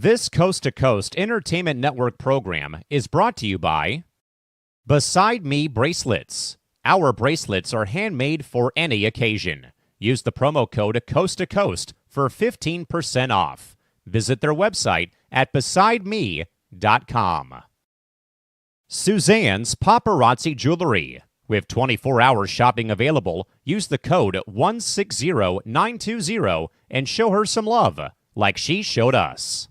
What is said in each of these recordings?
This Coast to Coast Entertainment Network program is brought to you by Beside Me Bracelets. Our bracelets are handmade for any occasion. Use the promo code Coast to Coast for 15% off. Visit their website at besideme.com. Suzanne's Paparazzi Jewelry. With 24-hour shopping available, use the code 160920 and show her some love, like she showed us.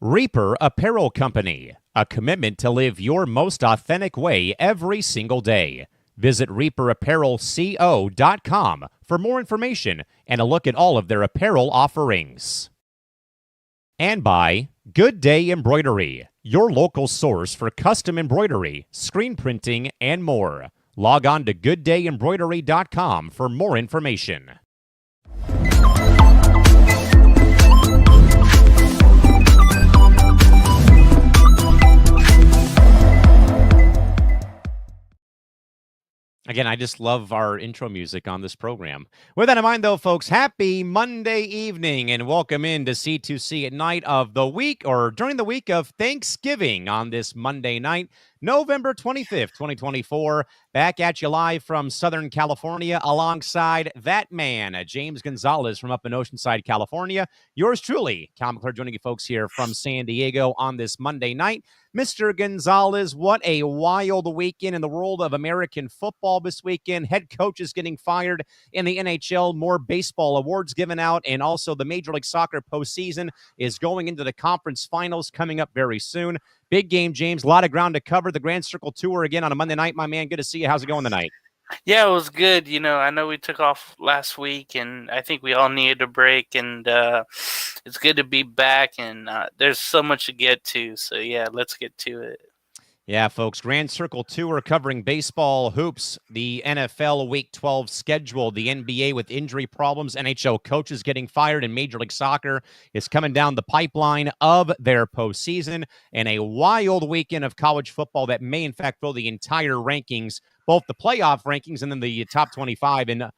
Reaper Apparel Company, a commitment to live your most authentic way every single day. Visit reaperapparelco.com for more information and a look at all of their apparel offerings. And by Good Day Embroidery, your local source for custom embroidery, screen printing, and more. Log on to gooddayembroidery.com for more information. Again, I just love our intro music on this program. With that in mind, though, folks, happy Monday evening and welcome into C2C at night of the week or during the week of Thanksgiving on this Monday night, November 25th, 2024. Back at you live from Southern California alongside that man, James Gonzales from up in Oceanside, California. Yours truly, Callan and McClurg, joining you folks here from San Diego on this Monday night. Mr. Gonzales, what a wild weekend in the world of American football this weekend. Head coaches getting fired in the NHL, more baseball awards given out, and also the Major League Soccer postseason is going into the conference finals coming up very soon. Big game, James. A lot of ground to cover. The Grand Circle Tour again on a Monday night, my man. Good to see you. How's it going tonight? Yeah, it was good. You know, I know we took off last week, and I think we all needed a break, and it's good to be back, and there's so much to get to. So, yeah, let's get to it. Yeah, folks, Grand Circle Tour covering baseball, hoops, the NFL Week 12 schedule, the NBA with injury problems, NHL coaches getting fired, and Major League Soccer is coming down the pipeline of their postseason, and a wild weekend of college football that may, in fact, throw the entire rankings, both the playoff rankings and then the top 25 into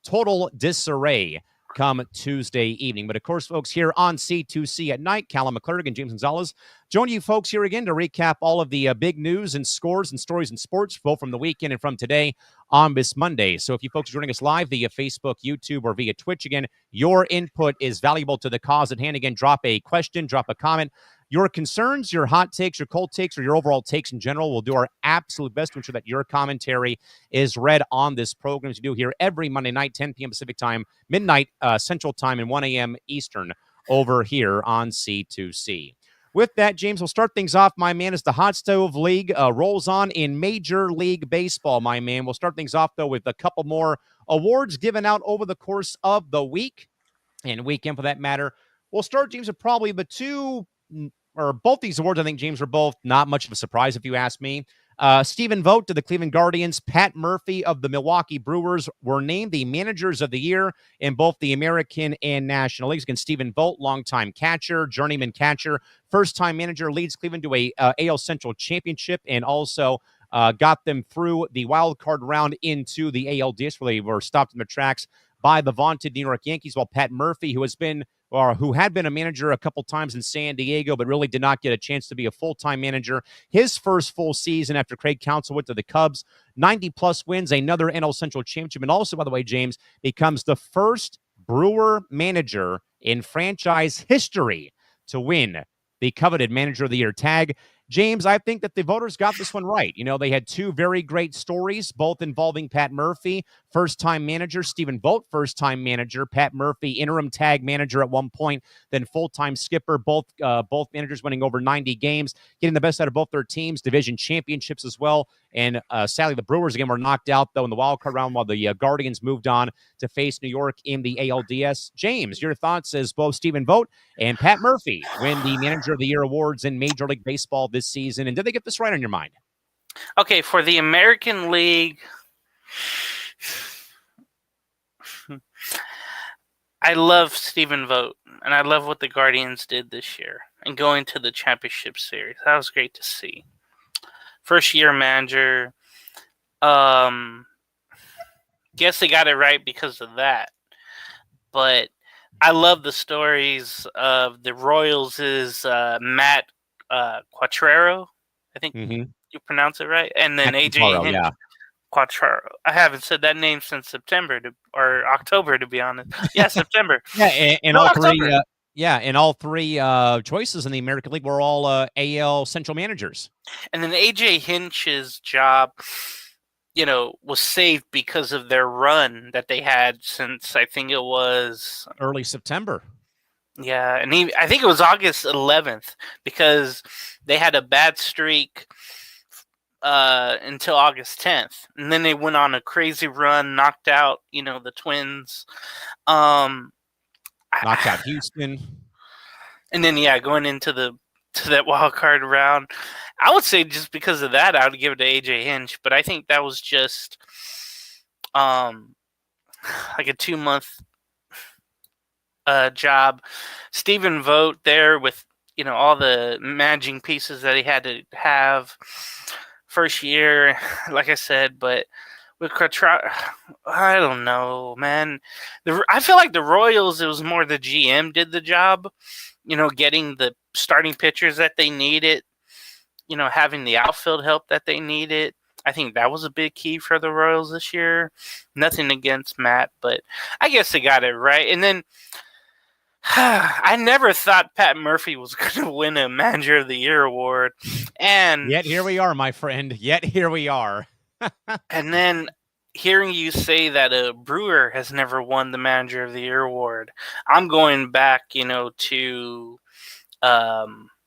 total disarray come Tuesday evening. But, of course, folks, here on C2C at night, Callan, McClurg, and James Gonzales join you folks here again to recap all of the big news and scores and stories in sports, both from the weekend and from today on this Monday. So if you folks are joining us live via Facebook, YouTube, or via Twitch, again, your input is valuable to the cause at hand. Again, drop a question, drop a comment. Your concerns, your hot takes, your cold takes, or your overall takes in general, we'll do our absolute best to ensure that your commentary is read on this program, as we do here every Monday night, 10 p.m. Pacific time, midnight Central time, and 1 a.m. Eastern over here on C2C. With that, James, we'll start things off, my man, as the Hot Stove League rolls on in Major League Baseball, my man. We'll start things off, though, with a couple more awards given out over the course of the week and weekend, for that matter. We'll start, James, with probably the two, or both these awards, I think, James, are both not much of a surprise, if you ask me. Stephen Vogt to the Cleveland Guardians, Pat Murphy of the Milwaukee Brewers were named the managers of the year in both the American and National Leagues. Again, Stephen Vogt, longtime catcher, journeyman catcher, first-time manager, leads Cleveland to a AL Central championship, and also got them through the wild card round into the ALDS, where they were stopped in their tracks by the vaunted New York Yankees, while Pat Murphy, who had been a manager a couple times in San Diego, but really did not get a chance to be a full-time manager. His first full season after Craig Counsell went to the Cubs, 90-plus wins, another NL Central championship, and also, by the way, James, becomes the first Brewer manager in franchise history to win the coveted Manager of the Year tag. James, I think that the voters got this one right. You know, they had two very great stories, both involving Pat Murphy, first-time manager, Stephen Vogt, first-time manager, Pat Murphy, interim tag manager at one point, then full-time skipper, both managers winning over 90 games, getting the best out of both their teams, division championships as well. And sadly, the Brewers, again, were knocked out, though, in the wild card round, while the Guardians moved on to face New York in the ALDS. James, your thoughts as both Stephen Vogt and Pat Murphy win the Manager of the Year awards in Major League Baseball this season, and did they get this right on your mind? Okay, for the American League, I love Stephen Vogt, and I love what the Guardians did this year and going to the championship series. That was great to see. First-year manager, guess they got it right because of that. But I love the stories of the Royals' Matt Quattrero. I think Mm-hmm. you pronounce it right. And then Matt AJ Quintaro, Hinch yeah. Quattrero. I haven't said that name since September or October, to be honest. Yeah, September. Yeah, and No, all three. October. And all three choices in the American League were all AL Central managers. And then AJ Hinch's job, was saved because of their run that they had since I think it was Early September. yeah, and I think it was August 11th because they had a bad streak until August 10th, and then they went on a crazy run, knocked out the Twins, um, Knocked out Houston. and then going into to that wild card round. I would say just because of that, I would give it to AJ Hinch, but I think that was just like a 2 month job. Stephen Vogt there with all the managing pieces that he had to have first year, like I said, but with Quattraro, I don't know, man. I feel like the Royals, it was more the GM did the job, getting the starting pitchers that they needed, having the outfield help that they needed. I think that was a big key for the Royals this year. Nothing against Matt, but I guess they got it right. And then I never thought Pat Murphy was going to win a Manager of the Year award, and Yet here we are, my friend. Yet here we are. and then hearing you say that a Brewer has never won the Manager of the Year award, I'm going back, to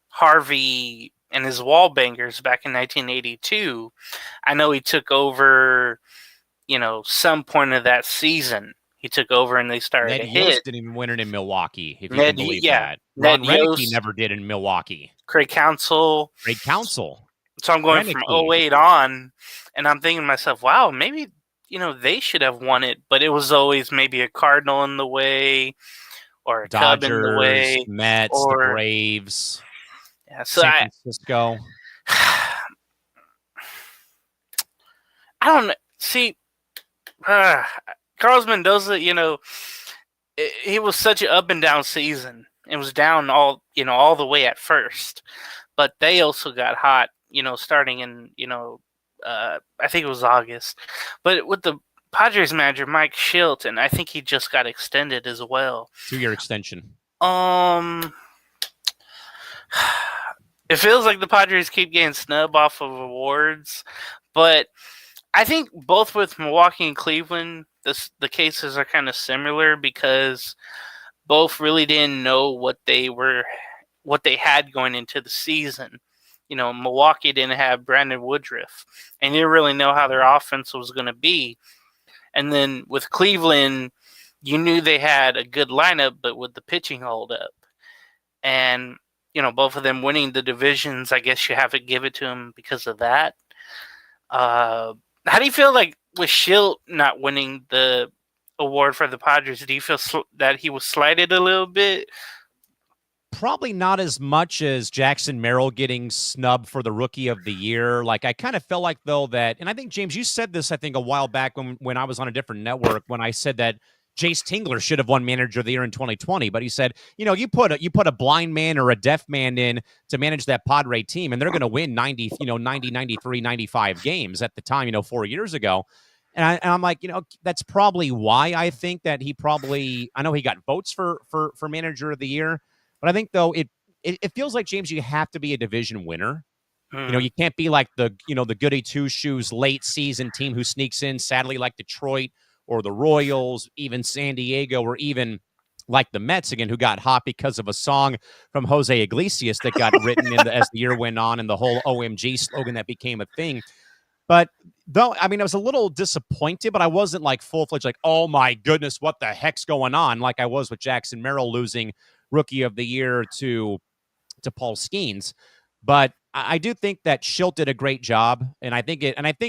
Harvey and his wall bangers back in 1982. I know he took over, some point of that season. He took over and they started Ned to Yost hit. didn't even win it in Milwaukee, if you can believe that. Ned Ron Renicky Yost, never did in Milwaukee. Craig Counsell. Great counsel. So I'm going from Renicky. 08 on, and I'm thinking to myself, wow, maybe, they should have won it, but it was always maybe a Cardinal in the way or a Cub in the way. Dodgers, Mets, the Braves, Yeah, so San Francisco. I don't know. See, Carlos Mendoza, he was such an up and down season. It was down all the way at first, but they also got hot, starting in, I think it was August. But with the Padres manager, Mike Shilton, I think he just got extended as well. 2-year extension. It feels like the Padres keep getting snubbed off of awards, but I think both with Milwaukee and Cleveland, the cases are kind of similar because both really didn't know what they had going into the season. Milwaukee didn't have Brandon Woodruff, and they didn't really know how their offense was going to be. And then with Cleveland, you knew they had a good lineup, but with the pitching hold up, and both of them winning the divisions, I guess you have to give it to them because of that. How do you feel like with Schilt not winning the award for the Padres? Do you feel that he was slighted a little bit? Probably not as much as Jackson Merrill getting snubbed for the Rookie of the Year. Like, I kind of felt like, though, that, and I think, James, you said this, I think, a while back when I was on a different network, when I said that Jace Tingler should have won Manager of the Year in 2020. But he said, you put a blind man or a deaf man in to manage that Padre team, and they're going to win 90, 93, 95 games at the time, 4 years ago. And I'm like, that's probably why I think that I know he got votes for Manager of the Year. But I think, though, it feels like, James, you have to be a division winner. You can't be like the goody two-shoes late season team who sneaks in, sadly, like Detroit or the Royals, even San Diego, or even like the Mets, again, who got hot because of a song from Jose Iglesias that got written as the year went on, and the whole OMG slogan that became a thing. But though, I mean, I was a little disappointed, but I wasn't like full-fledged, like, oh my goodness, what the heck's going on? Like I was with Jackson Merrill losing Rookie of the Year to Paul Skeens. But I do think that Schilt did a great job. And I think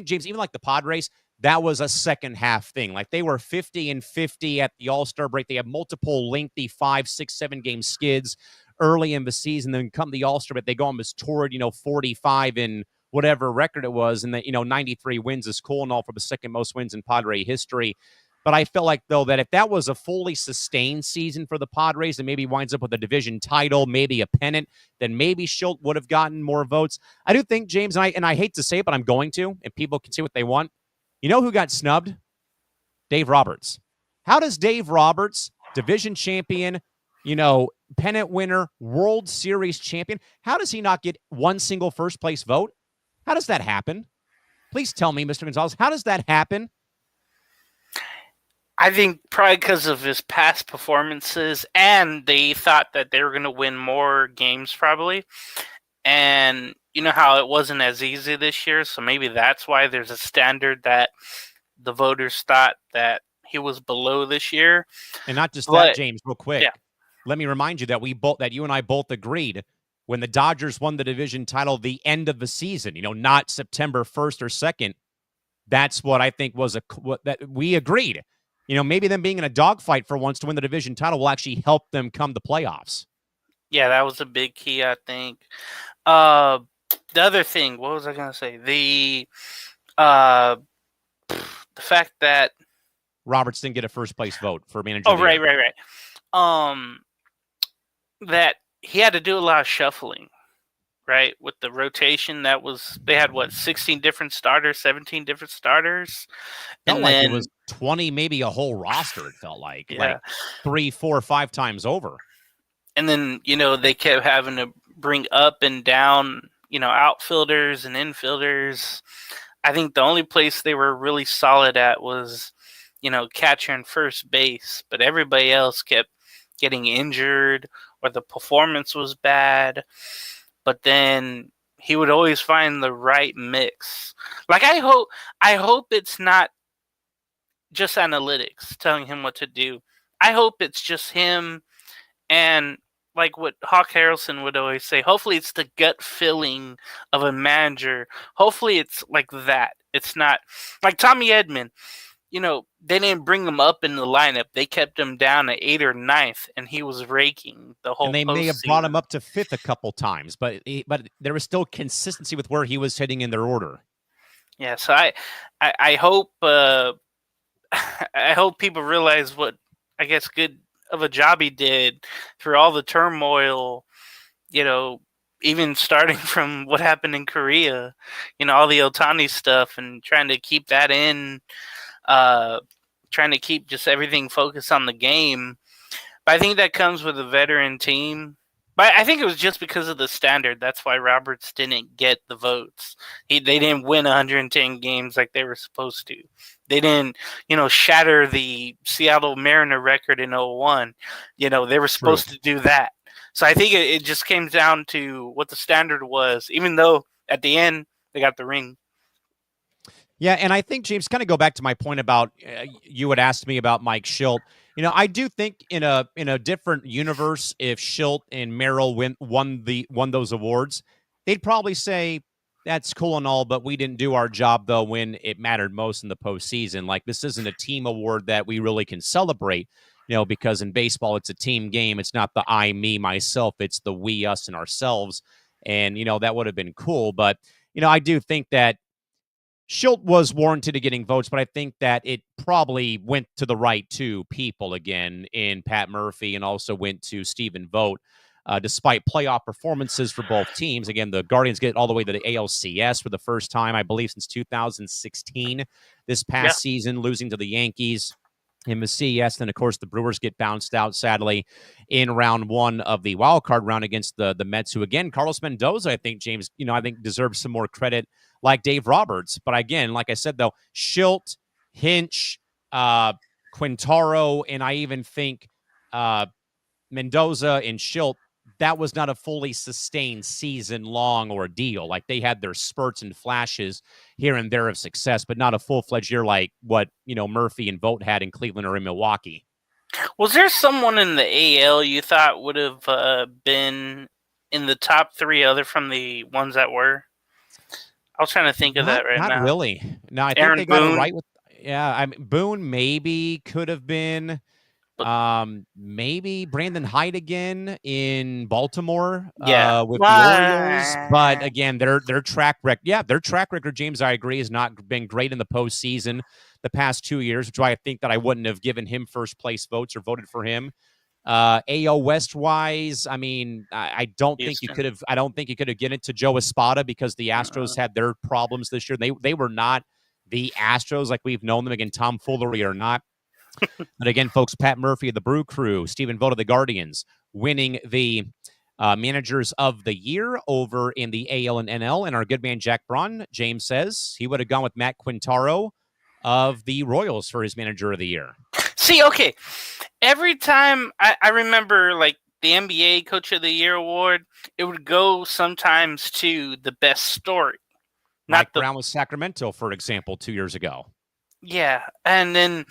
James, even like the Padres, that was a second half thing. Like they were 50-50 at the All-Star break. They had multiple lengthy 5, 6, 7 game skids early in the season. Then come the All-Star break, they go almost toward, 45 in whatever record it was. And that, 93 wins is cool and all for the second most wins in Padre history. But I felt like, though, that if that was a fully sustained season for the Padres and maybe winds up with a division title, maybe a pennant, then maybe Schilt would have gotten more votes. I do think, James, and I hate to say it, but I'm going to, and people can say what they want. You know who got snubbed? Dave Roberts. How does Dave Roberts, division champion, pennant winner, World Series champion, how does he not get one single first place vote? How does that happen? Please tell me, Mr. Gonzales, how does that happen? I think probably because of his past performances, and they thought that they were going to win more games probably. And you know how it wasn't as easy this year, so maybe that's why there's a standard that the voters thought that he was below this year. And not just that, James, real quick. Yeah. Let me remind you that you and I both agreed when the Dodgers won the division title the end of the season, not September 1st or 2nd. That's what I think was that we agreed. Maybe them being in a dogfight for once to win the division title will actually help them come to playoffs. Yeah, that was a big key, I think. The other thing, what was I going to say? The fact that Roberts didn't get a first place vote for manager. Oh, right. That he had to do a lot of shuffling, right? With the rotation, they had 16 different starters, 17 different starters. Felt like it was 20, maybe a whole roster. It felt like, yeah. like 3, 4, 5 times over. And then, they kept having to bring up and down, outfielders and infielders. I think the only place they were really solid at was, catcher and first base. But everybody else kept getting injured or the performance was bad. But then he would always find the right mix. Like, I hope it's not just analytics telling him what to do. I hope it's just him. And like what Hawk Harrelson would always say, hopefully it's the gut feeling of a manager. Hopefully it's like that. It's not like Tommy Edman. They didn't bring him up in the lineup. They kept him down at 8th or 9th, and he was raking the whole. And they may have brought him up to 5th a couple times, but there was still consistency with where he was hitting in their order. Yeah, so I hope I hope people realize what I guess good of a job he did through all the turmoil, even starting from what happened in Korea, all the Ohtani stuff and trying to keep that in, trying to keep just everything focused on the game. But I think that comes with a veteran team. But I think it was just because of the standard. That's why Roberts didn't get the votes. They didn't win 110 games like they were supposed to. They didn't, shatter the Seattle Mariner record in 2001. They were supposed to do that. So I think it just came down to what the standard was, even though at the end they got the ring. Yeah, and I think, James, kind of go back to my point about you had asked me about Mike Schilt. I do think in a different universe, if Schilt and Merrill won those awards, they'd probably say, that's cool and all, but we didn't do our job, though, when it mattered most in the postseason. Like, this isn't a team award that we really can celebrate, because in baseball, it's a team game. It's not the I, me, myself. It's the we, us, and ourselves. And, that would have been cool. But, I do think that Schilt was warranted to getting votes, but I think that it probably went to the right two people again in Pat Murphy and also went to Stephen Vogt. Despite playoff performances for both teams. Again, the Guardians get all the way to the ALCS for the first time, I believe, since 2016 this past season, losing to the Yankees in the CS. Then, of course, the Brewers get bounced out, sadly, in round 1 of the wild card round against the Mets, who, again, Carlos Mendoza, I think, James, I think deserves some more credit like Dave Roberts. But again, like I said, though, Schilt, Hinch, Quintaro, and I even think Mendoza and Schilt, that was not a fully sustained season-long ordeal. Like, they had their spurts and flashes here and there of success, but not a full-fledged year like what, Murphy and Vogt had in Cleveland or in Milwaukee. Was there someone in the AL you thought would have been in the top 3 other from the ones that were? I was trying to think of that now. Not really. No, I think they got it right with. Yeah, Boone maybe could have been. Maybe Brandon Hyde again in Baltimore Yeah. with the Orioles. But again, their track record, James, I agree, has not been great in the postseason the past 2 years, which is why I think that I wouldn't have given him first place votes or voted for him. AL West wise, I mean, I don't think you Houston. could have. I don't think you could have given it to Joe Espada because the Astros had their problems this year. They were not the Astros like we've known them. Again, tomfoolery or not. But again, folks, Pat Murphy of the Brew Crew, Stephen Vogt of the Guardians, winning the managers of the year over in the AL and NL. And our good man Jack Braun, James says he would have gone with Matt Quintaro of the Royals for his manager of the year. See, okay, every time I remember like the NBA Coach of the Year award, it would go sometimes to the best story. Mike Brown with Sacramento, for example, 2 years ago. Yeah, and then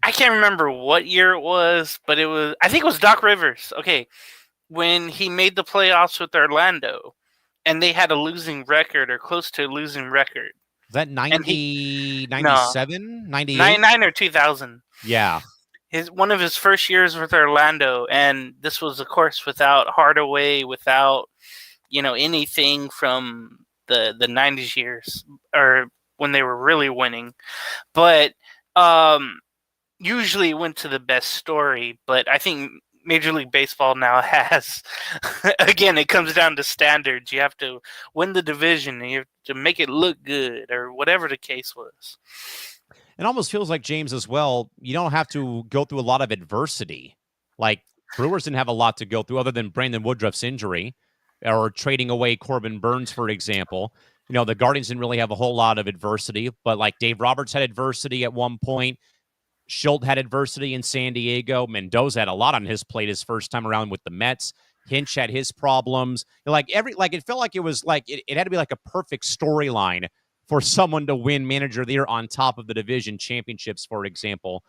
I can't remember what year it was, but I think it was Doc Rivers. Okay, when he made the playoffs with Orlando, and they had a losing record or close to a losing record. Was that 90, 97, 98? 99 or 2000. Yeah. One of his first years with Orlando, and this was, of course, without Hardaway, without anything from the 90s years, or when they were really winning. But usually it went to the best story, but I think Major League Baseball now has, again, it comes down to standards. You have to win the division, and you have to make it look good, or whatever the case was. It almost feels like, James, as well, you don't have to go through a lot of adversity. Like, Brewers didn't have a lot to go through other than Brandon Woodruff's injury or trading away Corbin Burns, for example. The Guardians didn't really have a whole lot of adversity, but like Dave Roberts had adversity at one point. Schultz had adversity in San Diego. Mendoza had a lot on his plate his first time around with the Mets. Hinch had his problems. It felt like it was like it had to be like a perfect storyline for someone to win manager of the year on top of the division championships, for example.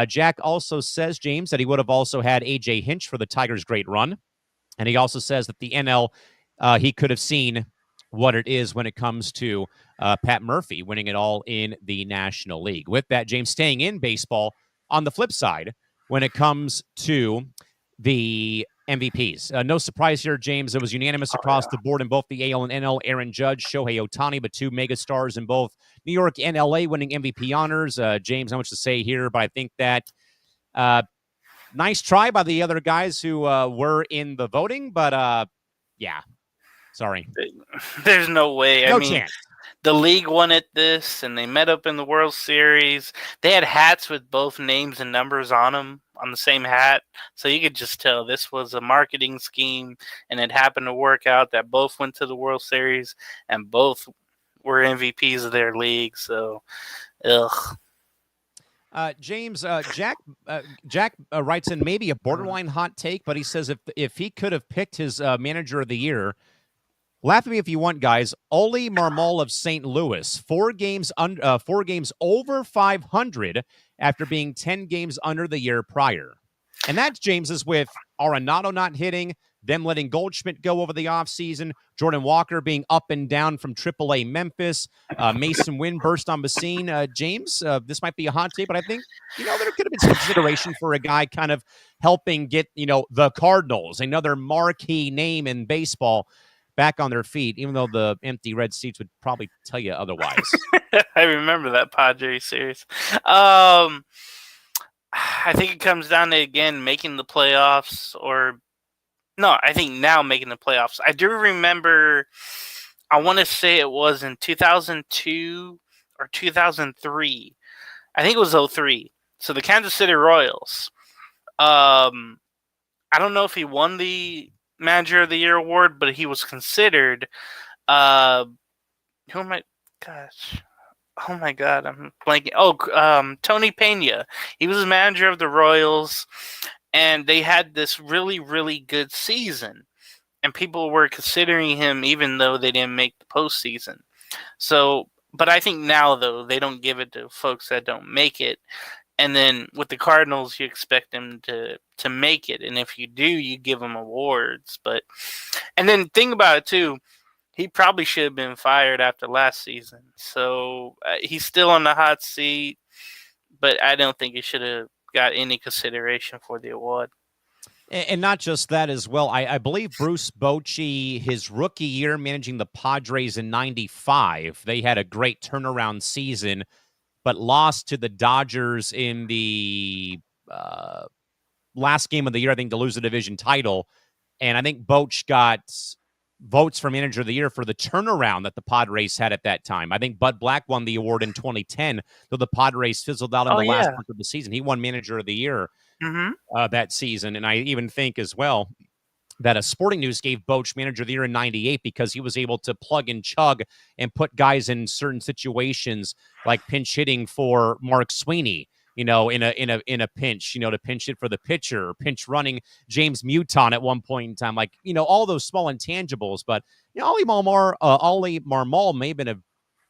Jack also says, James, that he would have also had A.J. Hinch for the Tigers' great run. And he also says that the NL, he could have seen what it is when it comes to Pat Murphy winning it all in the National League. With that, James, staying in baseball, on the flip side, when it comes to the MVPs. No surprise here, James. It was unanimous across the board in both the AL and NL. Aaron Judge, Shohei Ohtani, but two megastars in both New York and LA winning MVP honors. James, not much to say here, but I think that nice try by the other guys who were in the voting, but yeah, sorry. There's no way. No chance. The league wanted this, and they met up in the World Series. They had hats with both names and numbers on them, on the same hat. So you could just tell this was a marketing scheme, and it happened to work out that both went to the World Series, and both were MVPs of their league. So, ugh. James, Jack writes in maybe a borderline hot take, but he says if he could have picked his manager of the year, laugh at me if you want, guys. Oli Marmol of St. Louis, 4 games over 500 after being 10 games under the year prior. And that, James, is with Arenado not hitting, them letting Goldschmidt go over the offseason, Jordan Walker being up and down from AAA Memphis, Mason Wynn burst on the scene. James, this might be a hot take, but I think, there could have been some consideration for a guy kind of helping get, the Cardinals, another marquee name in baseball, back on their feet, even though the empty red seats would probably tell you otherwise. I remember that Padres series. I think it comes down to, again, making the playoffs I think now making the playoffs. I do remember, I want to say it was in 2002 or 2003. I think it was 2003. So the Kansas City Royals. I don't know if he won the Manager of the Year award, but he was considered. Who am I? Gosh. Oh my God, I'm blanking. Tony Pena. He was the manager of the Royals, and they had this really, really good season, and people were considering him even though they didn't make the postseason. So, but I think now though they don't give it to folks that don't make it, and then with the Cardinals you expect them to make it, and if you do, you give them awards. And then think about it too. He probably should have been fired after last season. So he's still on the hot seat, but I don't think he should have got any consideration for the award. And not just that as well. I believe Bruce Bochy, his rookie year managing the Padres in '95, they had a great turnaround season, but lost to the Dodgers in the last game of the year, I think, to lose the division title. And I think Boch got votes for manager of the year for the turnaround that the Padres had at that time. I think Bud Black won the award in 2010, though the Padres fizzled out in the last month of the season. He won manager of the year that season. And I even think as well that a Sporting News gave Boch manager of the year in '98 because he was able to plug and chug and put guys in certain situations like pinch hitting for Mark Sweeney, in a pinch, to pinch hit for the pitcher, or pinch running James Mouton at one point in time, like, all those small intangibles. But Ollie Marmol may have been a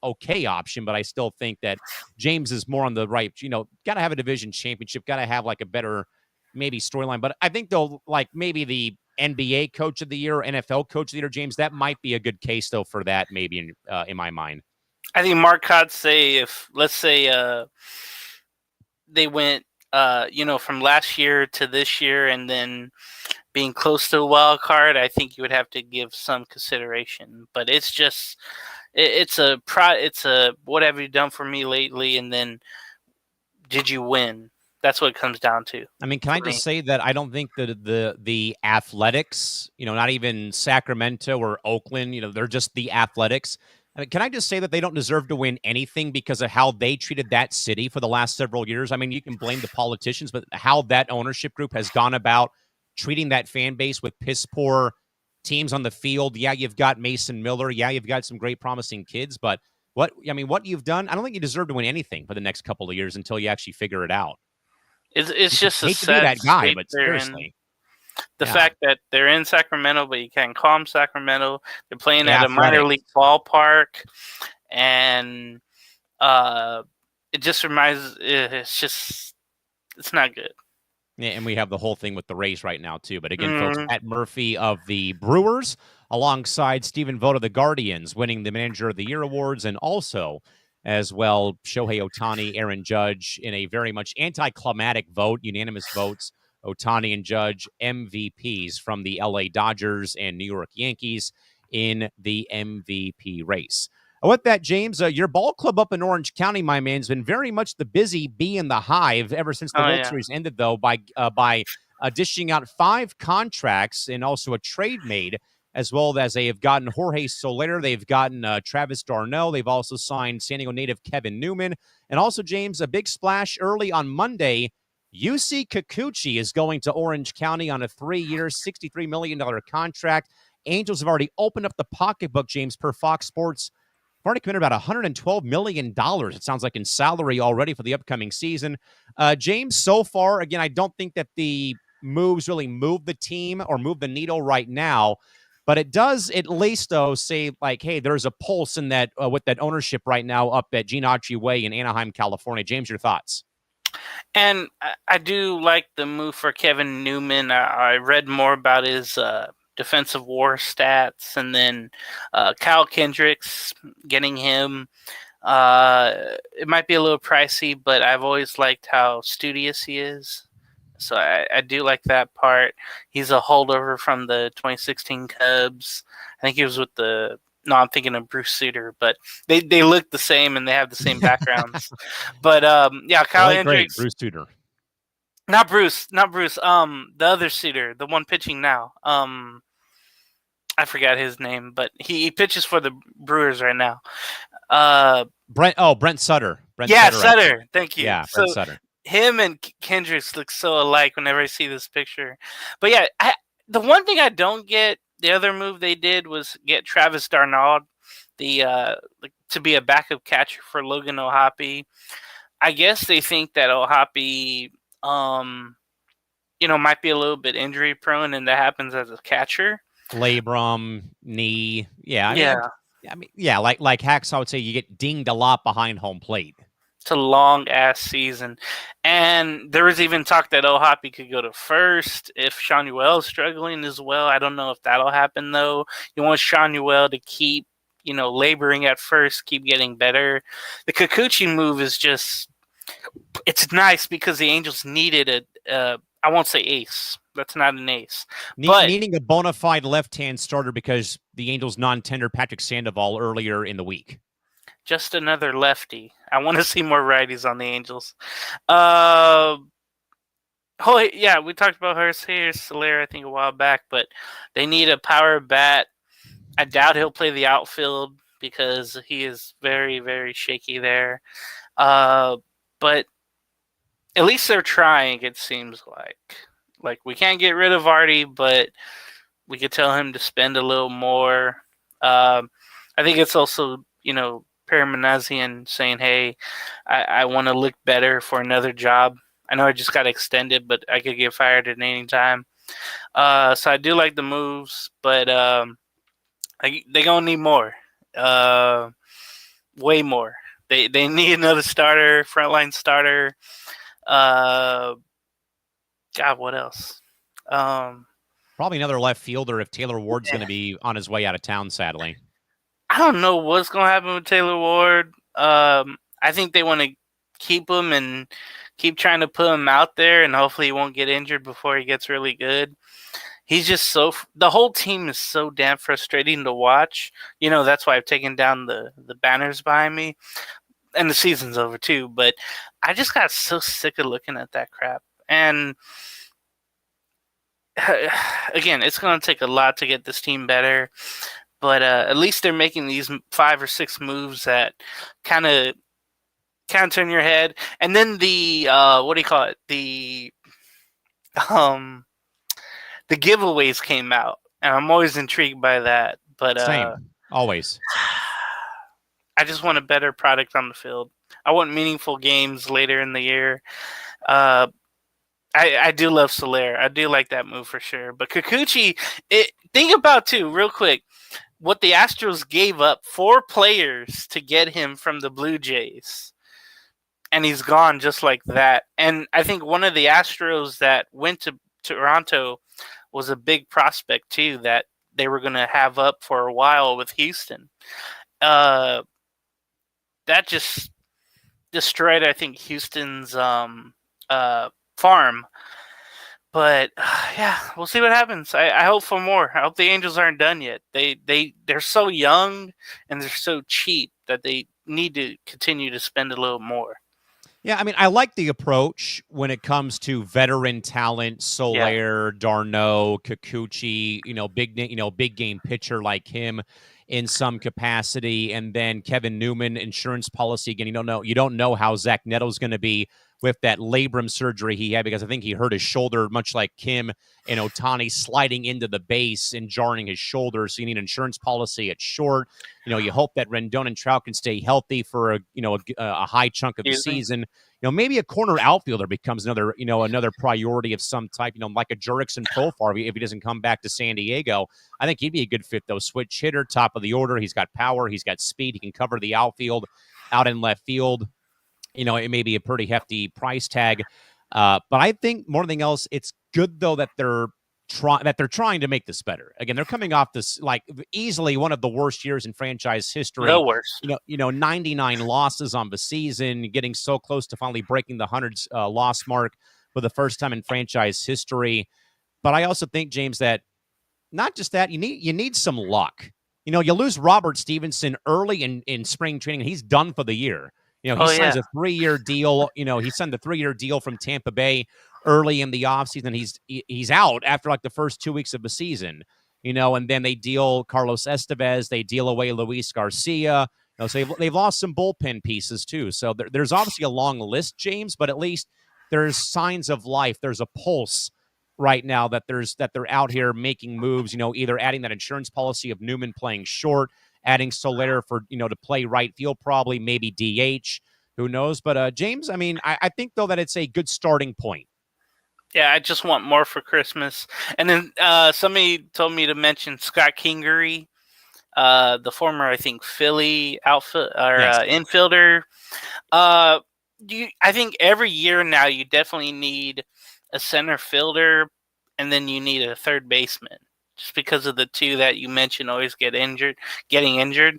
okay option, but I still think that James is more on the right. Got to have a division championship, got to have like a better maybe storyline. But I think though, like maybe the NBA coach of the year, NFL coach of the year, James, that might be a good case though for that, maybe in my mind. I think Mark Kotsay, if let's say they went from last year to this year and then being close to a wild card, I think you would have to give some consideration. But it's just it's a what have you done for me lately, and then did you win? That's what it comes down to. I mean, can I just say that I don't think that the Athletics, not even Sacramento or Oakland, they're just the Athletics. I mean, can I just say that they don't deserve to win anything because of how they treated that city for the last several years? I mean, you can blame the politicians, but how that ownership group has gone about treating that fan base with piss poor teams on the field. Yeah, you've got Mason Miller. Yeah, you've got some great promising kids, but what you've done, I don't think you deserve to win anything for the next couple of years until you actually figure it out. It's just a hate to be that guy, but seriously. The fact that they're in Sacramento, but you can't call them Sacramento. They're playing at a minor league ballpark, and it just reminds. It's not good. Yeah, and we have the whole thing with the Rays right now too. But again, folks, Pat Murphy of the Brewers, alongside Stephen Vogt of the Guardians, winning the Manager of the Year awards, and also as well Shohei Ohtani, Aaron Judge, in a very much anticlimactic vote, unanimous votes. Ohtani and Judge MVPs from the LA Dodgers and New York Yankees in the MVP race. With that, James, your ball club up in Orange County, my man, has been very much the busy bee in the hive ever since the World Series ended, though, by dishing out 5 contracts and also a trade made, as well as they have gotten Jorge Soler, they've gotten Travis d'Arnaud, they've also signed San Diego native Kevin Newman, and also, James, a big splash early on Monday. UC Kikuchi is going to Orange County on a 3-year, $63 million contract. Angels have already opened up the pocketbook, James, per Fox Sports. They've already committed about $112 million, it sounds like, in salary already for the upcoming season. James, so far, again, I don't think that the moves really move the team or move the needle right now, but it does at least, though, say, like, hey, there's a pulse in that with that ownership right now up at Gene Autry Way in Anaheim, California. James, your thoughts? And I do like the move for Kevin Newman. I read more about his defensive WAR stats, and then Kyle Kendricks, getting him. It might be a little pricey, but I've always liked how studious he is. So I do like that part. He's a holdover from the 2016 Cubs. I think he was with the... No, I'm thinking of Bruce Sutter, but they look the same and they have the same backgrounds. But Kyle Hendricks, Bruce Sutter, not Bruce. The other Sutter, the one pitching now. I forgot his name, but he pitches for the Brewers right now. Brent Sutter. Sutter. Thank you. Yeah, Brent Sutter. Him and Kendricks look so alike whenever I see this picture. But yeah, the one thing I don't get. The other move they did was get Travis d'Arnaud, to be a backup catcher for Logan O'Hoppe. I guess they think that O'Hoppe, might be a little bit injury prone, and that happens as a catcher. Labrum, knee, like Hacks, would say you get dinged a lot behind home plate. It's a long-ass season. And there was even talk that O'Hoppe could go to first if Shanuel is struggling as well. I don't know if that'll happen, though. You want Shanuel to keep, laboring at first, keep getting better. The Kikuchi move is just... it's nice because the Angels needed I won't say ace. That's not an ace. But Needing a bona fide left-hand starter because the Angels non-tender Patrick Sandoval earlier in the week. just another lefty. I want to see more righties on the Angels. Oh, yeah, we talked about Soler, I think, a while back, but they need a power bat. I doubt he'll play the outfield because he is very, very shaky there. But at least they're trying, it seems like. Like, we can't get rid of Artie, but we could tell him to spend a little more. I think it's also, Paramanazian saying, hey, I want to look better for another job. I know I just got extended, but I could get fired at any time. So I do like the moves, but they're going to need more. Way more. They need another starter, frontline starter. God, what else? Probably another left fielder if Taylor Ward's going to be on his way out of town, sadly. I don't know what's going to happen with Taylor Ward. I think they want to keep him and keep trying to put him out there, and hopefully he won't get injured before he gets really good. He's just the whole team is so damn frustrating to watch. That's why I've taken down the banners behind me. And the season's over too, but I just got so sick of looking at that crap. And again, it's going to take a lot to get this team better, but at least they're making these 5 or 6 moves that kind of turn your head. And then the what do you call it? The giveaways came out, and I'm always intrigued by that. But same, always. I just want a better product on the field. I want meaningful games later in the year. I do love Soler. I do like that move for sure. But Kikuchi, think about too, real quick, what the Astros gave up 4 players to get him from the Blue Jays. And he's gone just like that. And I think one of the Astros that went to Toronto was a big prospect too that they were going to have up for a while with Houston. That just destroyed, I think, Houston's farm. But yeah, we'll see what happens. I hope for more. I hope the Angels aren't done yet. They're so young and they're so cheap that they need to continue to spend a little more. Yeah, I mean, I like the approach when it comes to veteran talent, Soler, Darno, Kikuchi, big game pitcher like him in some capacity, and then Kevin Newman, insurance policy. Again, you don't know how Zach Neto's going to be with that labrum surgery he had, because I think he hurt his shoulder, much like Kim and Ohtani, sliding into the base and jarring his shoulder. So you need an insurance policy at short. You hope that Rendon and Trout can stay healthy for a high chunk of the season. Maybe a corner outfielder becomes another priority of some type, like a Jurickson Profar if he doesn't come back to San Diego. I think he'd be a good fit, though. Switch hitter, top of the order. He's got power. He's got speed. He can cover the outfield, out in left field. It may be a pretty hefty price tag. But I think more than anything else, it's good, though, that they're trying to make this better. Again, they're coming off this, like, easily one of the worst years in franchise history. The worst. 99 losses on the season, getting so close to finally breaking the 100 loss mark for the first time in franchise history. But I also think, James, that not just that, you need some luck. You lose Robert Stevenson early in spring training, and he's done for the year. He signs a 3-year deal. He signed the 3-year deal from Tampa Bay early in the offseason. He's out after like the first 2 weeks of the season, and then they deal Carlos Estevez. They deal away Luis Garcia. So they've lost some bullpen pieces too. So there's obviously a long list, James, but at least there's signs of life. There's a pulse right now that they're out here making moves, either adding that insurance policy of Newman playing short, adding Soler for, to play right field, probably, maybe DH, who knows. But James, I mean, I think, though, that it's a good starting point. Yeah, I just want more for Christmas. And then somebody told me to mention Scott Kingery, the former, I think, Philly infielder. I think every year now you definitely need a center fielder, and then you need a third baseman, just because of the two that you mentioned always getting injured.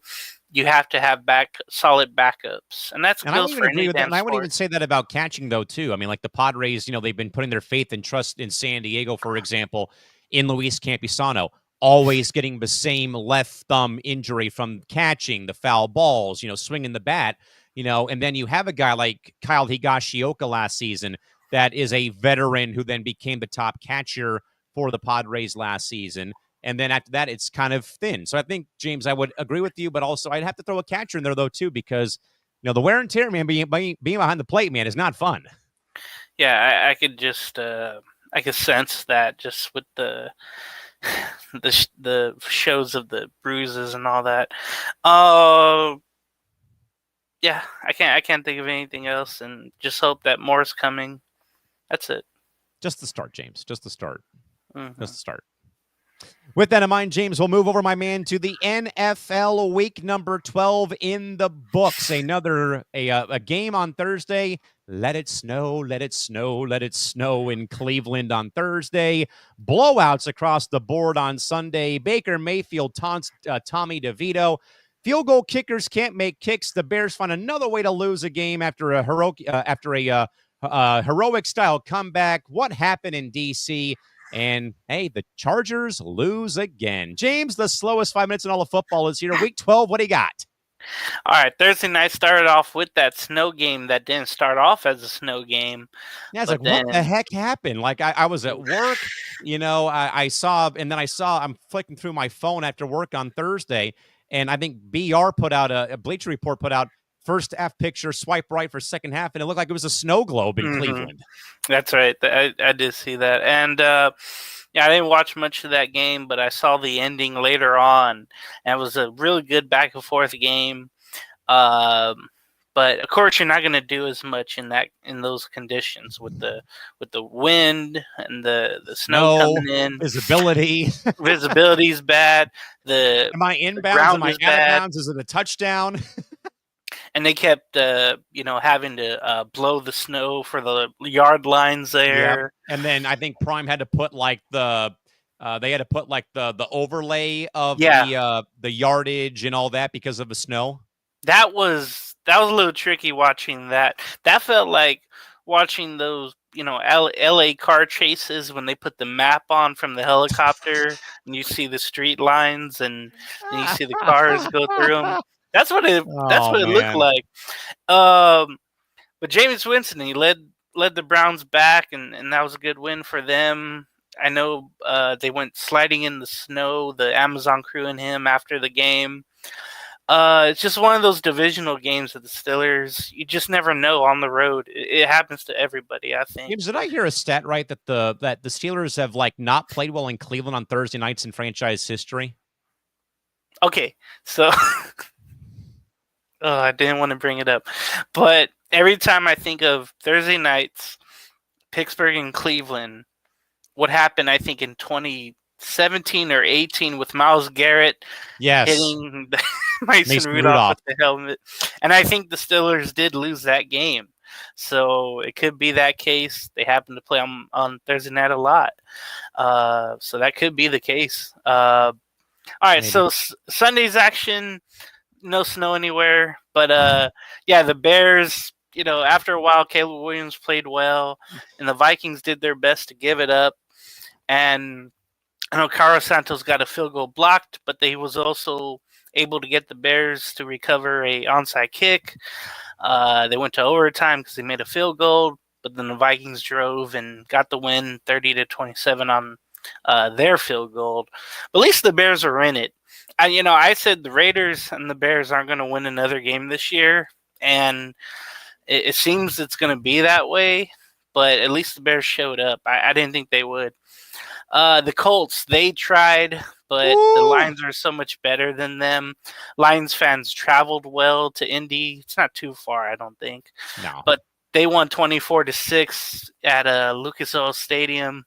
you have to have solid backups, and that And I would goes even for agree any with that. damn And I would even sport. say that about catching, though, too. I mean, like the Padres, they've been putting their faith and trust in San Diego, for example, in Luis Campisano, always getting the same left thumb injury from catching the foul balls, swinging the bat, and then you have a guy like Kyle Higashioka last season that is a veteran who then became the top catcher for the Padres last season. And then after that, it's kind of thin. So I think, James, I would agree with you, but also I'd have to throw a catcher in there, though, too, because the wear and tear, man, being behind the plate, man, is not fun. Yeah, I could just I could sense that just with the the shows of the bruises and all that. Yeah, I can't think of anything else, and just hope that more is coming. That's it. Just the start, James. Just the start. Mm-hmm. Just the start. With that in mind, James, we'll move over, my man, to the NFL week number 12 in the books. Another a game on Thursday. Let it snow, let it snow, let it snow in Cleveland on Thursday. Blowouts across the board on Sunday. Baker Mayfield taunts Tommy DeVito. Field goal kickers can't make kicks. The Bears find another way to lose a game after a heroic style comeback. What happened in D.C.? And, hey, the Chargers lose again. James, the slowest 5 minutes in all of football is here. Week 12, what do you got? All right, Thursday night started off with that snow game that didn't start off as a snow game. Yeah, it's like, what the heck happened? Like, I was at work, I saw, I'm flicking through my phone after work on Thursday, and I think BR put out, a Bleacher Report put out, first half picture, swipe right for second half, and it looked like it was a snow globe in Cleveland. That's right. I did see that. And yeah, I didn't watch much of that game, but I saw the ending later on. And it was a really good back and forth game. But of course, you're not going to do as much in those conditions with the wind and the snow coming in. Visibility's bad. Am I inbounds? Am I out of bounds? Is it a touchdown? And they kept, having to blow the snow for the yard lines there. Yep. And then I think Prime had to put the overlay of the yardage and all that because of the snow. That was a little tricky watching that. That felt like watching those, LA car chases when they put the map on from the helicopter and you see the street lines and you see the cars go through them. That's what it looked like. But Jameis Winston, he led the Browns back, and that was a good win for them. I know they went sliding in the snow, the Amazon crew and him after the game. It's just one of those divisional games with the Steelers. You just never know on the road. It happens to everybody, I think. James, did I hear a stat right that the Steelers have not played well in Cleveland on Thursday nights in franchise history? Okay, so I didn't want to bring it up, but every time I think of Thursday nights, Pittsburgh and Cleveland, what happened, I think, in 2017 or 18 with Myles Garrett hitting Mason Rudolph with the helmet. And I think the Steelers did lose that game. So it could be that case. They happen to play on Thursday night a lot. So that could be the case. All right, so Sunday's action, no snow anywhere. But, yeah, the Bears, after a while, Caleb Williams played well. And the Vikings did their best to give it up. And I know Carlos Santos got a field goal blocked, but they was also able to get the Bears to recover a onside kick. They went to overtime because they made a field goal, but then the Vikings drove and got the win 30-27 on their field goal. But at least the Bears are in it. I said the Raiders and the Bears aren't going to win another game this year, and it seems it's going to be that way, but at least the Bears showed up. I didn't think they would. The Colts, they tried, but the Lions are so much better than them. Lions fans traveled well to Indy. It's not too far, I don't think. No. But they won 24-6 at Lucas Oil Stadium.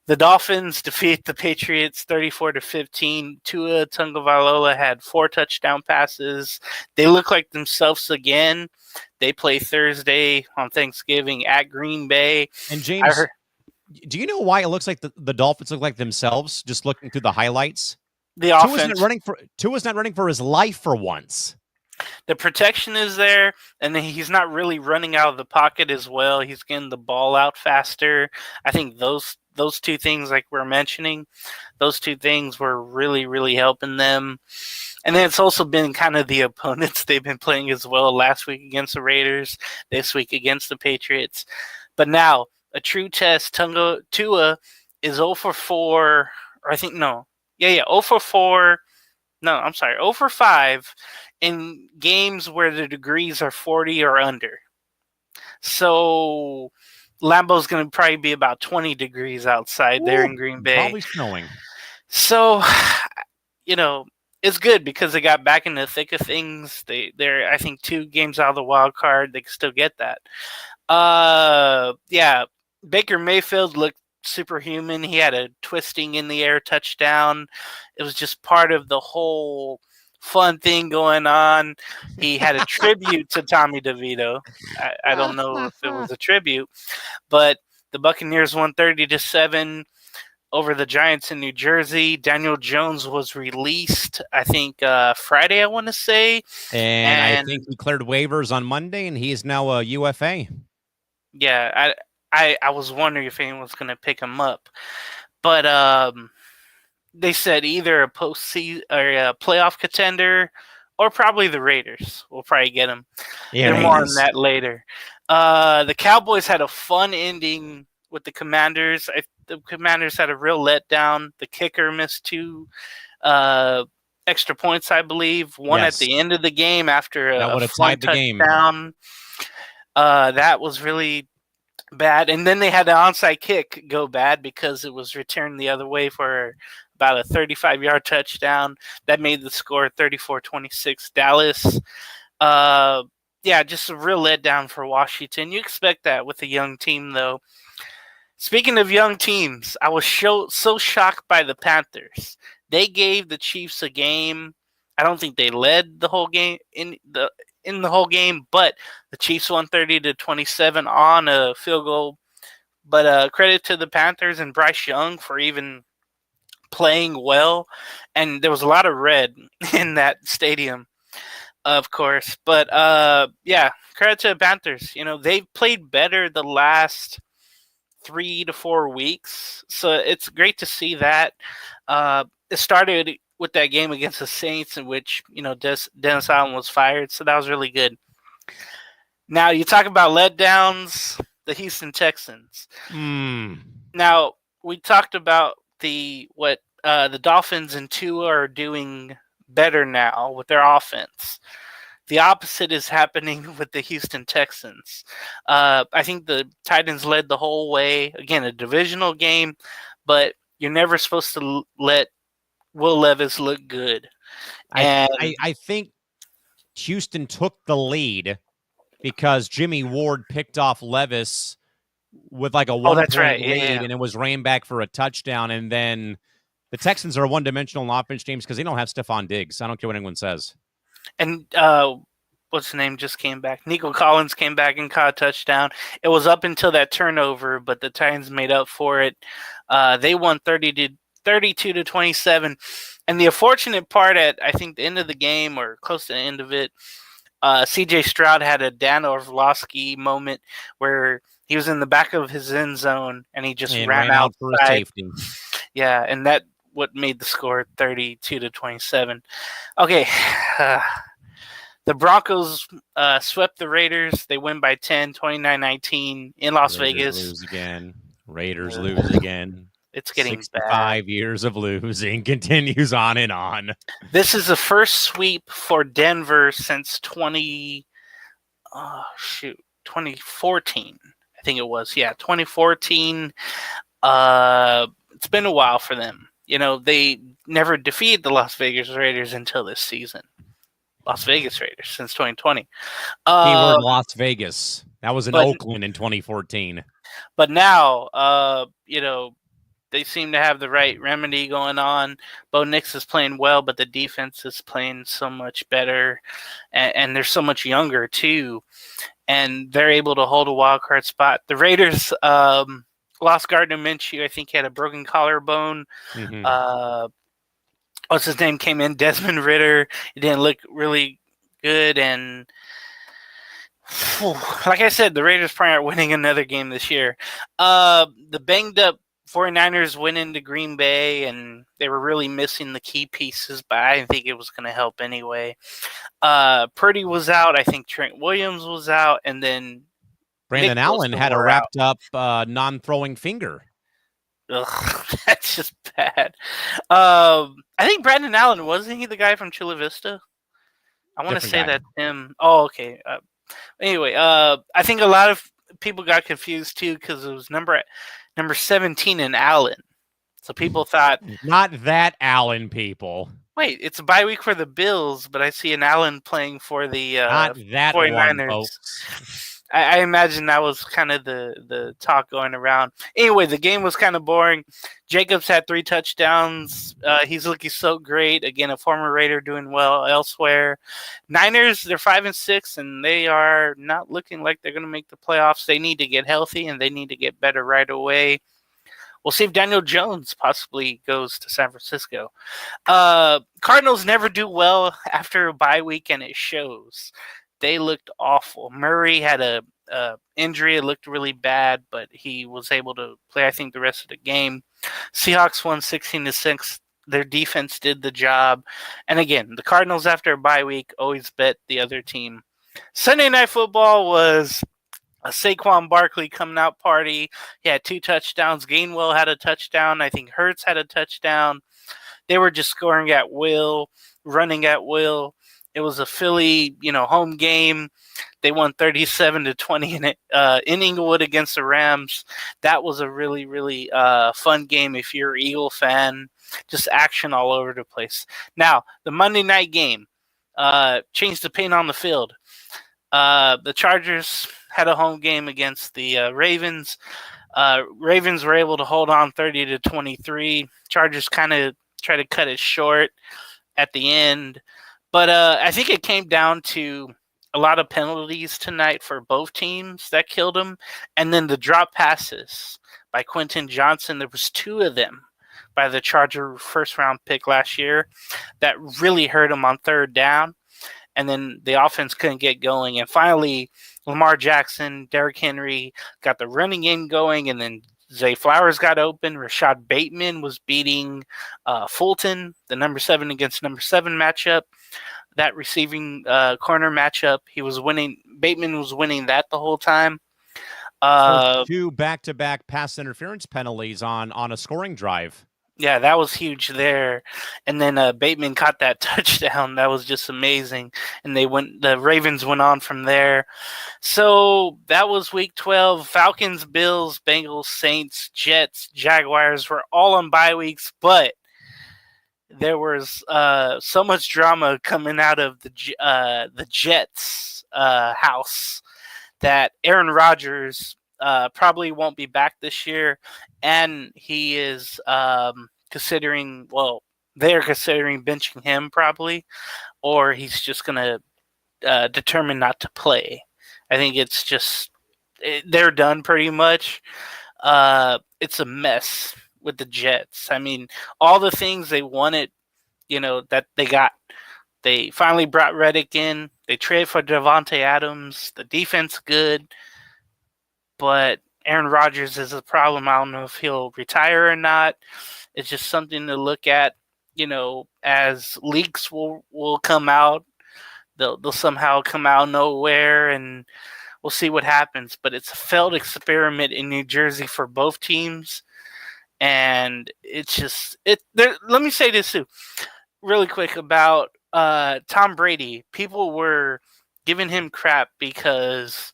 The Dolphins defeat the Patriots 34-15. Tua Tagovailoa had 4 touchdown passes. They look like themselves again. They play Thursday on Thanksgiving at Green Bay. And James, do you know why it looks like the Dolphins look like themselves, just looking through the highlights? the offense. Tua's not running for his life for once. The protection is there, and he's not really running out of the pocket as well. He's getting the ball out faster. I think those two things, like we're mentioning, those two things were really, really helping them. And then it's also been kind of the opponents they've been playing as well. Last week against the Raiders, this week against the Patriots. But now, a true test, Tua is 0 for 4, or I think, no. Yeah, 0 for 4. No, I'm sorry, 0 for 5 in games where the degrees are 40 or under. So Lambeau's going to probably be about 20 degrees outside there in Green Bay. Probably snowing. So, it's good because they got back in the thick of things. They're, I think, 2 games out of the wild card. They can still get that. Baker Mayfield looked superhuman. He had a twisting in the air touchdown. It was just part of the whole fun thing going on. He had a tribute to Tommy DeVito. I don't know if it was a tribute, but the Buccaneers won 30-7 over the Giants in New Jersey. Daniel Jones was released, I think, Friday, I want to say. And I think he cleared waivers on Monday, and he is now a UFA. Yeah, I was wondering if anyone was going to pick him up. But they said either a postseason or a playoff contender or probably the Raiders will probably get him. Yeah, more on that later. The Cowboys had a fun ending with the Commanders. The Commanders had a real letdown. The kicker missed 2 extra points, I believe. One at the end of the game after a fun touchdown. That was really bad. And then they had the onside kick go bad because it was returned the other way for about a 35-yard touchdown. That made the score 34-26 Dallas. Just a real letdown for Washington. You expect that with a young team, though. Speaking of young teams, I was so shocked by the Panthers. They gave the Chiefs a game. I don't think they led the whole game in the whole game, but the Chiefs won 30-27 on a field goal. But credit to the Panthers and Bryce Young for even playing well. And there was a lot of red in that stadium, of course. But credit to the Panthers. They've played better the last 3 to 4 weeks, so it's great to see that. It started with that game against the Saints, in which Dennis Allen was fired, so that was really good. Now you talk about letdowns, the Houston Texans. Now we talked about the Dolphins and Tua are doing better now with their offense. The opposite is happening with the Houston Texans. I think the Titans led the whole way. Again, a divisional game, but you're never supposed to let Will Levis look good. I think Houston took the lead because Jimmy Ward picked off Levis with like a 1-point lead, and it was ran back for a touchdown. And then the Texans are a one-dimensional offense, James, because they don't have Stephon Diggs. I don't care what anyone says. And what's the name just came back? Nico Collins came back and caught a touchdown. It was up until that turnover, but the Titans made up for it. They won 32-27. And the unfortunate part at, I think, the end of the game or close to the end of it, C.J. Stroud had a Dan Orlovsky moment where he was in the back of his end zone and he just ran out for a safety. Yeah, and that what made the score 32-27. Okay, the Broncos swept the Raiders. They win by 10, 29-19 in Las Vegas. Lose again. Raiders lose again. It's getting 65 bad. years of losing continues on and on. This is the first sweep for Denver since 2014. I think it was. Yeah, 2014. It's been a while for them. They never defeated the Las Vegas Raiders until this season. Las Vegas Raiders since 2020. Keyword Las Vegas. That was in Oakland in 2014. But now, they seem to have the right remedy going on. Bo Nix is playing well, but the defense is playing so much better. And they're so much younger, too. And they're able to hold a wild card spot. The Raiders lost Gardner Minshew. I think he had a broken collarbone. Mm-hmm. what's his name came in, Desmond Ritter. It didn't look really good, and like I said, the Raiders probably aren't winning another game this year. The banged up 49ers went into Green Bay, and they were really missing the key pieces, but I didn't think it was going to help anyway. Purdy was out. I think Trent Williams was out, and then Brandon Allen had a wrapped up non-throwing finger. Ugh, that's just bad. I think Brandon Allen, wasn't he the guy from Chula Vista? I want to say that's him. Oh, okay. Anyway, I think a lot of people got confused too because it was number 17 in Allen. So people thought, not that Allen, people. Wait, it's a bye week for the Bills, but I see an Allen playing for the not that 49ers. One, folks. I imagine that was kind of the talk going around. Anyway, the game was kind of boring. Jacobs had 3 touchdowns. He's looking so great. Again, a former Raider doing well elsewhere. Niners, they're 5-6, and they are not looking like they're going to make the playoffs. They need to get healthy, and they need to get better right away. We'll see if Daniel Jones possibly goes to San Francisco. Cardinals never do well after a bye week, and it shows. They looked awful. Murray had a injury. It looked really bad, but he was able to play, I think, the rest of the game. Seahawks won 16-6. Their defense did the job. And again, the Cardinals, after a bye week, always bet the other team. Sunday Night Football was a Saquon Barkley coming out party. He had 2 touchdowns. Gainwell had a touchdown. I think Hurts had a touchdown. They were just scoring at will, running at will. It was a Philly, home game. They won 37-20 in Inglewood against the Rams. That was a really, really fun game if you're an Eagle fan. Just action all over the place. Now, the Monday night game changed the paint on the field. The Chargers had a home game against the Ravens. Ravens were able to hold on 30-23. Chargers kind of tried to cut it short at the end. But I think it came down to a lot of penalties tonight for both teams that killed them. And then the drop passes by Quentin Johnson. There was 2 of them by the Charger first-round pick last year that really hurt him on third down. And then the offense couldn't get going. And finally, Lamar Jackson, Derrick Henry got the running game going, and then Zay Flowers got open. Rashad Bateman was beating Fulton, the number 7 against number 7 matchup. That receiving corner matchup, he was winning. Bateman was winning that the whole time. 2 back-to-back pass interference penalties on a scoring drive. Yeah, that was huge there. And then Bateman caught that touchdown. That was just amazing. And the Ravens went on from there. So that was week 12. Falcons, Bills, Bengals, Saints, Jets, Jaguars were all on bye weeks, but there was so much drama coming out of the Jets house that Aaron Rodgers probably won't be back this year, and he is considering benching him probably, or he's just going to determine not to play. I think it's just they're done pretty much. It's a mess with the Jets. I mean, all the things they wanted, that they got. They finally brought Reddick in. They traded for Devontae Adams. The defense good. But Aaron Rodgers is a problem. I don't know if he'll retire or not. It's just something to look at, as leaks will come out. They'll somehow come out of nowhere, and we'll see what happens. But it's a failed experiment in New Jersey for both teams. And it's just let me say this too, really quick about Tom Brady. People were giving him crap because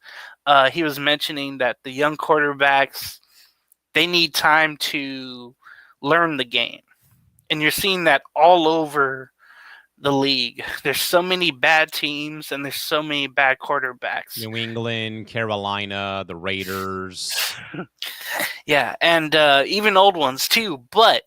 he was mentioning that the young quarterbacks, they need time to learn the game, and you're seeing that all over the league. There's so many bad teams, and there's so many bad quarterbacks. New England, Carolina, the Raiders. Yeah, and even old ones too. But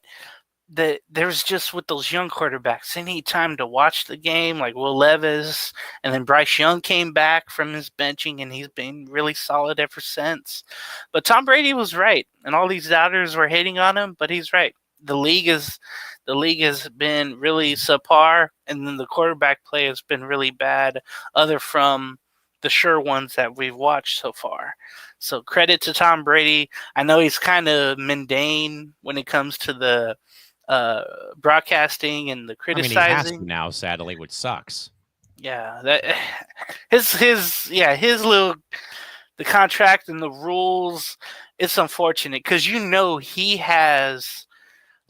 there's just with those young quarterbacks, they need time to watch the game, like Will Levis, and then Bryce Young came back from his benching, and he's been really solid ever since. But Tom Brady was right, and all these doubters were hating on him, but he's right. the league has been really subpar, and then the quarterback play has been really bad. Other from the sure ones that we've watched so far. So credit to Tom Brady. I know he's kind of mundane when it comes to the broadcasting and the I mean, he has to criticizing. now, sadly, which sucks. Yeah, that his little the contract and the rules. It's unfortunate because he has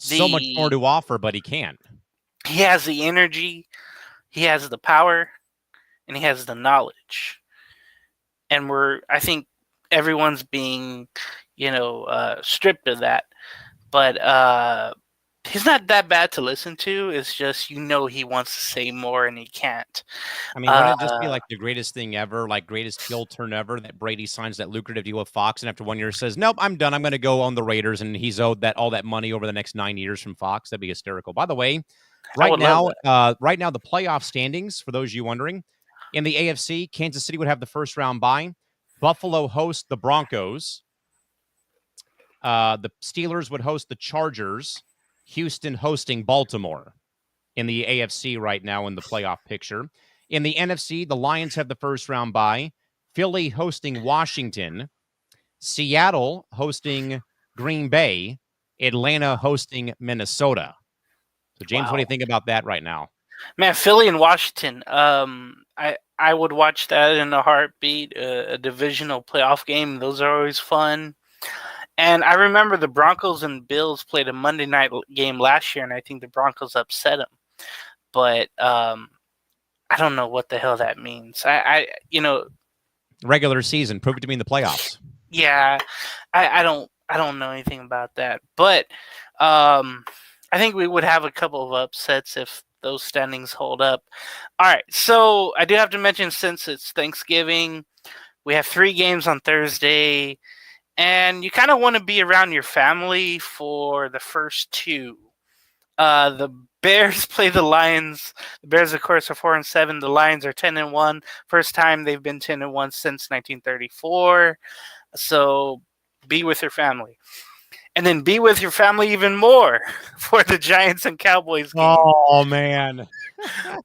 So much more to offer, but he can't. He has the energy, he has the power, and he has the knowledge. And I think everyone's being, stripped of that. But he's not that bad to listen to. It's just he wants to say more and he can't. I mean, wouldn't it just be like the greatest thing ever, like greatest heel turn ever, that Brady signs that lucrative deal with Fox, and after 1 year says, "Nope, I'm done. I'm going to go on the Raiders," and he's owed all that money over the next 9 years from Fox? That'd be hysterical. By the way, right now, the playoff standings, for those of you wondering, in the AFC, Kansas City would have the first round bye. Buffalo hosts the Broncos. The Steelers would host the Chargers. Houston hosting Baltimore in the AFC right now in the playoff picture. In the NFC, the Lions have the first round bye. Philly hosting Washington. Seattle hosting Green Bay. Atlanta hosting Minnesota. So, James, What do you think about that right now? Man, Philly and Washington. I would watch that in a heartbeat. A divisional playoff game. Those are always fun. And I remember the Broncos and Bills played a Monday night game last year, and I think the Broncos upset them. But I don't know what the hell that means. Regular season. Prove it to me in the playoffs. Yeah, I don't know anything about that. But I think we would have a couple of upsets if those standings hold up. All right, so I do have to mention, since it's Thanksgiving, we have 3 games on Thursday. And you kind of want to be around your family for the first 2. The Bears play the Lions. The Bears, of course, are 4-7. The Lions are 10-1. First time they've been 10-1 since 1934. So be with your family. And then be with your family even more for the Giants and Cowboys game. Oh, man.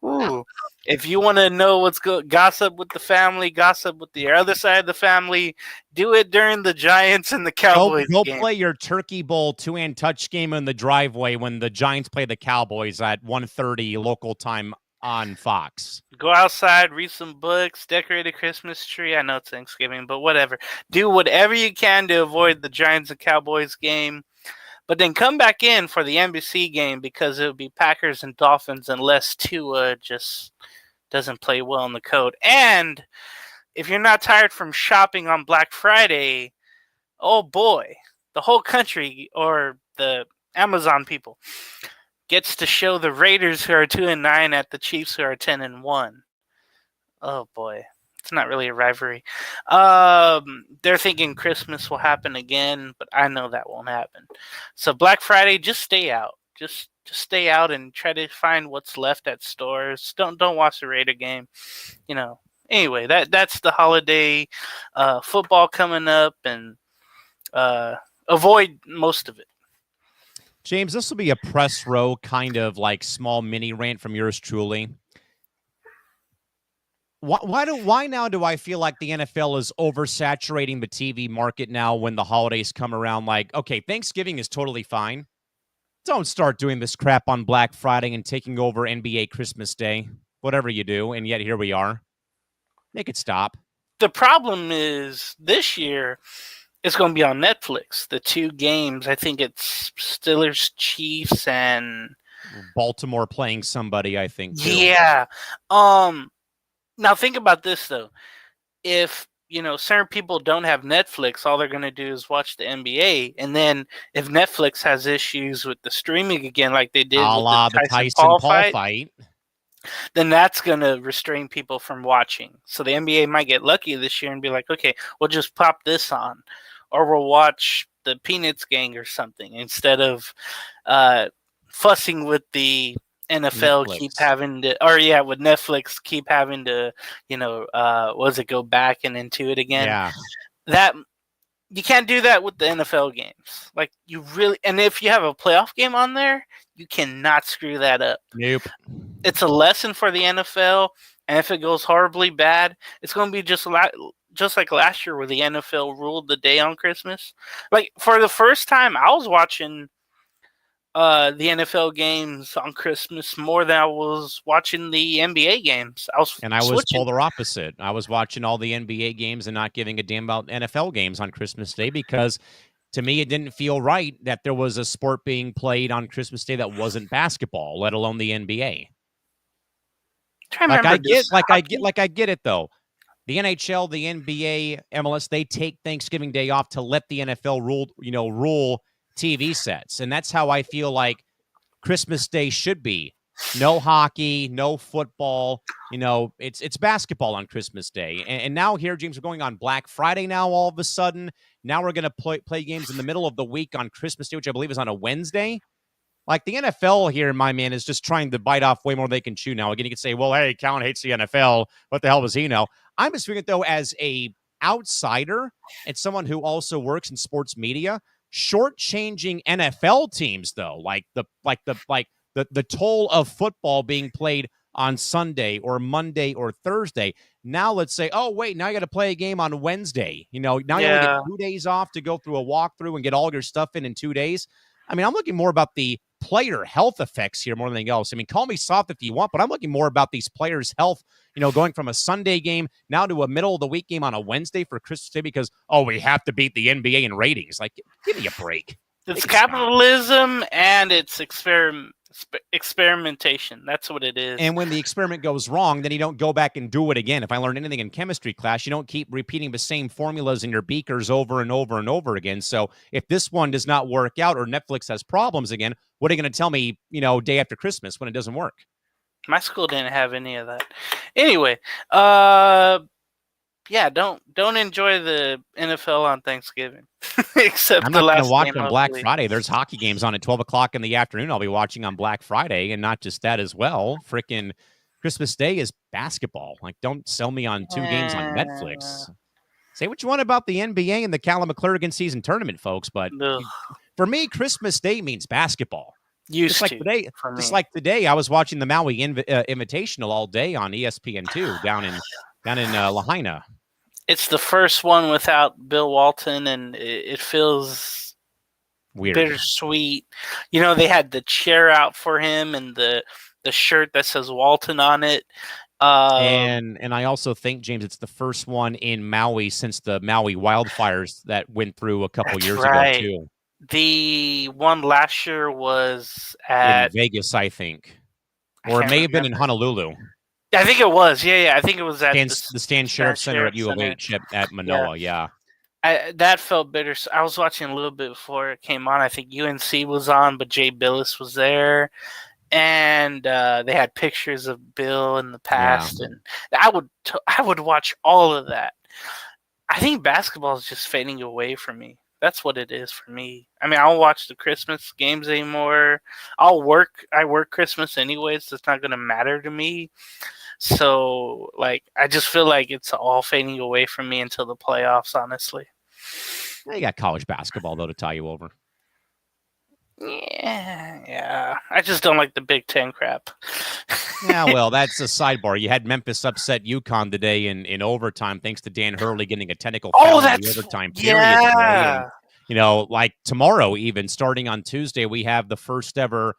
Ooh. If you want to know what's good, gossip with the family, gossip with the other side of the family, do it during the Giants and the Cowboys Go game. Play your Turkey Bowl 2-hand touch game in the driveway when the Giants play the Cowboys at 1:30 local time on Fox. Go outside, read some books, decorate a Christmas tree. I know it's Thanksgiving, but whatever. Do whatever you can to avoid the Giants and Cowboys game. But then come back in for the NBC game, because it'll be Packers and Dolphins unless Tua just doesn't play well in the code. And if you're not tired from shopping on Black Friday, oh boy, the whole country, or the Amazon people, gets to show the Raiders, who are 2-9, at the Chiefs, who are 10-1. Oh boy. It's not really a rivalry. They're thinking Christmas will happen again, but I know that won't happen. So Black Friday, just stay out. Just stay out and try to find what's left at stores. Don't watch the Raider game. Anyway, that's the holiday football coming up, and avoid most of it. James, this will be a press row kind of like small mini rant from yours truly. Why now do I feel like the NFL is oversaturating the TV market now when the holidays come around? Like, okay, Thanksgiving is totally fine. Don't start doing this crap on Black Friday and taking over NBA Christmas Day, whatever you do, and yet here we are. Make it stop. The problem is this year it's going to be on Netflix. The 2 games, I think it's Steelers, Chiefs, and Baltimore playing somebody, I think, too. Yeah. Now think about this, though. If certain people don't have Netflix, all they're going to do is watch the NBA. And then if Netflix has issues with the streaming again, like they did with the Tyson Paul fight, then that's going to restrain people from watching. So the NBA might get lucky this year and be like, okay, we'll just pop this on, or we'll watch the Peanuts Gang or something, instead of fussing with the NFL Netflix. keep having to, with Netflix keep having to, go back and into it again. Yeah. That you can't do that with the NFL games. Like, you really, and if you have a playoff game on there, you cannot screw that up. Nope. It's a lesson for the NFL, and if it goes horribly bad, it's going to be just like last year where the NFL ruled the day on Christmas. Like, for the first time, I was watching the NFL games on Christmas more than I was watching the NBA games. I was polar opposite. I was watching all the NBA games and not giving a damn about NFL games on Christmas Day because to me it didn't feel right that there was a sport being played on Christmas Day that wasn't basketball, let alone the NBA. I get it though. The NHL, the NBA, MLS, they take Thanksgiving Day off to let the NFL rule TV sets. And that's how I feel like Christmas Day should be. No hockey, no football. It's basketball on Christmas Day. And now here, James, we're going on Black Friday now all of a sudden. Now we're going to play games in the middle of the week on Christmas Day, which I believe is on a Wednesday. Like, the NFL here, my man, is just trying to bite off way more than they can chew now. Again, you could say, well, hey, Callan hates the NFL. What the hell does he know? I'm just thinking, though, as a outsider and someone who also works in sports media, shortchanging NFL teams, though, like the toll of football being played on Sunday or Monday or Thursday. Now let's say, oh, wait, now you got to play a game on Wednesday. Now you only get 2 days off to go through a walkthrough and get all your stuff in 2 days. I mean, I'm looking more about the player health effects here more than anything else. I mean, call me soft if you want, but I'm looking more about these players' health, going from a Sunday game now to a middle of the week game on a Wednesday for Christmas Day because, we have to beat the NBA in ratings. Like, give me a break. It's capitalism and it's experimentation. That's what it is. And when the experiment goes wrong, then you don't go back and do it again. If I learned anything in chemistry class, you don't keep repeating the same formulas in your beakers over and over and over again. So if this one does not work out or Netflix has problems again, what are you going to tell me, day after Christmas when it doesn't work? My school didn't have any of that. Anyway, yeah, don't enjoy the NFL on Thanksgiving. Except I'm not going to watch on Black Friday. There's hockey games on at 12 o'clock in the afternoon. I'll be watching on Black Friday, and not just that as well. Freaking Christmas Day is basketball. Like, don't sell me on 2 games on Netflix. Say what you want about the NBA and the Callan McClurg in-season tournament, folks, but for me, Christmas Day means basketball. Just like today, I was watching the Maui Invitational all day on ESPN2 down in Lahaina. It's the first one without Bill Walton, and it feels weird, bittersweet. They had the chair out for him and the shirt that says Walton on it. And I also think, James, it's the first one in Maui since the Maui wildfires that went through a couple years ago, too. The one last year was in Vegas, I think. Or it may have been in Honolulu. I think it was. Yeah. I think it was at the Stan Sheriff Center at U of H at Manoa. Yeah. That felt bitter. I was watching a little bit before it came on. I think UNC was on, but Jay Billis was there. And they had pictures of Bill in the past. Yeah. And I would watch all of that. I think basketball is just fading away from me. That's what it is for me. I mean, I don't watch the Christmas games anymore. I work Christmas anyways. So it's not going to matter to me. So, I just feel like it's all fading away from me until the playoffs, honestly. You got college basketball, though, to tie you over. Yeah. I just don't like the Big Ten crap. Yeah, well, that's a sidebar. You had Memphis upset UConn today in overtime, thanks to Dan Hurley getting a technical foul in the overtime period. Yeah. And, tomorrow, even starting on Tuesday, we have the first ever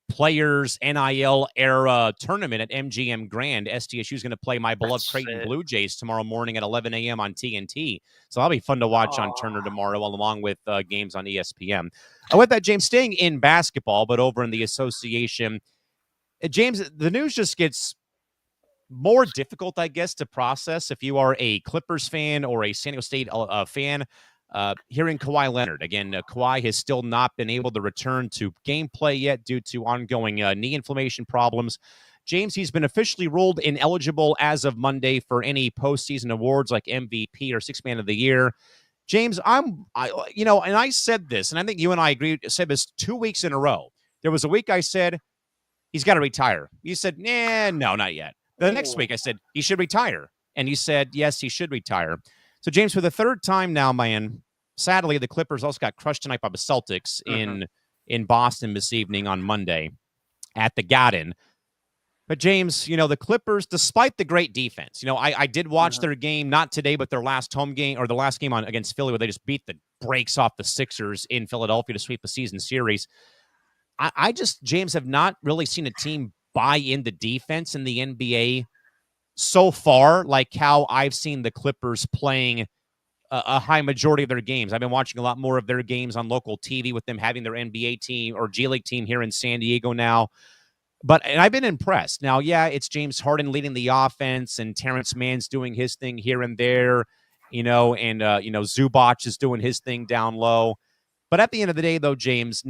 Players NIL era tournament at MGM Grand. SDSU is going to play my beloved Creighton Blue Jays tomorrow morning at 11 a.m. on TNT. So that'll be fun to watch on Turner tomorrow, along with games on ESPN. With that, James, staying in basketball, but over in the association, James, the news just gets more difficult, I guess, to process if you are a Clippers fan or a San Diego State fan. Hearing Kawhi Leonard. Again, Kawhi has still not been able to return to gameplay yet due to ongoing knee inflammation problems. James, he's been officially ruled ineligible as of Monday for any postseason awards like MVP or Sixth Man of the Year. James, and I said this, and I think you and I said this 2 weeks in a row. There was a week I said, he's got to retire. You said, no, not yet. The next week I said, he should retire. And you said, yes, he should retire. So, James, for the third time now, man, sadly, the Clippers also got crushed tonight by the Celtics in Boston this evening on Monday at the Garden. But, James, the Clippers, despite the great defense, I did watch their game, not today, but their last home game or the last game against Philly where they just beat the brakes off the Sixers in Philadelphia to sweep the season series. I just, James, have not really seen a team buy in the defense in the NBA so far, like how I've seen the Clippers playing a high majority of their games. I've been watching a lot more of their games on local TV with them having their NBA team or G League team here in San Diego now. And I've been impressed. Now, yeah, it's James Harden leading the offense and Terrence Mann's doing his thing here and there, and Zubac is doing his thing down low. But at the end of the day, though, James,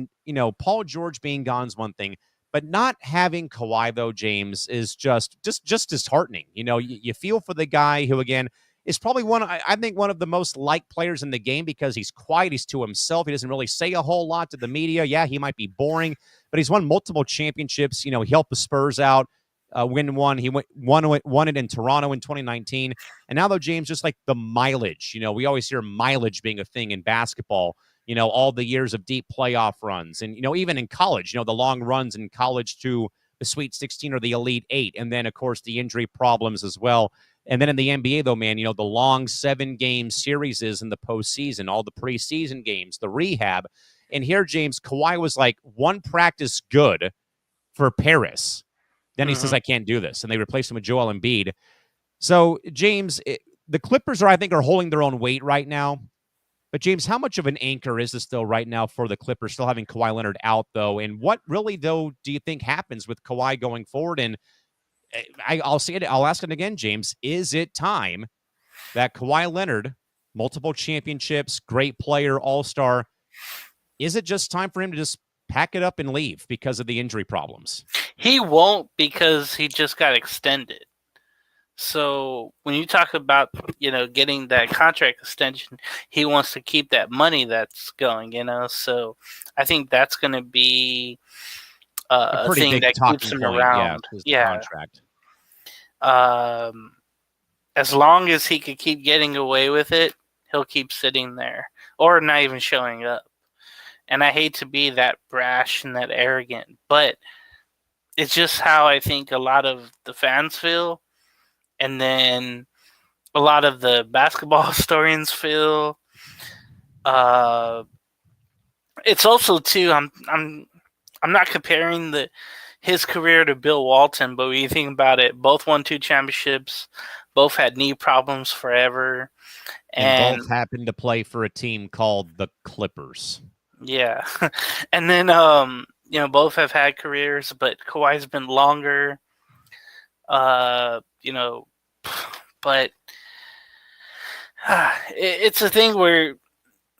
Paul George being gone is one thing, but not having Kawhi, though, James, is just disheartening. You feel for the guy who, again, is probably one of the most liked players in the game because he's quiet. He's to himself. He doesn't really say a whole lot to the media. Yeah, he might be boring, but he's won multiple championships. He helped the Spurs out, win one. He won it in Toronto in 2019. And now, though, James, just like the mileage, we always hear mileage being a thing in basketball. All the years of deep playoff runs. And, even in college, the long runs in college to the Sweet 16 or the Elite Eight. And then, of course, the injury problems as well. And then in the NBA, though, man, the long 7-game series in the postseason, all the preseason games, the rehab. And here, James, Kawhi was like one practice good for Paris. Then he says, I can't do this. And they replaced him with Joel Embiid. So, James, the Clippers are holding their own weight right now. But, James, how much of an anchor is this, though, right now for the Clippers, still having Kawhi Leonard out, though? And what really, though, do you think happens with Kawhi going forward? And I'll say it. I'll ask it again, James. Is it time that Kawhi Leonard, multiple championships, great player, all-star, is it just time for him to just pack it up and leave because of the injury problems? He won't because he just got extended. So when you talk about, getting that contract extension, he wants to keep that money that's going, So I think that's going to be a thing that keeps him around. Yeah. Contract. As long as he could keep getting away with it, he'll keep sitting there or not even showing up. And I hate to be that brash and that arrogant, but it's just how I think a lot of the fans feel. And then a lot of the basketball historians feel. It's also too. I'm not comparing his career to Bill Walton, but when you think about it, both won 2 championships, both had knee problems forever, and both happened to play for a team called the Clippers. Yeah, and then both have had careers, but Kawhi's been longer. But it's a thing where,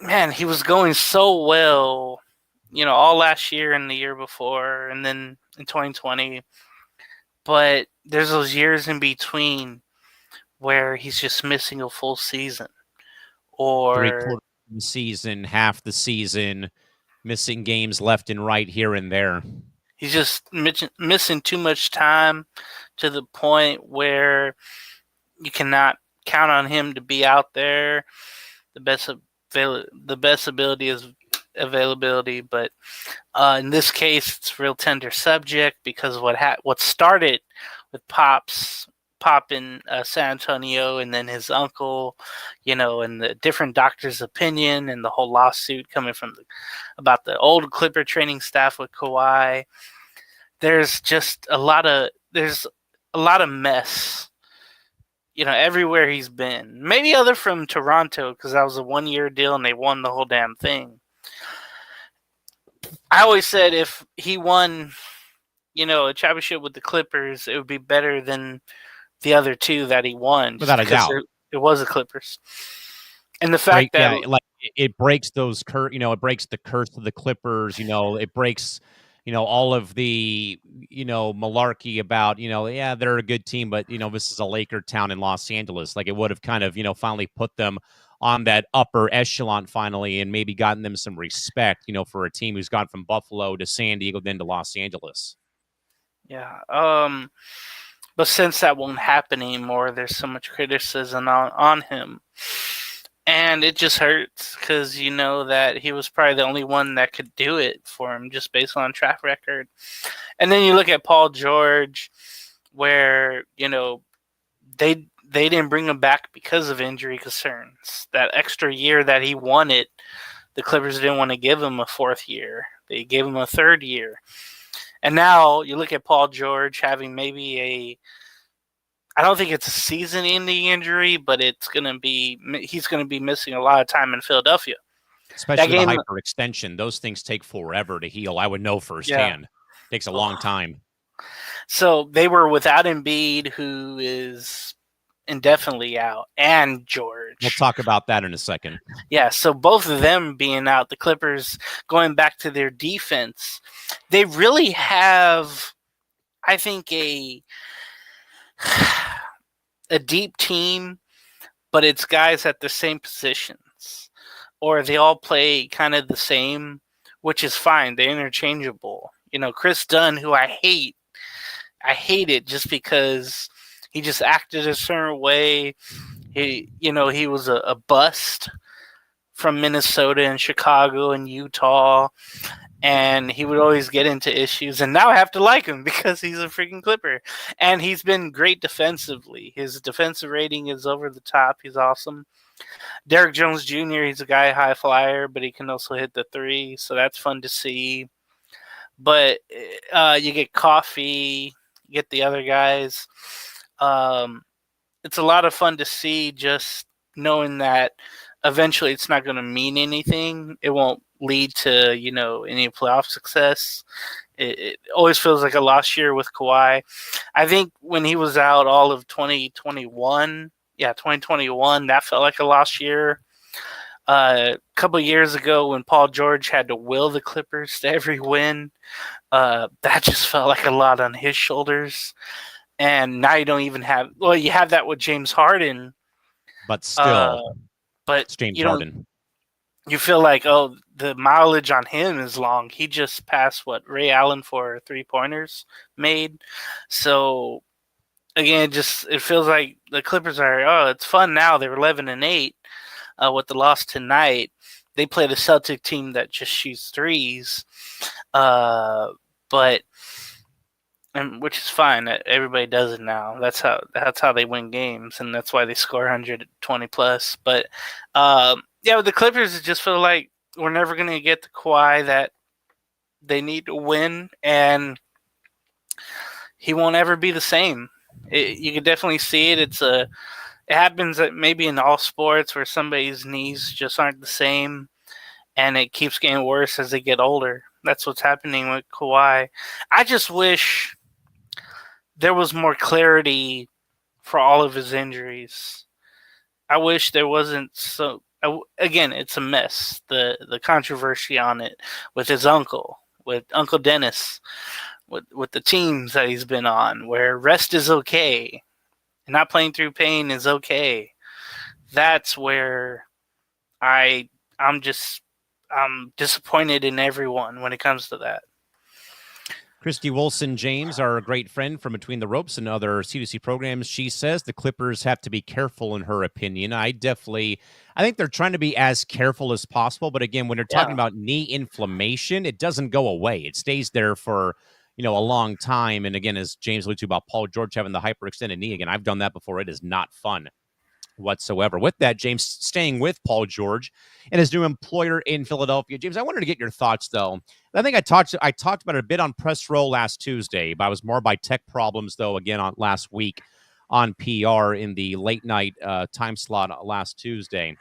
man, he was going so well, all last year and the year before, and then in 2020. But there's those years in between where he's just missing a full season. Or 3/4 of the season, half the season, missing games left and right here and there. He's just missing too much time to the point where you cannot count on him to be out there. The best ability is availability, but in this case, it's a real tender subject because what started with Pop in San Antonio, and then his uncle, and the different doctor's opinion, and the whole lawsuit coming from about the old Clipper training staff with Kawhi. There's just a lot of mess. Everywhere he's been. Maybe other from Toronto, because that was a 1-year deal and they won the whole damn thing. I always said if he won, a championship with the Clippers, it would be better than the other 2 that he won. Without a doubt. It was the Clippers. And the fact that... Yeah, it breaks those it breaks the curse of the Clippers. It breaks... all of the, malarkey about, yeah, they're a good team, but, this is a Laker town in Los Angeles. Like, it would have kind of, finally put them on that upper echelon finally and maybe gotten them some respect, for a team who's gone from Buffalo to San Diego, then to Los Angeles. Yeah. But since that won't happen anymore, there's so much criticism on him. And it just hurts because you know that he was probably the only one that could do it for him just based on track record. And then you look at Paul George, where, they didn't bring him back because of injury concerns. That extra year that he wanted, the Clippers didn't want to give him a fourth year. They gave him a third year. And now you look at Paul George having maybe I don't think it's a season-ending injury, but he's going to be missing a lot of time in Philadelphia. Especially with a hyperextension. Those things take forever to heal. I would know firsthand. Yeah. Takes a long time. So they were without Embiid, who is indefinitely out, and George. We'll talk about that in a second. Yeah, so both of them being out, the Clippers going back to their defense, they really have, I think, a deep team, but it's guys at the same positions, or they all play kind of the same, which is fine. They're interchangeable. Chris Dunn, who I hate it just because he just acted a certain way. He was a bust from Minnesota and Chicago and Utah, and he would always get into issues. And now I have to like him because he's a freaking Clipper. And he's been great defensively. His defensive rating is over the top. He's awesome. Derrick Jones Jr., he's a guy high flyer, but he can also hit the three, so that's fun to see. But you get Coffee, you get the other guys. It's a lot of fun to see, just knowing that eventually it's not going to mean anything. It won't lead to, any playoff success. It always feels like a lost year with Kawhi. I think when he was out all of 2021, that felt like a lost year. A couple of years ago when Paul George had to will the Clippers to every win, that just felt like a lot on his shoulders. And now you don't even have – well, you have that with James Harden. But still, it's James Harden. You feel like, the mileage on him is long. He just passed, Ray Allen for three-pointers made. So, again, it feels like the Clippers are, it's fun now. They're 11-8 with the loss tonight. They play the Celtic team that just shoots threes. But – and which is fine. Everybody does it now. That's how they win games, and that's why they score 120 plus. But with the Clippers, it just feel like we're never going to get the Kawhi that they need to win, and he won't ever be the same. You can definitely see it. It happens maybe in all sports where somebody's knees just aren't the same, and it keeps getting worse as they get older. That's what's happening with Kawhi. I just wish there was more clarity for all of his injuries. I wish there wasn't so. Again, it's a mess. The controversy on it with his uncle, with Uncle Dennis, with the teams that he's been on, where rest is okay, and not playing through pain is okay. That's where I'm disappointed in everyone when it comes to that. Christy Wilson James, our great friend from Between the Ropes and other C2C programs, she says the Clippers have to be careful in her opinion. I think they're trying to be as careful as possible. But again, when they're talking about knee inflammation, it doesn't go away. It stays there for, a long time. And again, as James alluded to about Paul George having the hyperextended knee, again, I've done that before. It is not fun whatsoever. With that, James, staying with Paul George and his new employer in Philadelphia. James, I wanted to get your thoughts, though. I think I talked about it a bit on Press Row last Tuesday, but I was more by tech problems, though, again, on last week on PR in the late night time slot last Tuesday.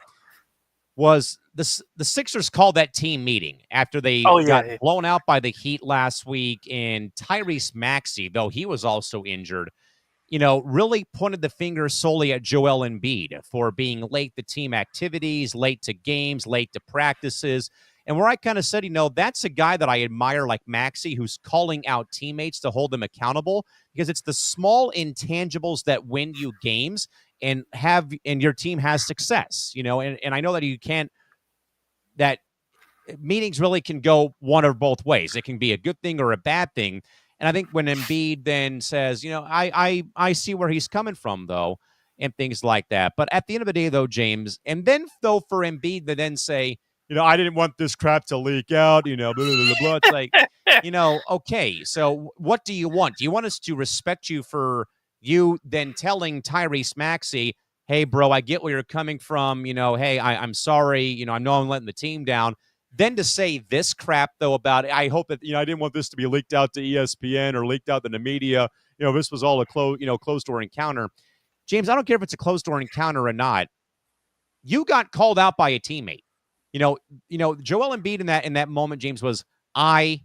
Was the Sixers called that team meeting after they got blown out by the Heat last week, and Tyrese Maxey, though he was also injured, really pointed the finger solely at Joel Embiid for being late to team activities, late to games, late to practices. And where I kind of said, that's a guy that I admire like Maxey, who's calling out teammates to hold them accountable, because it's the small intangibles that win you games and your team has success, and I know that that meetings really can go one or both ways. It can be a good thing or a bad thing. And I think when Embiid then says, I see where he's coming from, though, and things like that. But at the end of the day, though, James, and then though for Embiid to then say, I didn't want this crap to leak out, blah, blah, blah, blah. It's like, okay, so what do you want? Do you want us to respect you for you then telling Tyrese Maxey, hey, bro, I get where you're coming from, hey, I'm sorry, I know I'm letting the team down. Then to say this crap, though, about I hope that, I didn't want this to be leaked out to ESPN or leaked out to the media. This was all a closed door encounter. James, I don't care if it's a closed door encounter or not. You got called out by a teammate. Joel Embiid in that moment, James, was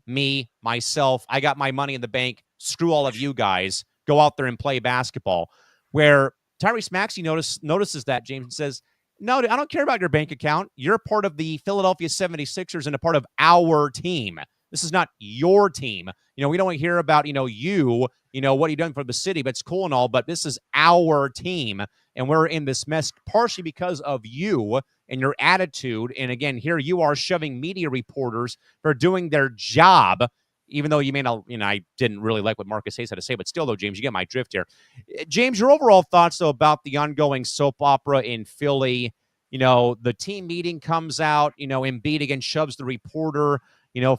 me, myself. I got my money in the bank. Screw all of you guys. Go out there and play basketball. Where Tyrese Maxey notices that, James, and says, no, I don't care about your bank account. You're part of the Philadelphia 76ers and a part of our team. This is not your team. We don't hear about, you, what are you doing for the city, but it's cool and all, but this is our team. And we're in this mess partially because of you and your attitude. And again, here you are shoving media reporters for doing their job, even though you may not, I didn't really like what Marcus Hayes had to say, but still, though, James, you get my drift here. James, your overall thoughts, though, about the ongoing soap opera in Philly. The team meeting comes out, Embiid again shoves the reporter,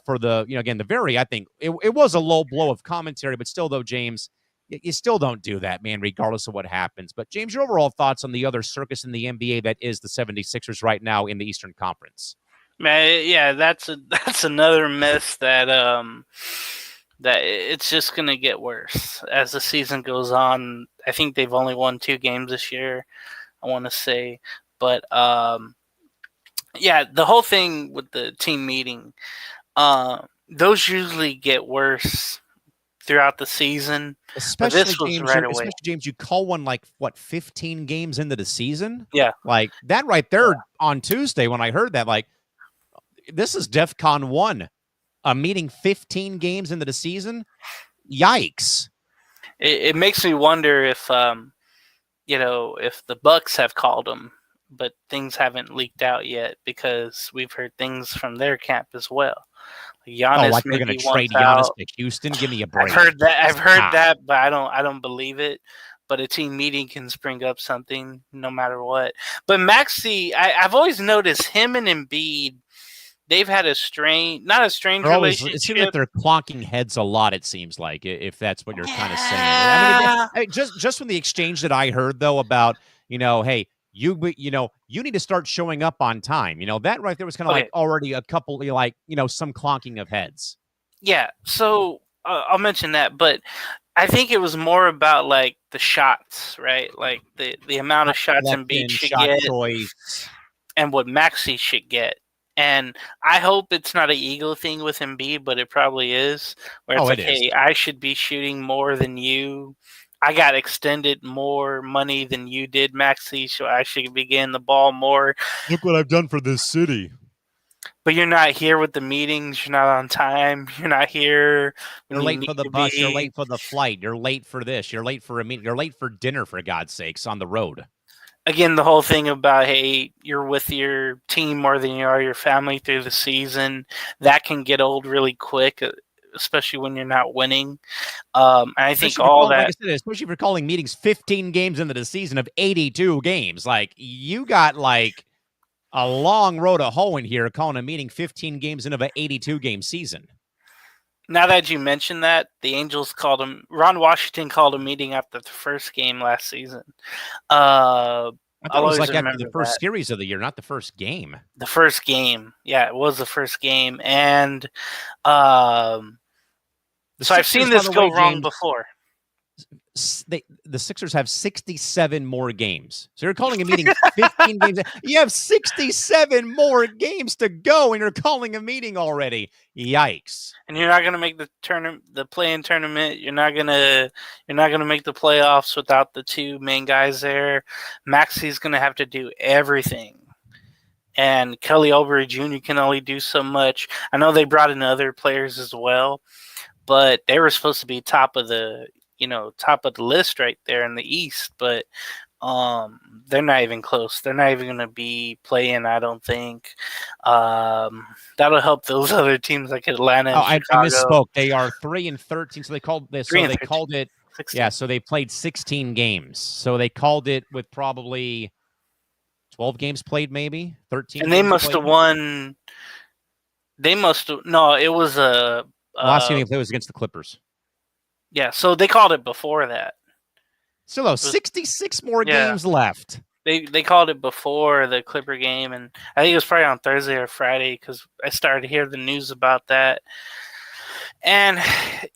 for the, again, the very, I think it was a low blow of commentary, but still, though, James, you still don't do that, man, regardless of what happens. But, James, your overall thoughts on the other circus in the NBA that is the 76ers right now in the Eastern Conference? Man, yeah, that's another mess that that it's just gonna get worse as the season goes on. I think they've only won 2 games this year, I want to say, but yeah, the whole thing with the team meeting, those usually get worse throughout the season. Especially, but this was James, right away. James, you call one like, 15 games into the season? Yeah. Like, that right there on Tuesday when I heard that, like, this is DEFCON 1. A meeting 15 games into the season? Yikes. It makes me wonder if, if the Bucks have called them, but things haven't leaked out yet because we've heard things from their camp as well. Giannis like they're going to trade Giannis to Houston? Give me a break. I've heard that, but I don't believe it. But a team meeting can spring up something no matter what. But Maxey, I've always noticed him and Embiid, they've had not a strange relationship. It seems like they're clonking heads a lot, it seems like, if that's what you're kind of saying. I mean, just from the exchange that I heard, though, about, hey, you need to start showing up on time. That right there was kind of like already a couple, some clonking of heads. Yeah, so I'll mention that, but I think it was more about like the shots, right? Like the amount of shots Embiid should get choice. And what Maxey should get. And I hope it's not an ego thing with Embiid, but it probably is. Where it's hey, I should be shooting more than you. I got extended more money than you did, Maxey, so I should be getting the ball more. Look what I've done for this city. But you're not here with the meetings. You're not on time. You're not here. You're late for the bus. You're late for the flight. You're late for this. You're late for a meeting. You're late for dinner, for God's sakes, on the road. Again, the whole thing about, hey, you're with your team more than you are your family through the season, that can get old really quick, especially when you're not winning. And I think all that... Like I said, especially if you're calling meetings 15 games into the season of 82 games. Like, you got, like, a long road to hoe in here calling a meeting 15 games into an 82-game season. Now that you mentioned that, the Angels called him. Ron Washington called a meeting after the first game last season. I thought it was like after the first series of the year, not the first game. The first game, yeah, it was the first game, and so I've seen this go wrong before. The Sixers have 67 more games. So you're calling a meeting 15 games. You have 67 more games to go, and you're calling a meeting already. Yikes! And you're not going to make the play-in tournament. You're not going to make the playoffs without the 2 main guys there. Maxey's going to have to do everything. And Kelly Oubre Jr. can only do so much. I know they brought in other players as well, but they were supposed to be top of the list right there in the East, but they're not even close. They're not even going to be playing, I don't think. That'll help those other teams like Atlanta and Chicago. I misspoke. They are 3-13, so they called this. So they called it 16. Yeah, so they played 16 games. So they called it with probably 12 games played, maybe 13 And they games must played. have won. They must have. No, it was a. The last game they played was against the Clippers. Yeah, so they called it before that. So, though, 66 more Yeah. games left. They called it before the Clipper game, and I think it was probably on Thursday or Friday because I started to hear the news about that. And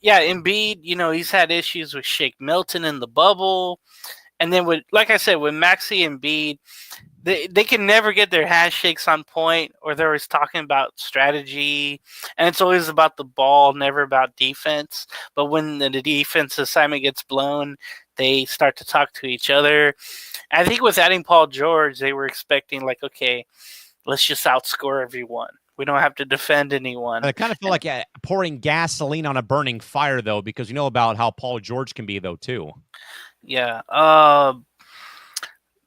yeah, Embiid, he's had issues with Shake Milton in the bubble, and then with, like I said, with Maxey and Embiid, they can never get their handshakes on point, or they're always talking about strategy, and it's always about the ball, never about defense. But when the defense assignment gets blown, they start to talk to each other. I think with adding Paul George, they were expecting, like, okay, let's just outscore everyone. We don't have to defend anyone. I kind of feel like pouring gasoline on a burning fire, though, because you know about how Paul George can be, though, too. Yeah.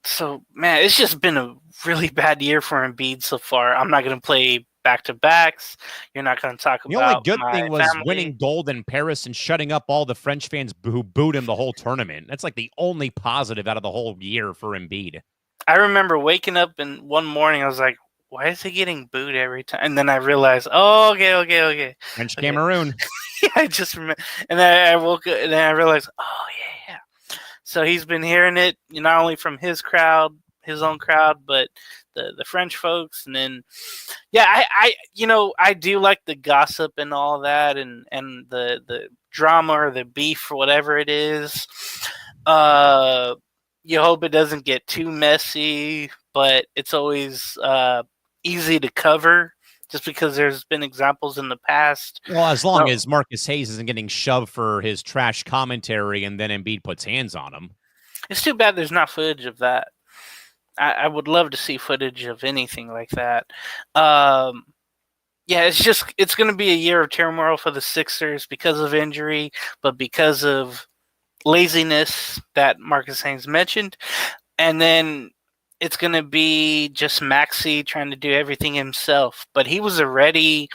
So, man, it's just been a really bad year for Embiid so far. I'm not going to play back-to-backs. You're not going to talk about the only good my thing was family. winning gold in Paris and shutting up all the French fans who booed him the whole tournament. That's like the only positive out of the whole year for Embiid. I remember waking up and one morning I was like, why is he getting booed every time? And then I realized, oh, okay. French Cameroon. Yeah, I just remember. And then I woke up and then I realized, oh, yeah. So he's been hearing it not only from his own crowd, but the French folks. And then, yeah, I do like the gossip and all that, and the drama or the beef or whatever it is. You hope it doesn't get too messy, but it's always easy to cover just because there's been examples in the past. Well, as long as Marcus Hayes isn't getting shoved for his trash commentary and then Embiid puts hands on him. It's too bad there's not footage of that. I would love to see footage of anything like that. Yeah, it's going to be a year of turmoil for the Sixers because of injury, but because of laziness that Marcus Hayes mentioned. And then it's going to be just Maxey trying to do everything himself. But he was already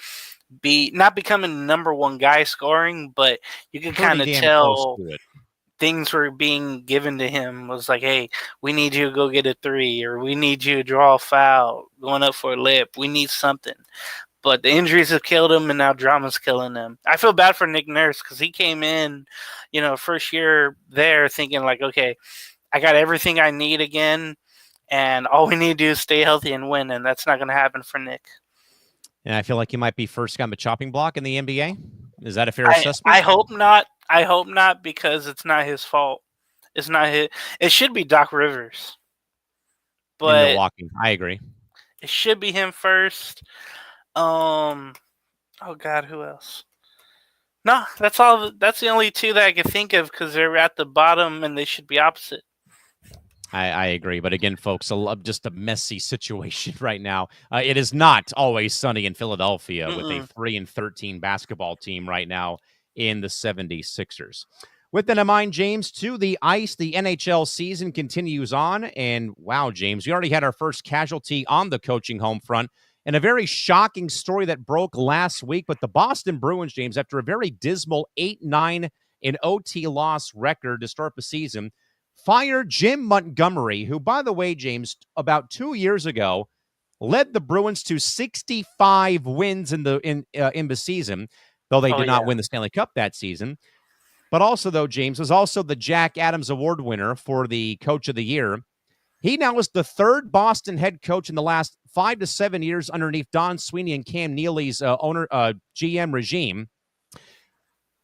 not becoming the number one guy scoring, but you can kind of tell things were being given to him. Was like, hey, we need you to go get a three, or we need you to draw a foul, going up for a lip. We need something. But the injuries have killed him, and now drama's killing him. I feel bad for Nick Nurse because he came in, first year there thinking like, okay, I got everything I need again, and all we need to do is stay healthy and win, and that's not going to happen for Nick. And I feel like he might be first guy on the chopping block in the NBA. Is that a fair assessment? I hope not. I hope not, because it's not his fault. It's not his. It should be Doc Rivers. But in Milwaukee, I agree. It should be him first. Oh God, who else? No, that's all. That's the only two that I can think of because they're at the bottom and they should be opposite. I agree. But again, folks, just a messy situation right now. It is not always sunny in Philadelphia with a 3-13 basketball team right now in the 76ers. With that in mind, James, to the ice, the NHL season continues on. And wow, James, we already had our first casualty on the coaching home front. And a very shocking story that broke last week with the Boston Bruins, James, after a very dismal 8-9 in OT loss record to start the season, fired Jim Montgomery, who, by the way, James, about 2 years ago, led the Bruins to 65 wins in the season, though they did not win the Stanley Cup that season. But also, though, James was also the Jack Adams Award winner for the Coach of the Year. He now is the third Boston head coach in the last 5 to 7 years underneath Don Sweeney and Cam Neely's GM regime.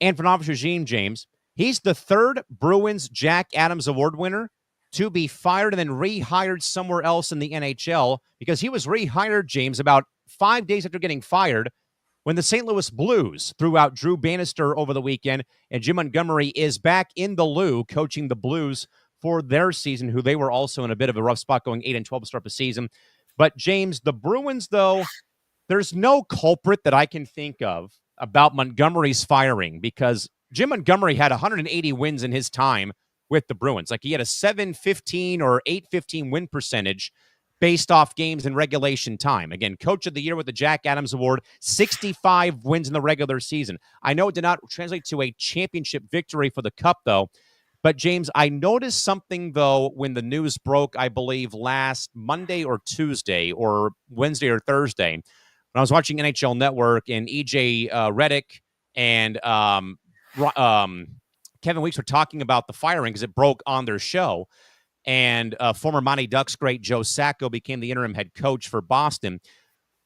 And front office regime, James. He's the third Bruins Jack Adams Award winner to be fired and then rehired somewhere else in the NHL, because he was rehired, James, about 5 days after getting fired when the St. Louis Blues threw out Drew Bannister over the weekend, and Jim Montgomery is back in the Lou coaching the Blues for their season, who they were also in a bit of a rough spot going 8-12 to start the season. But, James, the Bruins, though, there's no culprit that I can think of about Montgomery's firing, because Jim Montgomery had 180 wins in his time with the Bruins. Like, he had a 7-15 or 8-15 win percentage based off games in regulation time. Again, Coach of the Year with the Jack Adams Award, 65 wins in the regular season. I know it did not translate to a championship victory for the Cup, though. But James, I noticed something though when the news broke, I believe last Monday or Tuesday or Wednesday or Thursday, when I was watching NHL Network and EJ Redick and Kevin Weeks were talking about the firing because it broke on their show. And former Monty Ducks great Joe Sacco became the interim head coach for Boston.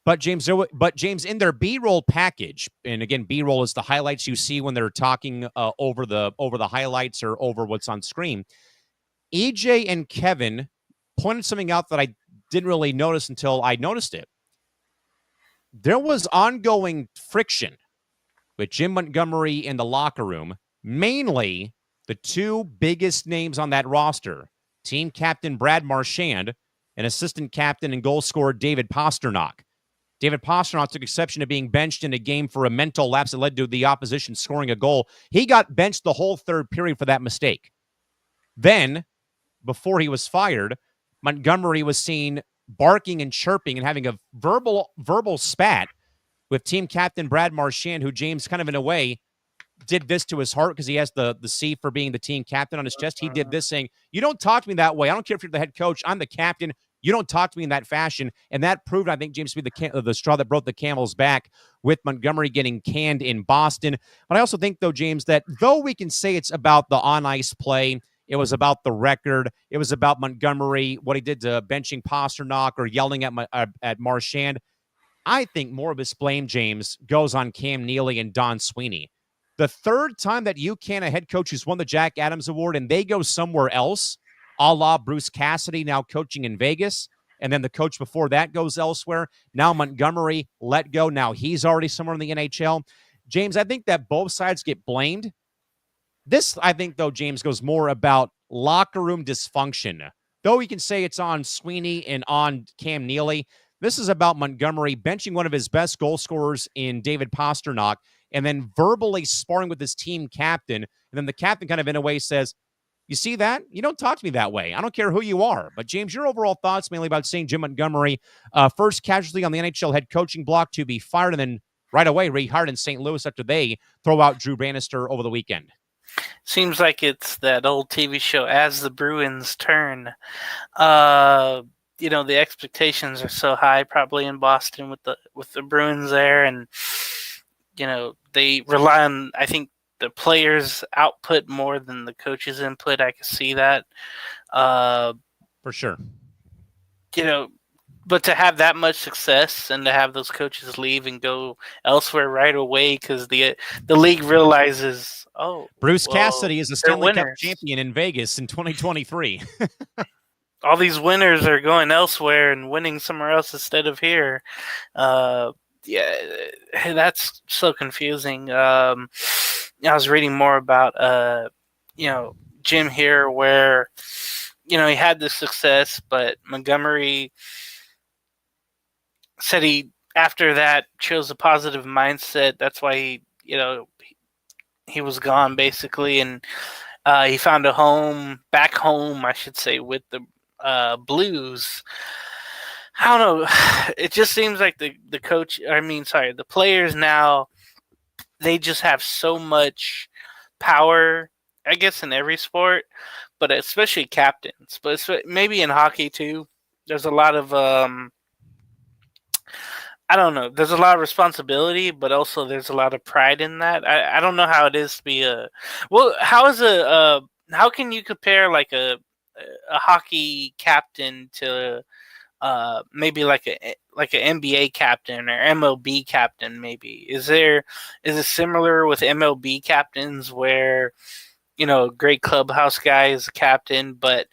But James, in their B-roll package, and again, B-roll is the highlights you see when they're talking over the highlights or over what's on screen. EJ and Kevin pointed something out that I didn't really notice until I noticed it. There was ongoing friction with Jim Montgomery in the locker room, mainly the two biggest names on that roster, team captain Brad Marchand and assistant captain and goal scorer David Pastrnak. David Pastrnak took exception to being benched in a game for a mental lapse that led to the opposition scoring a goal. He got benched the whole third period for that mistake. Then, before he was fired, Montgomery was seen barking and chirping and having a verbal spat with team captain Brad Marchand, who James kind of in a way did this to his heart because he has the C for being the team captain on his chest. He did this saying, you don't talk to me that way. I don't care if you're the head coach. I'm the captain. You don't talk to me in that fashion. And that proved, I think, James, to be the straw that broke the camel's back with Montgomery getting canned in Boston. But I also think, though, James, that though we can say it's about the on-ice play, it was about the record, it was about Montgomery, what he did to benching Pastrnak or yelling at Marchand, I think more of his blame, James, goes on Cam Neely and Don Sweeney. The third time that you can, a head coach who's won the Jack Adams Award, and they go somewhere else, a la Bruce Cassidy now coaching in Vegas, and then the coach before that goes elsewhere. Now Montgomery let go. Now he's already somewhere in the NHL. James, I think that both sides get blamed. This, I think, though, James, goes more about locker room dysfunction. Though we can say it's on Sweeney and on Cam Neely, this is about Montgomery benching one of his best goal scorers in David Pastrnak and then verbally sparring with his team captain. And then the captain kind of in a way says, you see that? You don't talk to me that way. I don't care who you are. But, James, your overall thoughts mainly about seeing Jim Montgomery, first casualty on the NHL head coaching block to be fired and then right away rehired in St. Louis after they throw out Drew Bannister over the weekend. Seems like it's that old TV show, As the Bruins Turn. The expectations are so high probably in Boston with the Bruins there, and they rely on, I think, the players' output more than the coaches' input. I can see that. For sure. But to have that much success and to have those coaches leave and go elsewhere right away because the league realizes, Bruce Cassidy is a Stanley Cup champion in Vegas in 2023. All these winners are going elsewhere and winning somewhere else instead of here. That's so confusing. I was reading more about, Jim here where, he had this success, but Montgomery said he, after that, chose a positive mindset. That's why he was gone basically. And he found a home, back home, I should say, with the Blues. I don't know. It just seems like the players now, they just have so much power, I guess, in every sport, but especially captains. But maybe in hockey too. There's a lot of I don't know. There's a lot of responsibility, but also there's a lot of pride in that. I don't know how it is to be how can you compare like a hockey captain to maybe like an NBA captain or MLB captain? Maybe is it similar with MLB captains where great clubhouse guy is a captain, but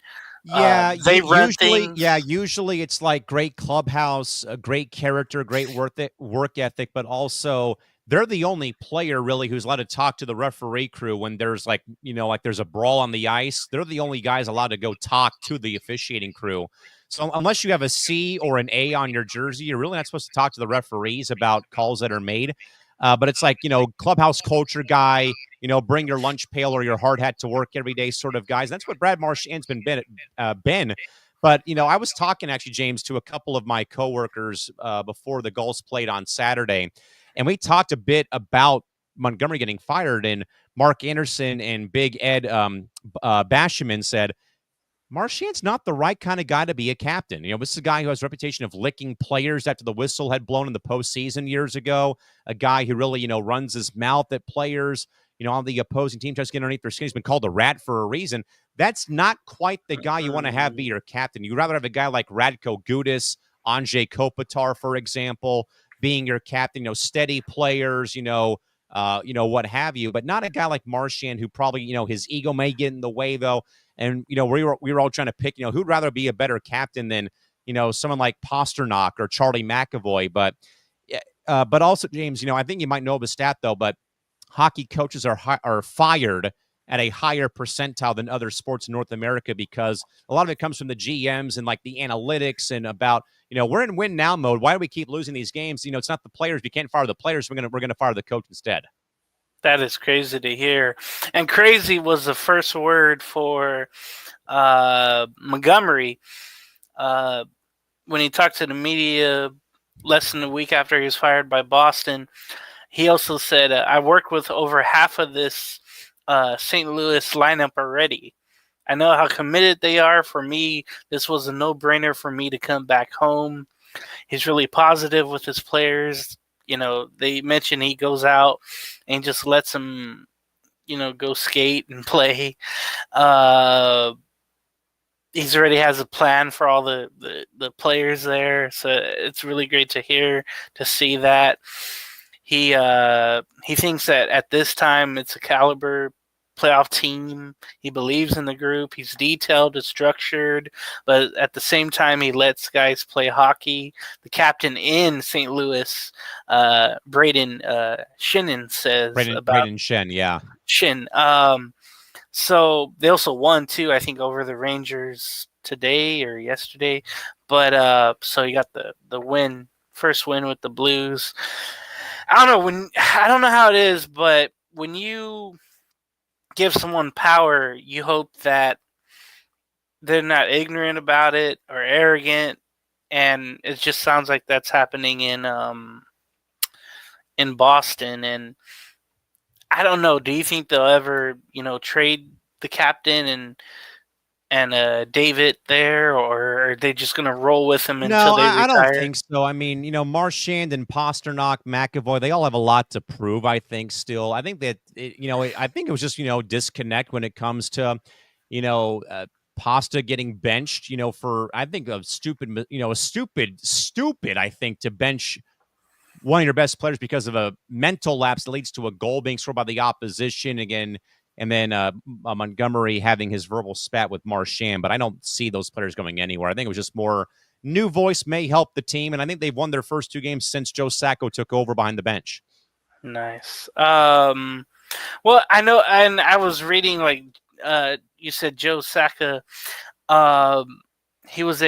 they run things. Yeah, usually it's like great clubhouse, a great character, great work ethic, but also they're the only player really who's allowed to talk to the referee crew when there's like there's a brawl on the ice. They're the only guys allowed to go talk to the officiating crew. So unless you have a C or an A on your jersey, you're really not supposed to talk to the referees about calls that are made. But it's like, clubhouse culture guy, bring your lunch pail or your hard hat to work every day sort of guys. That's what Brad Marchand's been. But, I was talking actually, James, to a couple of my coworkers before the Gulls played on Saturday. And we talked a bit about Montgomery getting fired, and Mark Anderson and Big Ed Bashaman said, Marchand's not the right kind of guy to be a captain. This is a guy who has a reputation of licking players after the whistle had blown in the postseason years ago, a guy who really, runs his mouth at players, on the opposing team, tries to get underneath their skin. He's been called a rat for a reason. That's not quite the guy you want to have be your captain. You'd rather have a guy like Radko Gudas, Anže Kopitar, for example, being your captain, steady players, what have you, but not a guy like Marchand who probably, his ego may get in the way, though. And, we were all trying to pick, who'd rather be a better captain than, someone like Pasternak or Charlie McAvoy. But also, James, I think you might know the stat, though, but hockey coaches are fired at a higher percentile than other sports in North America because a lot of it comes from the GMs and like the analytics and about, we're in win now mode. Why do we keep losing these games? It's not the players. We can't fire the players. We're going to fire the coach instead. That is crazy to hear. And crazy was the first word for Montgomery when he talked to the media less than a week after he was fired by Boston. He also said, I worked with over half of this St. Louis lineup already. I know how committed they are. For me, this was a no-brainer for me to come back home. He's really positive with his players. They mentioned he goes out and just lets them, go skate and play. He's already has a plan for all the players there. So it's really great to see that. He thinks that at this time it's a caliber playoff team. He believes in the group. He's detailed and structured, but at the same time, he lets guys play hockey. The captain in St. Louis, Braden Shinnon, says about Braden Shen, yeah. Shin. So they also won too, I think, over the Rangers today or yesterday. But so you got the win, first win with the Blues. I don't know how it is, but when you give someone power, you hope that they're not ignorant about it or arrogant, and it just sounds like that's happening in Boston. And I don't know. Do you think they'll ever, trade the captain and David there, or are they just going to roll with him until they retire? I don't think so. I mean, Marchand and Pasternak, McAvoy, they all have a lot to prove, I think, still. I think that, I think it was just, disconnect when it comes to, Pasta getting benched, for, I think, a stupid, I think, to bench one of your best players because of a mental lapse that leads to a goal being scored by the opposition again. And then Montgomery having his verbal spat with Marchand. But I don't see those players going anywhere. I think it was just more new voice may help the team. And I think they've won their first two games since Joe Sacco took over behind the bench. Nice. Well, I know, and I was reading, like you said, Joe Sacco. He was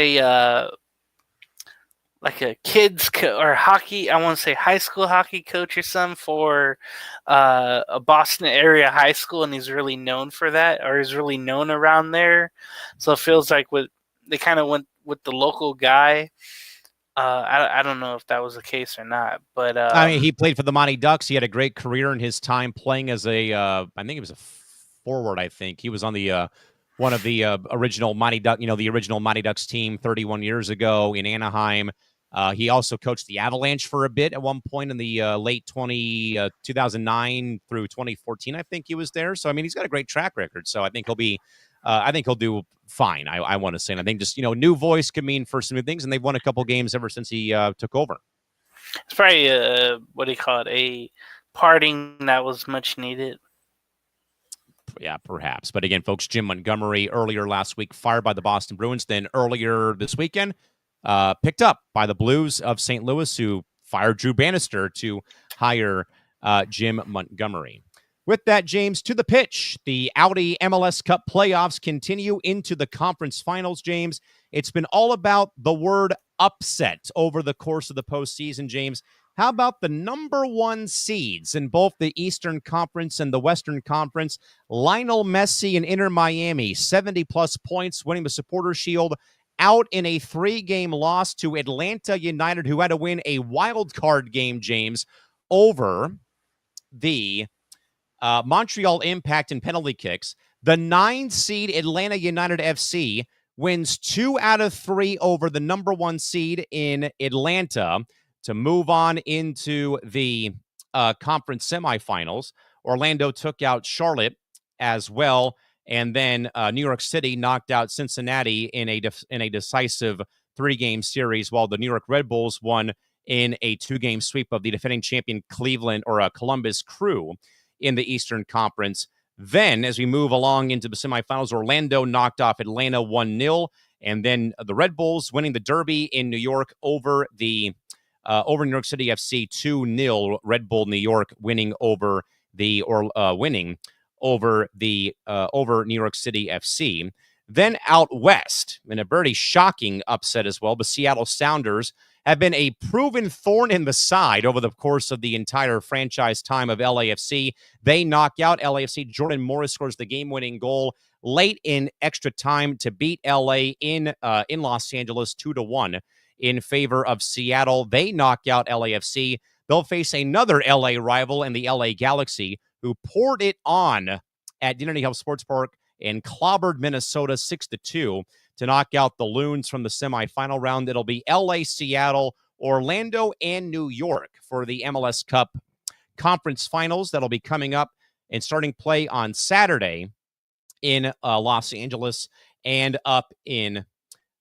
like a kids or hockey, I want to say high school hockey coach or something for a Boston area high school, and he's really known for that, or is really known around there. So it feels like they kind of went with the local guy. I don't know if that was the case or not, but I mean, he played for the Mighty Ducks. He had a great career in his time playing as I think he was a forward. I think he was on the one of the original Mighty Duck, the original Mighty Ducks team 31 years ago in Anaheim. He also coached the Avalanche for a bit at one point in the late 2009 through 2014. I think he was there. So, I mean, he's got a great track record. So I think he'll do fine. I want to say, and I think just, new voice could mean for some new things. And they've won a couple games ever since he took over. It's probably what do you call it? A parting that was much needed. Yeah, perhaps. But again, folks, Jim Montgomery earlier last week fired by the Boston Bruins. Then earlier this weekend, picked up by the Blues of St. Louis, who fired Drew Bannister to hire Jim Montgomery. With that, James, to the pitch. The Audi MLS Cup playoffs continue into the conference finals, James. It's been all about the word upset over the course of the postseason, James. How about the number one seeds in both the Eastern Conference and the Western Conference? Lionel Messi and Inter Miami, 70-plus points, winning the Supporters' Shield, out in a 3-game loss to Atlanta United, who had to win a wild card game, James, over the Montreal Impact in penalty kicks. The 9 seed Atlanta United FC wins 2 out of 3 over the number 1 seed in Atlanta to move on into the conference semifinals. Orlando took out Charlotte as well, and then New York City knocked out Cincinnati in a decisive 3-game series, while the New York Red Bulls won in a 2-game sweep of the defending champion Columbus Crew in the Eastern Conference. Then, as we move along into the semifinals, Orlando knocked off Atlanta 1-0, and then the Red Bulls winning the Derby in New York over New York City FC 2-0. Red Bull New York winning over New York City FC. Then out west, in a very shocking upset as well, the Seattle Sounders have been a proven thorn in the side over the course of the entire franchise time of LAFC. They knock out LAFC. Jordan Morris scores the game-winning goal late in extra time to beat LA in Los Angeles 2-1 in favor of Seattle. They knock out LAFC. They'll face another LA rival in the LA Galaxy, who poured it on at Unity Health Sports Park and clobbered Minnesota 6-2 to knock out the Loons from the semifinal round. It'll be LA, Seattle, Orlando, and New York for the MLS Cup conference finals that'll be coming up and starting play on Saturday in Los Angeles and up in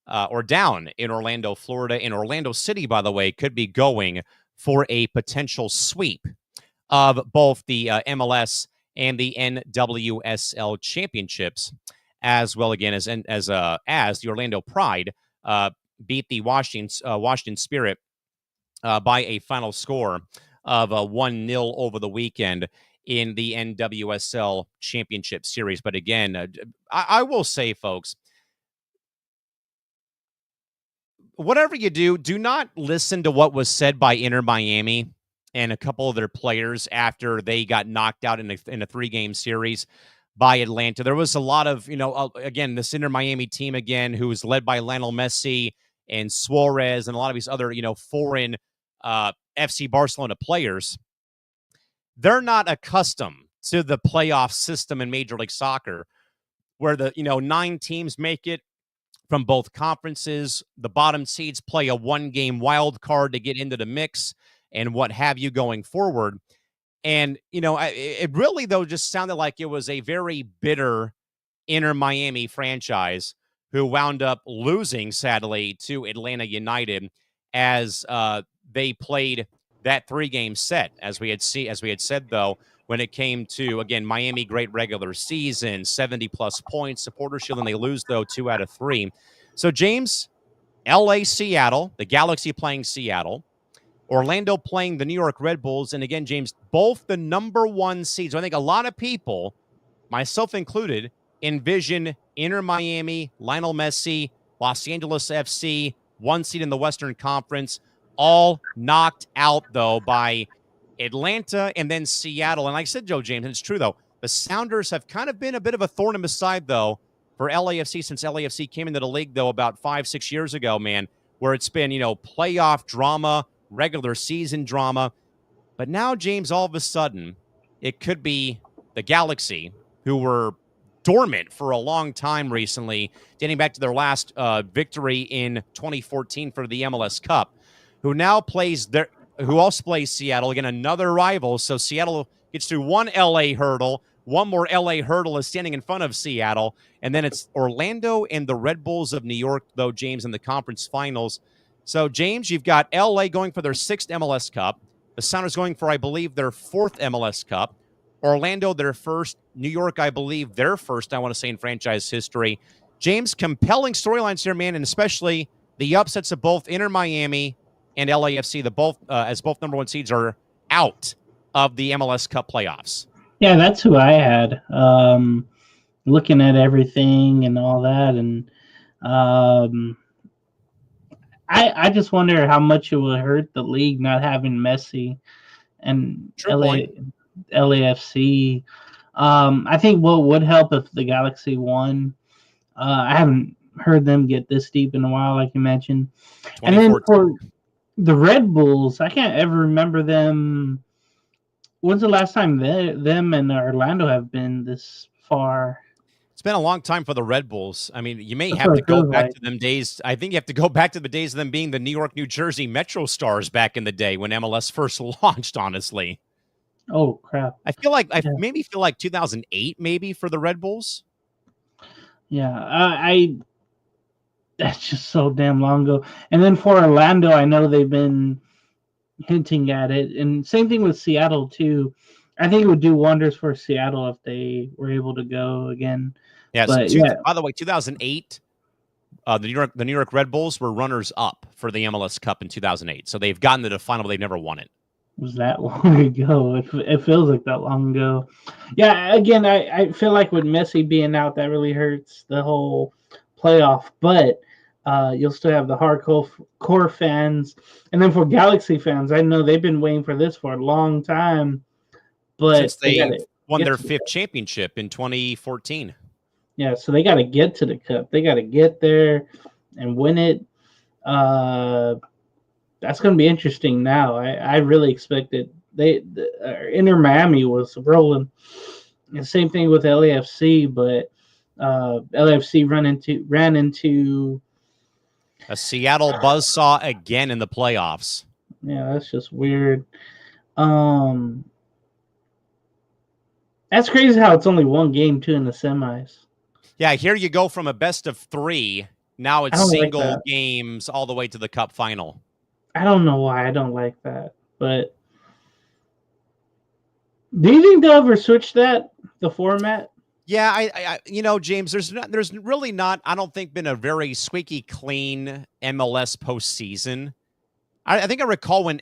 or down in Orlando, Florida. And Orlando City, by the way, could be going for a potential sweep of both the MLS and the NWSL championships, as well again as the Orlando Pride beat the Washington Spirit by a final score of 1-0 over the weekend in the NWSL Championship Series. But again, I will say, folks, whatever you do, do not listen to what was said by Inter Miami and a couple of their players after they got knocked out in a 3-game series by Atlanta. There was a lot of, again, this Inter Miami team again, who was led by Lionel Messi and Suarez and a lot of these other, foreign FC Barcelona players. They're not accustomed to the playoff system in Major League Soccer, where the 9 teams make it from both conferences. The bottom seeds play a 1-game wild card to get into the mix and what have you going forward. And, it really, though, just sounded like it was a very bitter Inter Miami franchise who wound up losing, sadly, to Atlanta United as they played that 3-game set. As we had said, though, when it came to, again, Miami, great regular season, 70-plus points, Supporter Shield, and they lose, though, 2 out of 3. So, James, LA, Seattle, the Galaxy playing Seattle, Orlando playing the New York Red Bulls, and again, James, both the number 1 seeds. So I think a lot of people, myself included, envision Inter Miami, Lionel Messi, Los Angeles FC, 1 seed in the Western Conference, all knocked out, though, by Atlanta and then Seattle. And like I said, Joe James, and it's true, though, the Sounders have kind of been a bit of a thorn in the side, though, for LAFC since LAFC came into the league, though, about 5-6 years ago, man, where it's been, playoff drama, regular season drama. But now, James, all of a sudden, it could be the Galaxy, who were dormant for a long time recently, dating back to their last victory in 2014 for the MLS Cup, who also plays Seattle, again, another rival. So Seattle gets through one LA hurdle. One more LA hurdle is standing in front of Seattle. And then it's Orlando and the Red Bulls of New York, though, James, in the conference finals. So, James, you've got LA going for their 6th MLS Cup. The Sounders going for, I believe, their 4th MLS Cup. Orlando, their first. New York, I believe, their first, I want to say, in franchise history. James, compelling storylines here, man, and especially the upsets of both Inter Miami and LAFC, as both number 1 seeds are out of the MLS Cup playoffs. Yeah, that's who I had. Looking at everything and all that, and I just wonder how much it will hurt the league not having Messi and LAFC. I think what would help if the Galaxy won. I haven't heard them get this deep in a while, like you mentioned. And then for the Red Bulls, I can't ever remember them When's the last time them and Orlando have been this far? It's been a long time for the Red Bulls. I mean, you may That's have what to it go feels back like. to them days. I think you have to go back to the days of them being the New York, New Jersey Metro Stars back in the day when MLS first launched, honestly. Oh crap! I feel like Yeah. maybe feel like 2008 maybe for the Red Bulls. Yeah, I that's just so damn long ago. And then for Orlando, I know they've been hinting at it, and same thing with Seattle too. I think it would do wonders for Seattle if they were able to go again. Yes. But yeah, By the way, 2008, the New York Red Bulls were runners up for the MLS Cup in 2008. So they've gotten to the final, but they've never won it. it was that long ago. It feels like that long ago. Yeah, again, I feel like with Messi being out, that really hurts the whole playoff. But you'll still have the hardcore core fans, and then for Galaxy fans, I know they've been waiting for this for a long time. Since But they got they to won get their to the fifth cup. championship in 2014. Yeah, so they got to get to the cup. They got to get there and win it. Uh, that's going to be interesting. Now, I really expected Inter Miami was rolling. And same thing with LAFC, but LAFC ran into A Seattle buzzsaw again in the playoffs. yeah, that's just weird. Um, that's crazy how it's only one game too in the semis. Yeah, here you go from a best of 3. Now I it's don't like single that. games all the way to the cup final. I don't know why I don't like that, but do you think they'll ever switch the format? Yeah, James, there's really not, I don't think, been a very squeaky clean MLS postseason. I think I recall when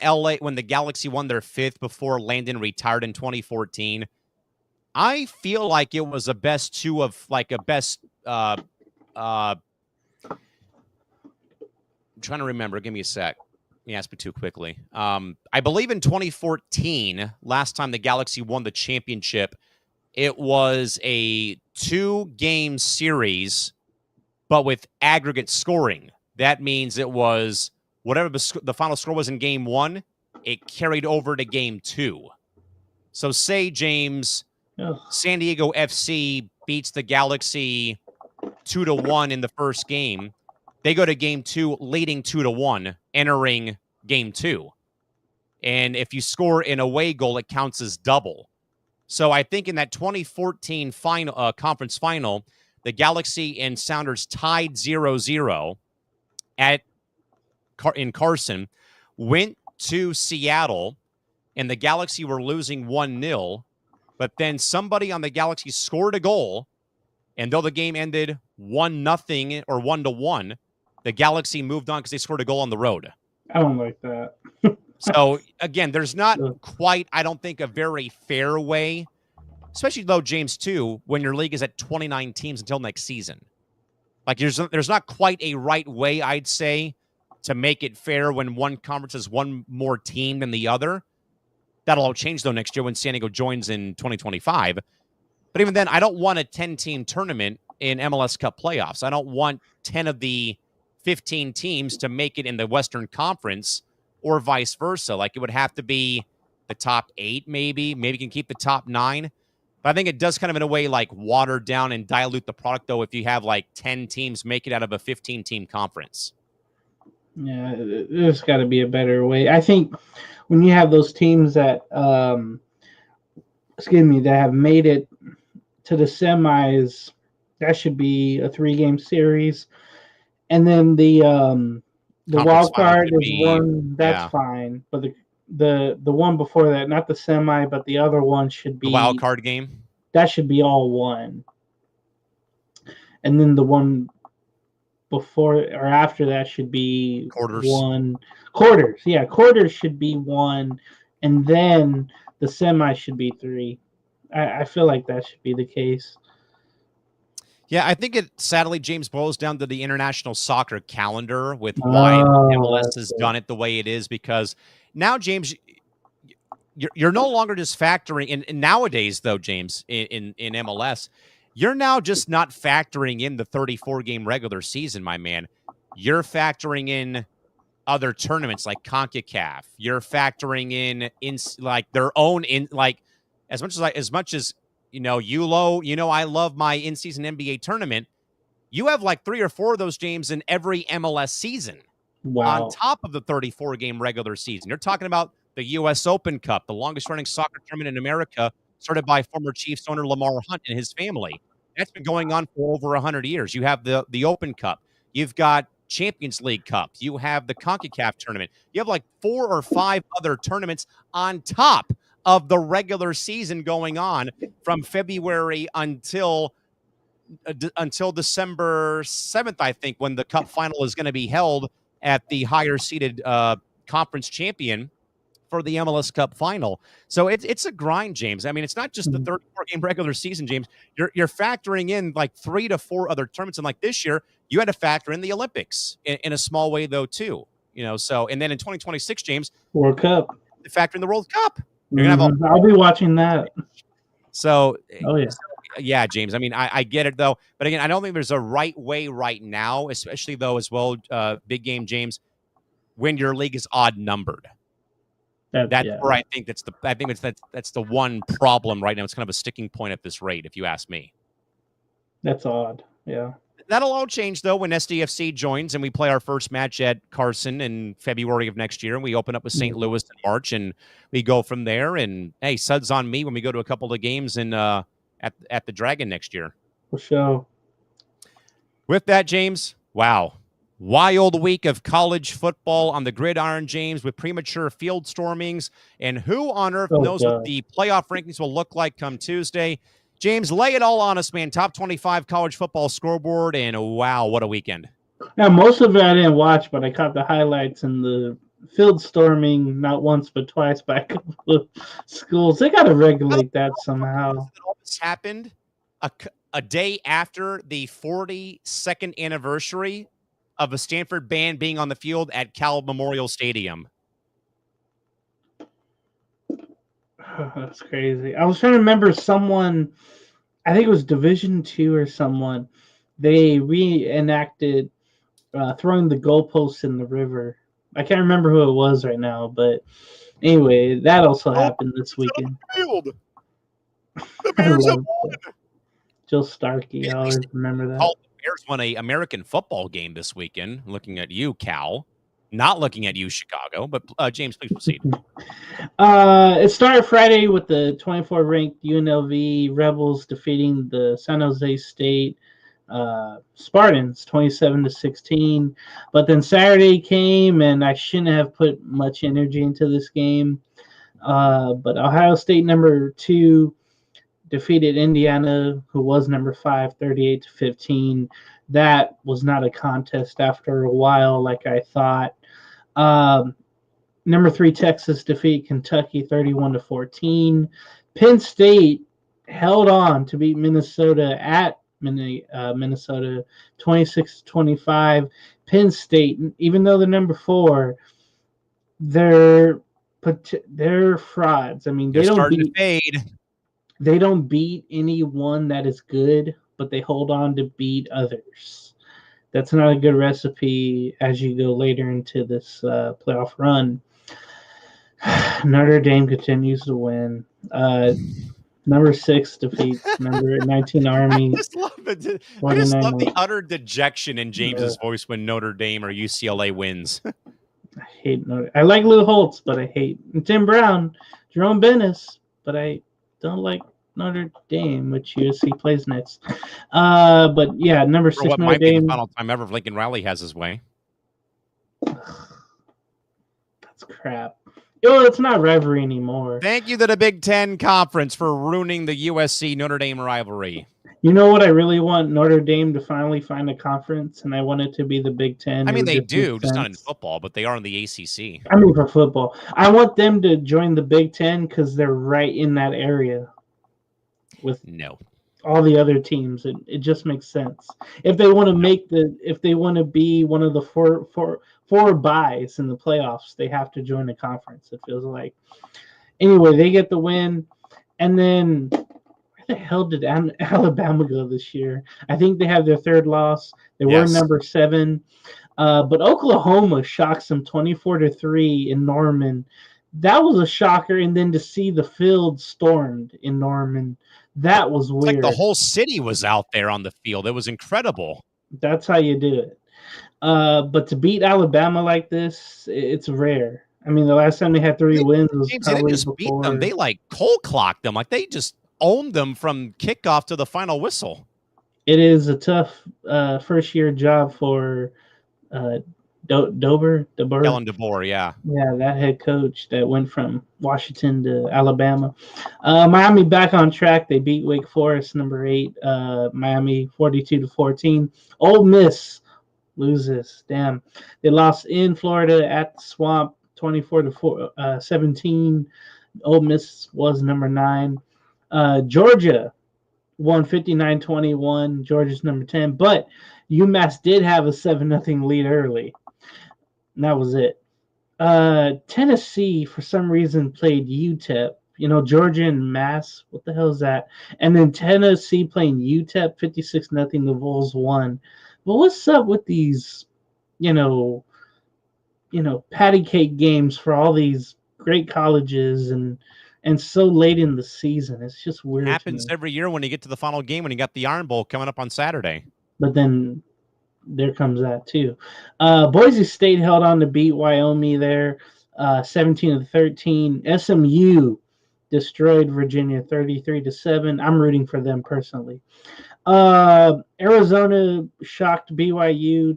the Galaxy won their 5th before Landon retired in 2014. I feel like it was a best 2 of like a best. I'm trying to remember. Give me a sec. You asked me too quickly. I believe in 2014, last time the Galaxy won the championship, it was a 2-game series, but with aggregate scoring. That means it was whatever the final score was in game 1, it carried over to game 2. So say, James, Ugh. San Diego FC beats the Galaxy 2-1 in the first game. They go to game 2 leading 2-1, entering game 2. And if you score an away goal, it counts as double. So I think in that 2014 final conference final, the Galaxy and Sounders tied 0-0 in Carson, went to Seattle, and the Galaxy were losing 1-0. But then somebody on the Galaxy scored a goal, and though the game ended 1-0 or 1-1, the Galaxy moved on because they scored a goal on the road. I don't like that. So, again, there's not Ugh. quite, I don't think, a very fair way, especially though, James, too, when your league is at 29 teams until next season. Like, there's not quite a right way, I'd say, to make it fair when one conference has one more team than the other. That'll all change, though, next year when San Diego joins in 2025. But even then, I don't want a 10-team tournament in MLS Cup playoffs. I don't want 10 of the 15 teams to make it in the Western Conference or vice versa. Like, it would have to be the top 8, maybe. Maybe you can keep the top 9. But I think it does kind of, in a way, like water down and dilute the product, though, if you have like 10 teams make it out of a 15-team conference. Yeah, there's got to be a better way. I think when you have those teams that, that have made it to the semis, that should be a 3-game series, and then the Conference wild final card could is be- one. That's yeah. fine, but the one before that, not the semi, but the other one should be The wild card game. That should be all one, and then the one before or after that should be Quarters. quarters. Yeah, quarters should be 1, and then the semi should be 3. I feel like that should be the case. Yeah, I think it sadly, James, boils down to the international soccer calendar with why MLS has done it the way it is, because now, James, you're no longer just factoring in nowadays, though, James, in MLS, you're now just not factoring in the 34-game regular season, my man. You're factoring in other tournaments like CONCACAF. You're factoring in like their own as much as I love my in-season NBA tournament. You have like 3 or 4 of those, James, in every MLS season. Wow. On top of the 34-game regular season. You're talking about the U.S. Open Cup, the longest-running soccer tournament in America, started by former Chiefs owner Lamar Hunt and his family. That's been going on for over 100 years. You have the Open Cup. You've got Champions League Cup. You have the CONCACAF tournament. You have like 4 or 5 other tournaments on top of the regular season going on from February until December 7th, I think, when the Cup final is going to be held at the higher-seeded conference champion for the MLS Cup final. So it's a grind, James. I mean, it's not just the 34-game regular season, James. You're factoring in like 3 to 4 other tournaments, and like this year, you had to factor in the Olympics in a small way, though, too. So and then in 2026, James, World Cup. Factor in the World Cup. You're gonna have I'll be watching that. So, yeah, James. I mean, I get it though, but again, I don't think there's a right way right now, especially though as well. Big game, James, when your league is odd numbered. That's where I think that's the one problem right now. It's kind of a sticking point at this rate, if you ask me. That's odd. Yeah. That'll all change, though, when SDFC joins and we play our first match at Carson in February of next year, and we open up with St. Louis in March, and we go from there. And, hey, suds on me when we go to a couple of games at the Dragon next year. For sure. With that, James, wow. Wild week of college football on the gridiron, James, with premature field stormings. And who on earth knows what the playoff rankings will look like come Tuesday? James, lay it all on us, man. Top 25 college football scoreboard, and wow, what a weekend. Now, most of it I didn't watch, but I caught the highlights and the field storming not once but twice by a couple of schools. They got to regulate that somehow. All this happened a day after the 42nd anniversary of a Stanford band being on the field at Cal Memorial Stadium. That's crazy. I was trying to remember someone, I think it was Division II or someone, they reenacted throwing the goalposts in the river. I can't remember who it was right now, but anyway, that also happened this weekend. The Bears have won. Jill Starkey, I always remember that. The Bears won an American football game this weekend. Looking at you, Cal. Not looking at you, Chicago, but James, please proceed. It started Friday with the 24th-ranked UNLV Rebels defeating the San Jose State Spartans 27-16. But then Saturday came, and I shouldn't have put much energy into this game. But Ohio State, number 2, defeated Indiana, who was number 5, 38-15. That was not a contest after a while, like I thought. Number 3, Texas defeat Kentucky 31-14. Penn State held on to beat Minnesota at Minnesota 26-25. Penn State, even though they're number 4, they're frauds. I mean, they don't beat anyone that is good, but they hold on to beat others. That's not a good recipe as you go later into this playoff run. Notre Dame continues to win. Number 6 defeats number 19 Army. I just love the utter dejection in James's voice when Notre Dame or UCLA wins. I hate Notre. I like Lou Holtz, but I hate Tim Brown, Jerome Bennis, but I don't like Notre Dame, which USC plays next. But yeah, number 6 what Notre might Dame. Be the final time ever if Lincoln Riley has his way. That's crap. Oh, it's not rivalry anymore. Thank you to the Big Ten Conference for ruining the USC Notre Dame rivalry. You know what? I really want Notre Dame to finally find a conference, and I want it to be the Big Ten. I mean, they do, just not in football, but they are in the ACC. I mean, for football. I want them to join the Big Ten because they're right in that area with all the other teams. It just makes sense. If they want to be one of the four buys in the playoffs, they have to join the conference, it feels like. Anyway, they get the win, and then the hell did Alabama go this year? I think they have their 3rd loss. They were number 7. But Oklahoma shocks them 24-3 in Norman. That was a shocker. And then to see the field stormed in Norman, that was It's like weird. the whole city was out there on the field. It was incredible. That's how you do it. But to beat Alabama like this, it's rare. I mean, the last time they had 3 wins was James, they didn't probably just beat before. them. They like cold clocked them. Like they just owned them from kickoff to the final whistle. It is a tough first year job for DeBoer. Callan DeBoer, yeah. Yeah, that head coach that went from Washington to Alabama. Miami back on track. They beat Wake Forest, number 8. Miami 42-14. Ole Miss loses. Damn, they lost in Florida at the Swamp, 24-17. Ole Miss was number 9. Georgia won 59-21. Georgia's number 10, but UMass did have a 7-0 lead early. And that was it. Tennessee, for some reason, played UTEP. Georgia and Mass. What the hell is that? And then Tennessee playing UTEP, 56-0. The Vols won. But what's up with these, patty cake games for all these great colleges and so late in the season? It's just weird. Happens every year when you get to the final game when you got the Iron Bowl coming up on Saturday. But then there comes that too. Boise State held on to beat Wyoming there, 17-13. SMU destroyed Virginia 33-7. I'm rooting for them personally. Arizona shocked BYU.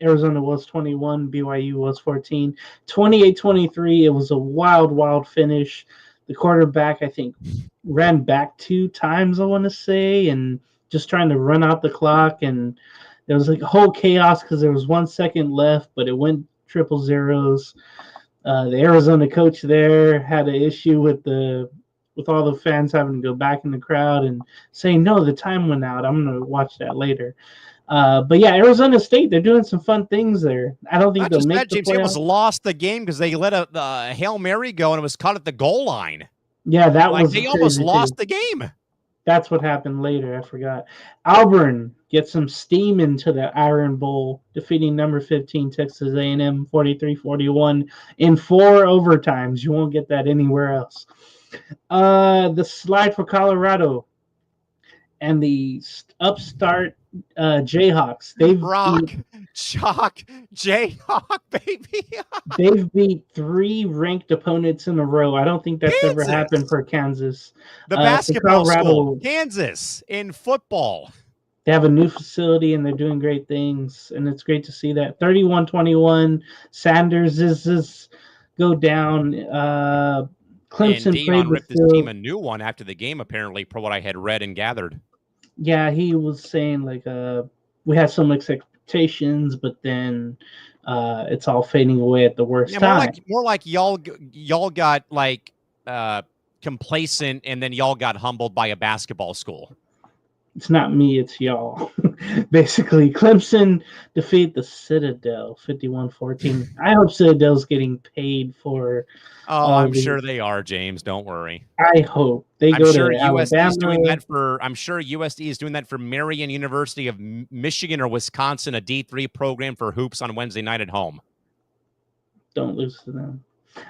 Arizona was 21. BYU was 14. 28-23. It was a wild finish. The quarterback, I think, ran back 2 times, I want to say, and just trying to run out the clock. And there was like a whole chaos because there was 1 second left, but it went 000. The Arizona coach there had an issue with all the fans having to go back in the crowd and saying, no, the time went out. I'm going to watch that later. But yeah, Arizona State, they're doing some fun things there. I don't think they'll make the playoffs. James almost lost the game because they let a Hail Mary go and it was caught at the goal line. Yeah, that was they almost lost the game. That's what happened later. I forgot. Auburn gets some steam into the Iron Bowl, defeating number 15 Texas A&M 43-41 in 4 overtimes. You won't get that anywhere else. The slide for Colorado and the upstart Jayhawks. Jayhawk, baby. They've beat 3 ranked opponents in a row. I don't think that's ever happened for Kansas. The basketball school, Kansas, in football. They have a new facility and they're doing great things, and it's great to see that. 31-21. Sanders is go down. Clemson played ripped his team a new one after the game, apparently, per what I had read and gathered. Yeah, he was saying like we had some expectations, but then it's all fading away at the worst time. More like y'all got like complacent, and then y'all got humbled by a basketball school. It's not me, it's y'all. Basically, Clemson defeat the Citadel 51-14. I hope Citadel's getting paid for. Oh, I'm sure they are, James. Don't worry. I hope they go to Alabama. I'm sure USD is doing that for Marion University of Michigan or Wisconsin, a D3 program for hoops on Wednesday night at home. Don't lose to them.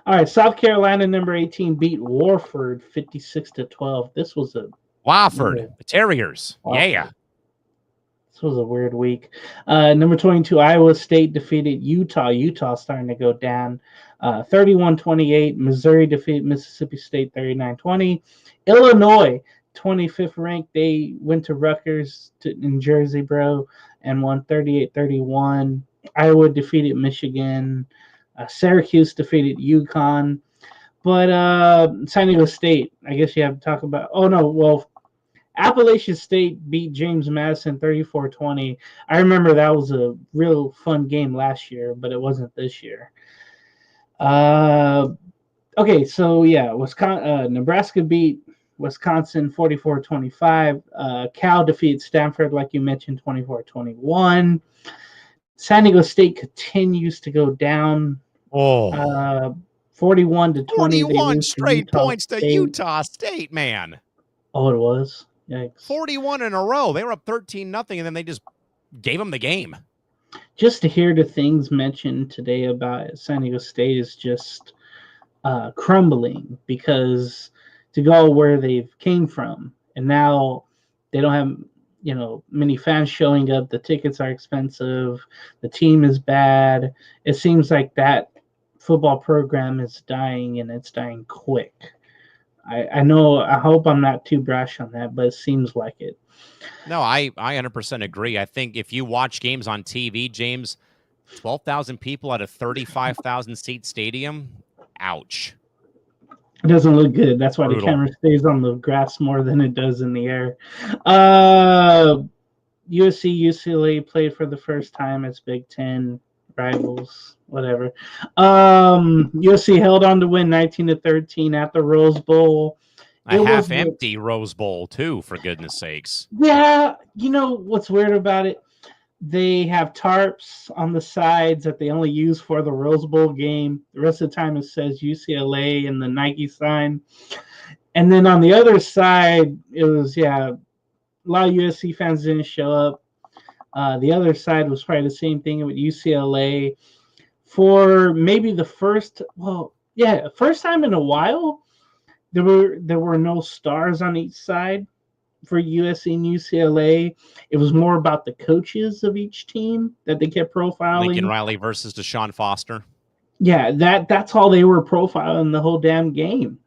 All right, South Carolina, number 18, beat Warford 56-12. This was a Wofford, the Terriers. Wofford. Yeah. This was a weird week. Number 22, Iowa State defeated Utah. Utah starting to go down. 31-28. Missouri defeated Mississippi State 39-20. Illinois, 25th ranked. They went to Rutgers in Jersey, bro, and won 38-31. Iowa defeated Michigan. Syracuse defeated UConn. But San Diego State, I guess you have to talk about. Oh, no. Well, Appalachian State beat James Madison 34-20. I remember that was a real fun game last year, but it wasn't this year. Okay, so yeah, Nebraska beat Wisconsin 44-25. Cal defeated Stanford, like you mentioned, 24-21. San Diego State continues to go down. 41-20. 21 straight points to Utah State, man. Oh, it was? Yikes. 41 in a row. They were up 13-0, and then they just gave them the game. just to hear the things mentioned today about San Diego State is just crumbling, because to go where they've came from, and now they don't have many fans showing up. The tickets are expensive. The team is bad. It seems like that football program is dying, and it's dying quick. I know. I hope I'm not too brash on that, but it seems like it. No, I 100% agree. I think if you watch games on TV, James, 12,000 people at a 35,000 seat stadium, ouch. It doesn't look good. That's why Brutal. the camera stays on the grass more than it does in the air. USC, UCLA played for the first time as Big Ten rivals, whatever. USC held on to win 19-13 at the Rose Bowl. A half-empty Rose Bowl, too, for goodness sakes. Yeah, you know what's weird about it? They have tarps on the sides that they only use for the Rose Bowl game. The rest of the time it says UCLA and the Nike sign. And then on the other side, it was, a lot of USC fans didn't show up. The other side was probably the same thing with UCLA. For maybe the first time in a while, there were no stars on each side for USC and UCLA. It was more about the coaches of each team that they kept profiling. Lincoln Riley versus Deshaun Foster. Yeah, that's all they were profiling the whole damn game.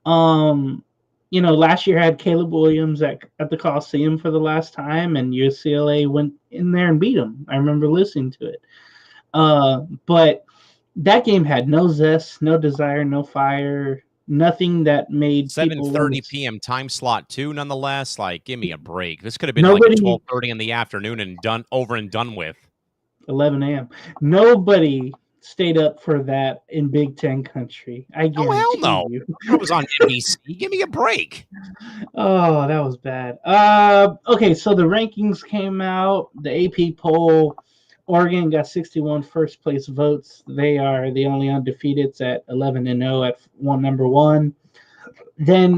Last year had Caleb Williams at the Coliseum for the last time, and UCLA went in there and beat them. I remember listening to it. But that game had no zest, no desire, no fire, nothing that made 7:30 p.m. time slot too. Nonetheless, like, give me a break. This could have been like 12:30 in the afternoon and done with. 11 a.m. Nobody stayed up for that in Big Ten country. I guarantee hell no. you. It was on NBC. Give me a break. Oh, that was bad. Okay, so the rankings came out. The AP poll. Oregon got 61 first place votes. They are the only undefeateds at 11-0 at number one. Then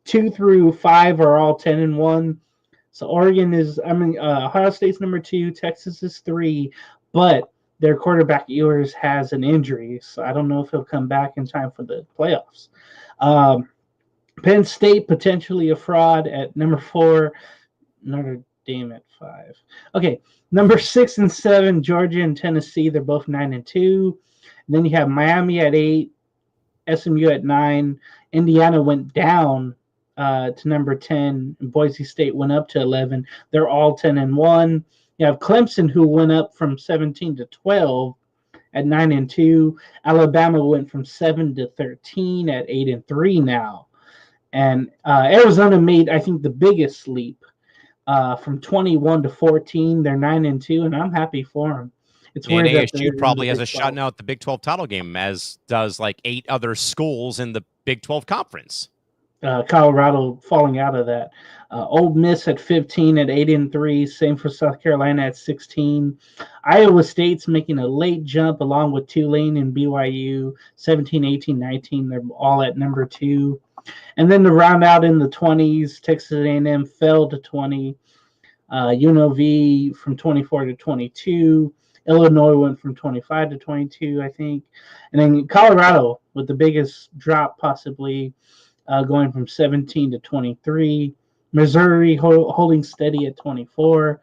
2 through 5 are all 10-1. So Oregon is, Ohio State's number 2, Texas is 3, but their quarterback Ewers has an injury, so I don't know if he'll come back in time for the playoffs. Penn State potentially a fraud at number 4. Notre Dame at 5. Okay, number 6 and 7, Georgia and Tennessee. They're both 9-2. And then you have Miami at 8, SMU at 9. Indiana went down to number 10. And Boise State went up to 11. They're all 10-1. You have Clemson, who went up from 17 to 12 at 9-2. Alabama went from 7 to 13 at 8-3 now. And Arizona made, I think, the biggest leap. From 21 to 14, they're 9-2, and I'm happy for them. It's weird that ASU probably has a shot now at the Big 12 title game, as does like 8 other schools in the Big 12 conference. Colorado falling out of that. Ole Miss at 15 at 8-3. Same for South Carolina at 16. Iowa State's making a late jump along with Tulane and BYU. 17, 18, 19. They're all at number 2. And then to round out in the 20s, Texas A&M fell to 20. UNLV from 24 to 22. Illinois went from 25 to 22, I think. And then Colorado with the biggest drop possibly, going from 17 to 23. Missouri holding steady at 24.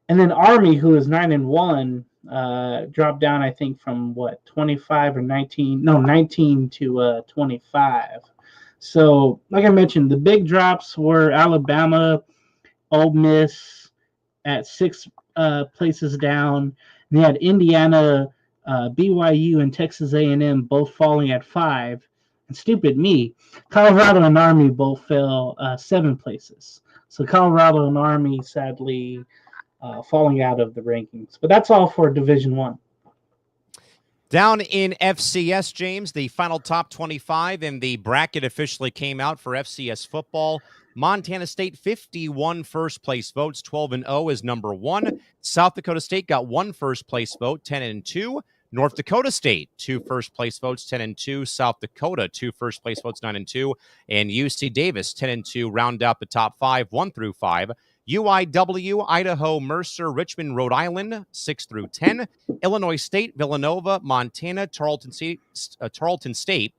And then Army, who is 9-1, dropped down, I think, from 25 or 19? No, 19 to 25. So, like I mentioned, the big drops were Alabama, Ole Miss at 6 places down. And they had Indiana, BYU, and Texas A&M both falling at 5. And stupid me, Colorado and Army both fell 7 places. So Colorado and Army, sadly, falling out of the rankings. But that's all for Division I. Down in FCS, James, the final top 25 in the bracket officially came out for FCS football. Montana State, 51 first-place votes, 12-0 is number 1. South Dakota State got 1 first-place vote, 10-2. North Dakota State, 2 first-place votes, 10-2. South Dakota, 2 first-place votes, 9-2. And UC Davis, 10-2, round out the top 5, 1 through 5. UIW, Idaho, Mercer, Richmond, Rhode Island, 6 through 10. Illinois State, Villanova, Montana, Tarleton State,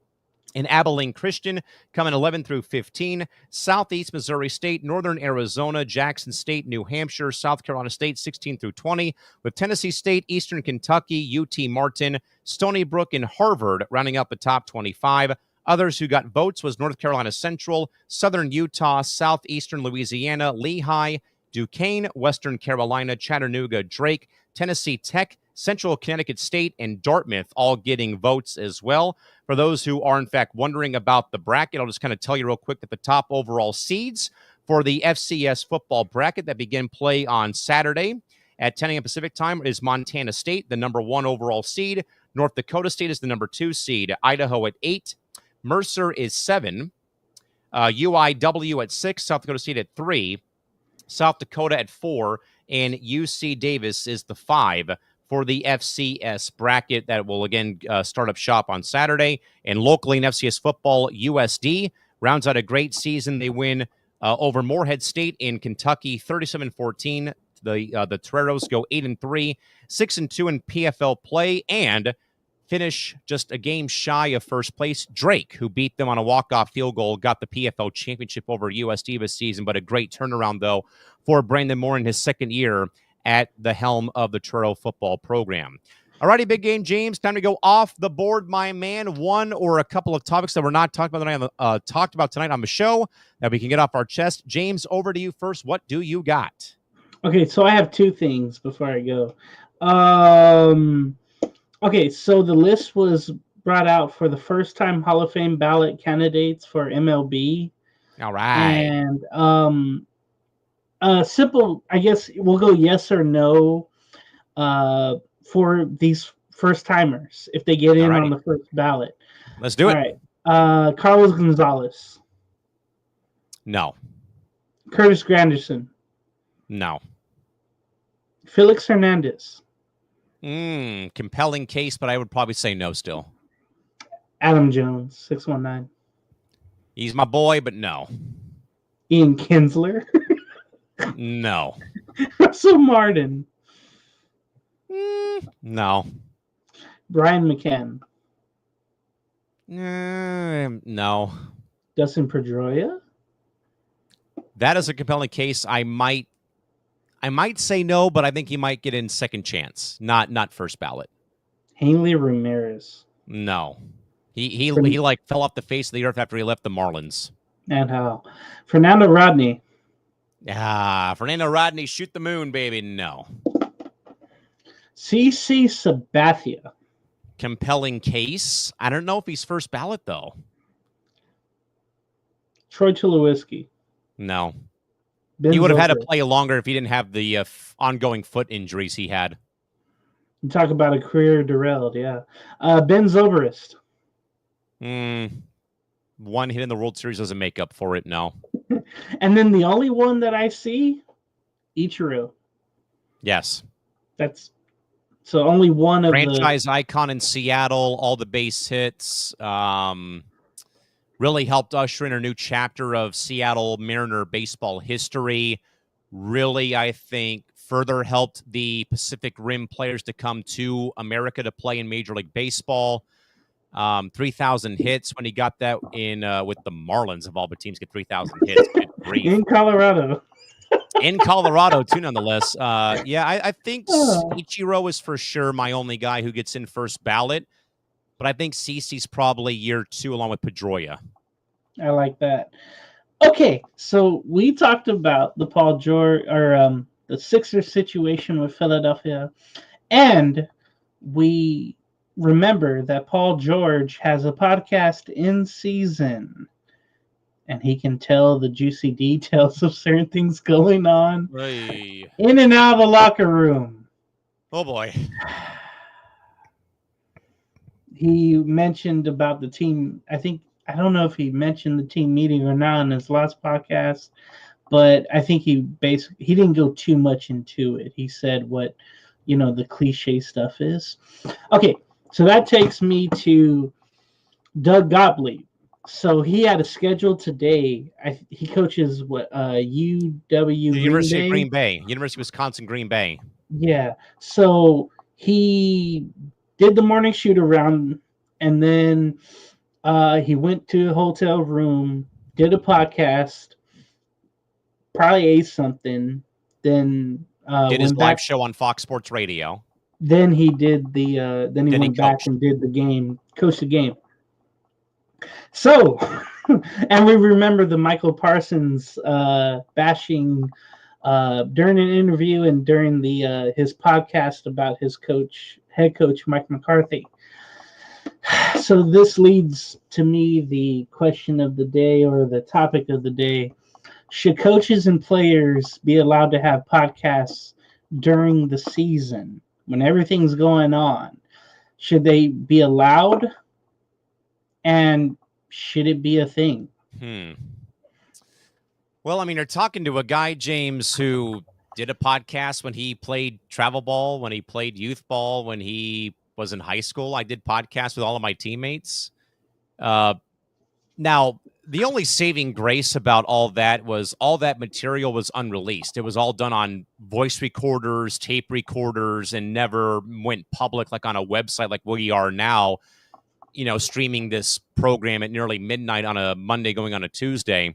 and Abilene Christian coming 11 through 15. Southeast Missouri State, Northern Arizona, Jackson State, New Hampshire, South Carolina State, 16 through 20. With Tennessee State, Eastern Kentucky, UT Martin, Stony Brook, and Harvard rounding up the top 25. Others who got votes was North Carolina Central, Southern Utah, Southeastern Louisiana, Lehigh, Duquesne, Western Carolina, Chattanooga, Drake, Tennessee Tech, Central Connecticut State, and Dartmouth all getting votes as well. For those who are, in fact, wondering about the bracket, I'll just kind of tell you real quick that the top overall seeds for the FCS football bracket that begin play on Saturday at 10 a.m. Pacific time is Montana State, the number 1 overall seed. North Dakota State is the number 2 seed. Idaho at 8. Mercer is 7, UIW at 6, South Dakota State at 3, South Dakota at 4, and UC Davis is the 5 for the FCS bracket that will, again, start up shop on Saturday. And locally in FCS football, USD rounds out a great season. They win over Morehead State in Kentucky, 37-14. The Toreros go 8-3, 6-2 in PFL play, and finish just a game shy of first place. Drake, who beat them on a walk-off field goal, got the PFL championship over USD this season, but a great turnaround, though, for Brandon Moore in his second year at the helm of the Torero football program. All righty, Big Game James, time to go off the board, my man. One or a couple of topics that we're not talking about tonight on the show that we can get off our chest. James, over to you first. What do you got? Okay, so I have 2 things before I go. Okay, so the list was brought out for the first-time Hall of Fame ballot candidates for MLB. All right. And simple, I guess we'll go yes or no for these first-timers if they get in on the first ballot. Let's do it. All right. Carlos Gonzales. No. Curtis Granderson. No. Felix Hernandez. Compelling case, but I would probably say no still. Adam Jones, 619. He's my boy, but no. Ian Kinsler. No. Russell Martin. No. Brian McCann. No. Dustin Pedroia. That is a compelling case. I might say no, but I think he might get in second chance, not first ballot. Hanley Ramirez. No. He like fell off the face of the earth after he left the Marlins. And how? Fernando Rodney. Fernando Rodney, shoot the moon, baby. No. CC Sabathia. Compelling case. I don't know if he's first ballot, though. Troy Tulowitzki. No. Ben He would have had to Zobrist. play longer if he didn't have the ongoing foot injuries he had. You talk about a career derailed, yeah. Ben Zobrist. One hit in the World Series doesn't make up for it, no. And then the only one that I see, Ichiro. Yes. That's so only one of Franchise icon in Seattle, all the base hits. Really helped usher in a new chapter of Seattle Mariner baseball history. Really, I think, further helped the Pacific Rim players to come to America to play in Major League Baseball. 3,000 hits when he got that in with the Marlins of all the teams get 3,000 hits. in Colorado. In Colorado, too, nonetheless. I think Ichiro is for sure my only guy who gets in first ballot. But I think CeCe's probably year 2 along with Pedroia. I like that. Okay, so we talked about the Paul George or the Sixers situation with Philadelphia, and we remember that Paul George has a podcast in season, and he can tell the juicy details of certain things going on in and out of the locker room. Oh boy. He mentioned about the team. I don't know if he mentioned the team meeting or not in his last podcast, but I think he didn't go too much into it. He said what, the cliche stuff is. Okay, so that takes me to Doug Gottlieb. So he had a schedule today. He coaches what UW The University of Green Green Bay, University of Wisconsin, Green Bay. Yeah. So he did the morning shoot around, and then he went to the hotel room, did a podcast, probably ate something, then Did his went live back. show on Fox Sports Radio. Then he did then he Then he went back coached. and did the game, coached the game. So, and we remember the Michael Parsons bashing during an interview and during the his podcast about his head coach Mike McCarthy. So this leads to me the question of the day, or the topic of the day: should coaches and players be allowed to have podcasts during the season when everything's going on? Should they be allowed, and should it be a thing? Well, I mean, you're talking to a guy, James, who did a podcast when he played travel ball, when he played youth ball, when he was in high school. I did podcasts with all of my teammates. Now, the only saving grace about all that was all that material was unreleased. It was all done on voice recorders, tape recorders, and never went public like on a website like we are now, streaming this program at nearly midnight on a Monday going on a Tuesday.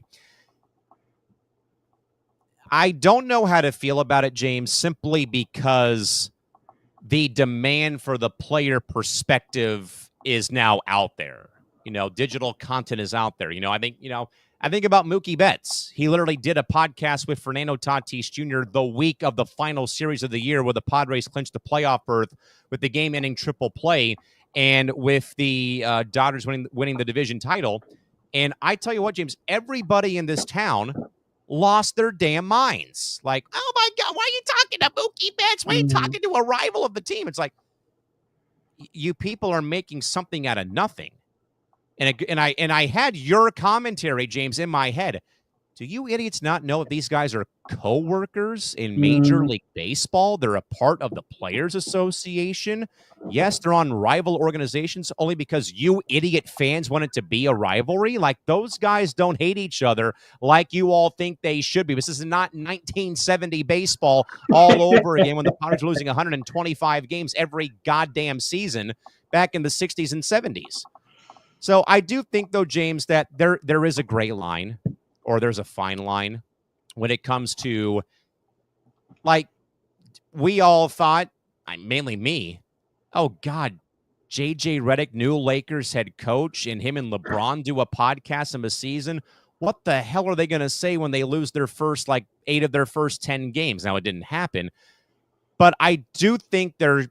I don't know how to feel about it, James, simply because the demand for the player perspective is now out there. Digital content is out there. I think about Mookie Betts. He literally did a podcast with Fernando Tatis Jr. the week of the final series of the year where the Padres clinched the playoff berth with the game-ending triple play and with the Dodgers winning the division title. And I tell you what, James, everybody in this town lost their damn minds. Like, oh my God, why are you talking to Mookie Betts? Why are you talking to a rival of the team? It's like, you people are making something out of nothing. And I had your commentary, James, in my head. Do you idiots not know that these guys are co-workers in Major League Baseball? They're a part of the Players Association. Yes, they're on rival organizations only because you idiot fans want it to be a rivalry. Like, those guys don't hate each other like you all think they should be. This is not 1970 baseball all over again when the Padres were losing 125 games every goddamn season back in the 60s and 70s. So I do think, though, James, that there is a gray line, or there's a fine line when it comes to, like, we all thought, mainly me, oh, God, J.J. Redick, new Lakers head coach, and him and LeBron do a podcast in a season. What the hell are they going to say when they lose their first, 8 of their first 10 games? Now, it didn't happen. But I do think there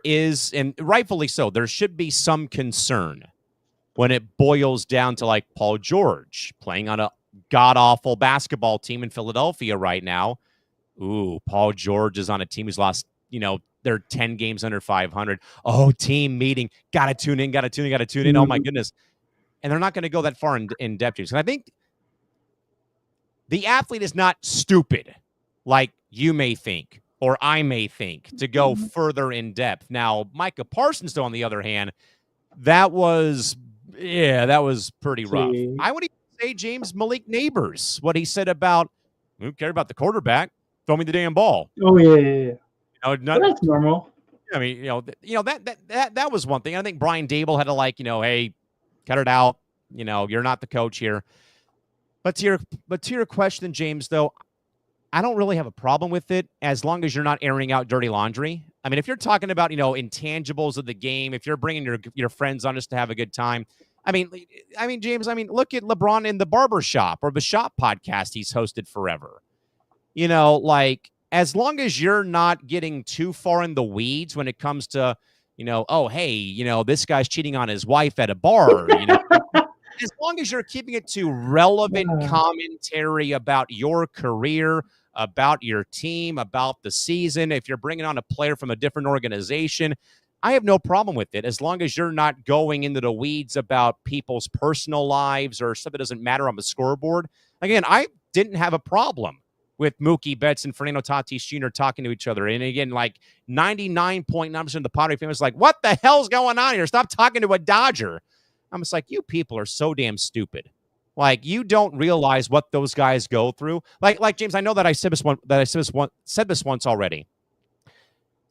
is, and rightfully so, there should be some concern when it boils down to, Paul George playing on a god-awful basketball team in Philadelphia right now. Ooh, Paul George is on a team who's lost, they're 10 games under 500. Oh, team meeting. Got to tune in. Oh, my goodness. And they're not going to go that far in depth. And I think the athlete is not stupid like you may think or I may think to go further in depth. Now, Micah Parsons, though, on the other hand, that was pretty rough. I would even say James Malik Neighbors, what he said about, I don't care about the quarterback, throw me the damn ball. Oh yeah. That's normal. I mean, that was one thing. I think Brian Dable had to hey, cut it out. You're not the coach here. But to your question, James, though, I don't really have a problem with it as long as you're not airing out dirty laundry. I mean, if you're talking about, intangibles of the game, if you're bringing your friends on just to have a good time. I mean, James, look at LeBron in the barbershop or the shop podcast he's hosted forever. As long as you're not getting too far in the weeds when it comes to, oh, hey, this guy's cheating on his wife at a bar, as long as you're keeping it to relevant commentary about your career, about your team, about the season, if you're bringing on a player from a different organization, I have no problem with it as long as you're not going into the weeds about people's personal lives or stuff that doesn't matter on the scoreboard. Again, I didn't have a problem with Mookie Betts and Fernando Tatis Jr. talking to each other. And again, 99.9% of the Padre fans was like, what the hell's going on here? Stop talking to a Dodger. I'm just like, you people are so damn stupid. Like, you don't realize what those guys go through. Like James, I know that I said this once already.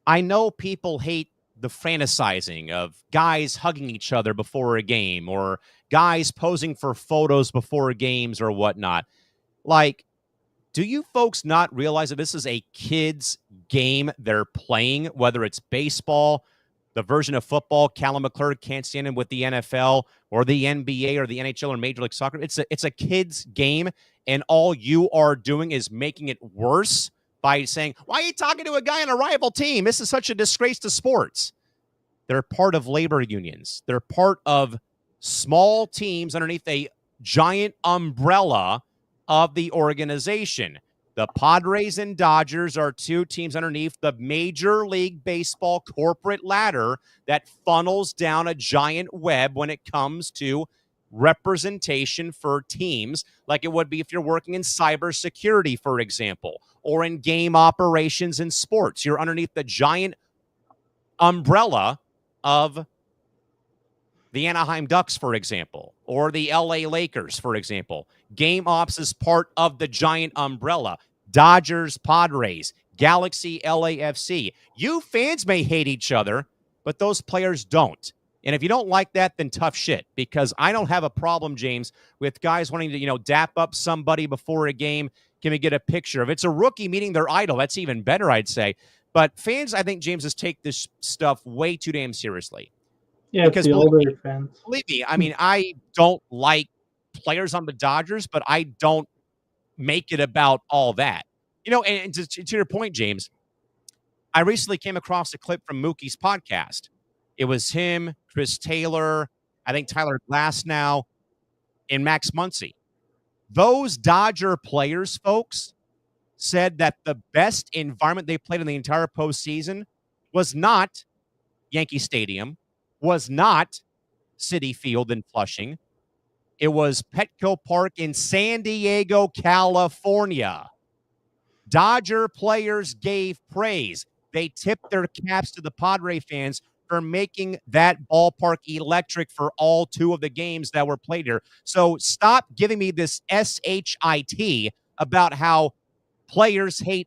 I know people hate the fantasizing of guys hugging each other before a game or guys posing for photos before games or whatnot. Like, do you folks not realize that this is a kid's game they're playing, whether it's baseball, the version of football Callan and McClurg can't stand in with the NFL or the NBA or the NHL or Major League Soccer? It's a kid's game, and all you are doing is making it worse by saying, why are you talking to a guy on a rival team? This is such a disgrace to sports. They're part of labor unions. They're part of small teams underneath a giant umbrella of the organization. The Padres and Dodgers are two teams underneath the Major League Baseball corporate ladder that funnels down a giant web when it comes to representation for teams, like it would be if you're working in cybersecurity, for example, or in game operations in sports. You're underneath the giant umbrella of the Anaheim Ducks, for example, or the LA Lakers, for example. Game ops is part of the giant umbrella. Dodgers, Padres, Galaxy, LAFC. You fans may hate each other, but those players don't. And if you don't like that, then tough shit, because I don't have a problem, James, with guys wanting to, dap up somebody before a game. Can we get a picture? If it's a rookie meeting their idol, that's even better, I'd say. But fans, I think, James, just take this stuff way too damn seriously. Yeah, because the older fans. Believe me, I mean, I don't like players on the Dodgers, but I don't make it about all that. And to your point, James, I recently came across a clip from Mookie's podcast. It was him, Chris Taylor, I think Tyler Glasnow, and Max Muncy. Those Dodger players, folks, said that the best environment they played in the entire postseason was not Yankee Stadium, was not Citi Field in Flushing. It was Petco Park in San Diego, California. Dodger players gave praise. They tipped their caps to the Padre fans for making that ballpark electric for all two of the games that were played here. So stop giving me this SHIT about how players hate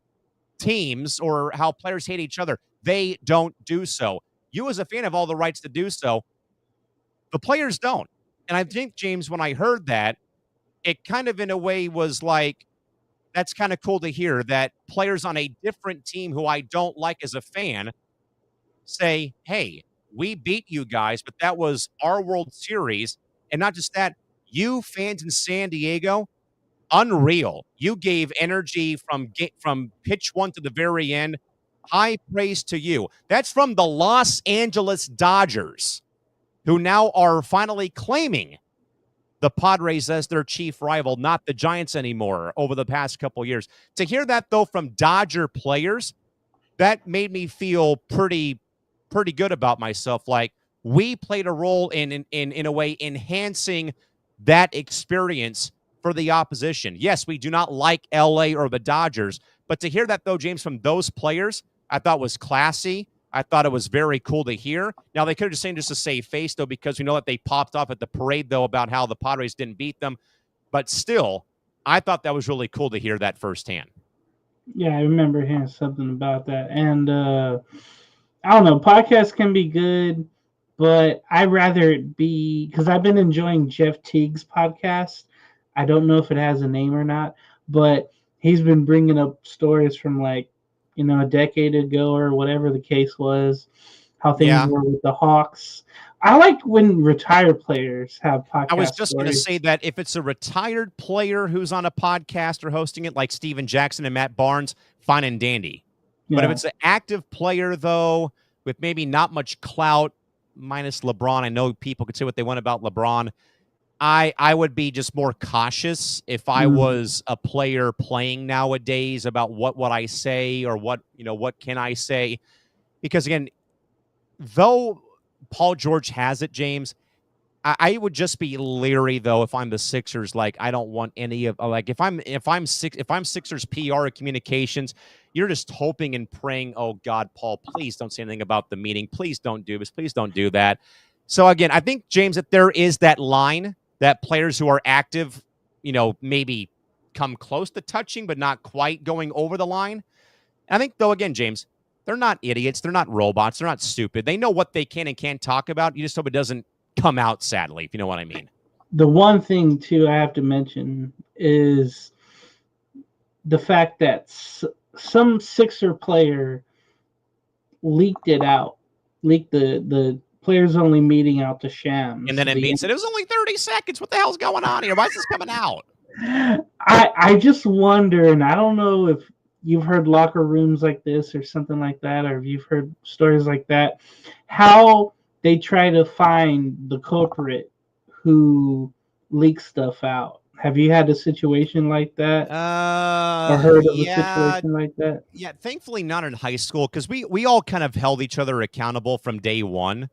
teams or how players hate each other. They don't do so. You as a fan have all the rights to do so. The players don't. And I think, James, when I heard that, it kind of in a way was like, that's kind of cool to hear that players on a different team who I don't like as a fan say, hey, we beat you guys, but that was our World Series. And not just that, you fans in San Diego, unreal. You gave energy from pitch one to the very end. High praise to you. That's from the Los Angeles Dodgers, who now are finally claiming the Padres as their chief rival, not the Giants anymore over the past couple years. To hear that, though, from Dodger players, that made me feel pretty good about myself. Like, we played a role in a way enhancing that experience for the opposition. Yes, we do not like LA or the Dodgers, but to hear that, though, James, from those players, I thought was classy. I thought it was very cool to hear. Now, they could have just saying just to save face, though, because we know that they popped off at the parade, though, about how the Padres didn't beat them. But still, I thought that was really cool to hear that firsthand. Yeah, I remember hearing something about that. And I don't know, podcasts can be good, but I'd rather it be, because I've been enjoying Jeff Teague's podcast. I don't know if it has a name or not, but he's been bringing up stories from a decade ago or whatever the case was, how things were with the Hawks. I like when retired players have podcasts. I was just going to say that if it's a retired player who's on a podcast or hosting it, like Steven Jackson and Matt Barnes, fine and dandy. Yeah. But if it's an active player, though, with maybe not much clout, minus LeBron, I know people could say what they want about LeBron. I would be just more cautious if I was a player playing nowadays about what would I say or what can I say? Because again, though Paul George has it, James, I would just be leery though if I'm the Sixers. Like, I don't want any of if I'm Sixers PR or communications, you're just hoping and praying, oh God, Paul, please don't say anything about the meeting. Please don't do this. Please don't do that. So again, I think, James, that there is that line that players who are active, maybe come close to touching, but not quite going over the line. And I think, though, again, James, they're not idiots. They're not robots. They're not stupid. They know what they can and can't talk about. You just hope it doesn't come out, sadly, if you know what I mean. The one thing, too, I have to mention is the fact that some Sixer player leaked the players only meeting out to Shams. And then Embiid said, it was only 30 seconds. What the hell's going on here? Why is this coming out? I just wonder, and I don't know if you've heard locker rooms like this or something like that, or if you've heard stories like that, how they try to find the culprit who leaks stuff out. Have you had a situation like that? Or heard of a situation like that? Yeah, thankfully not in high school, because we all kind of held each other accountable from day one.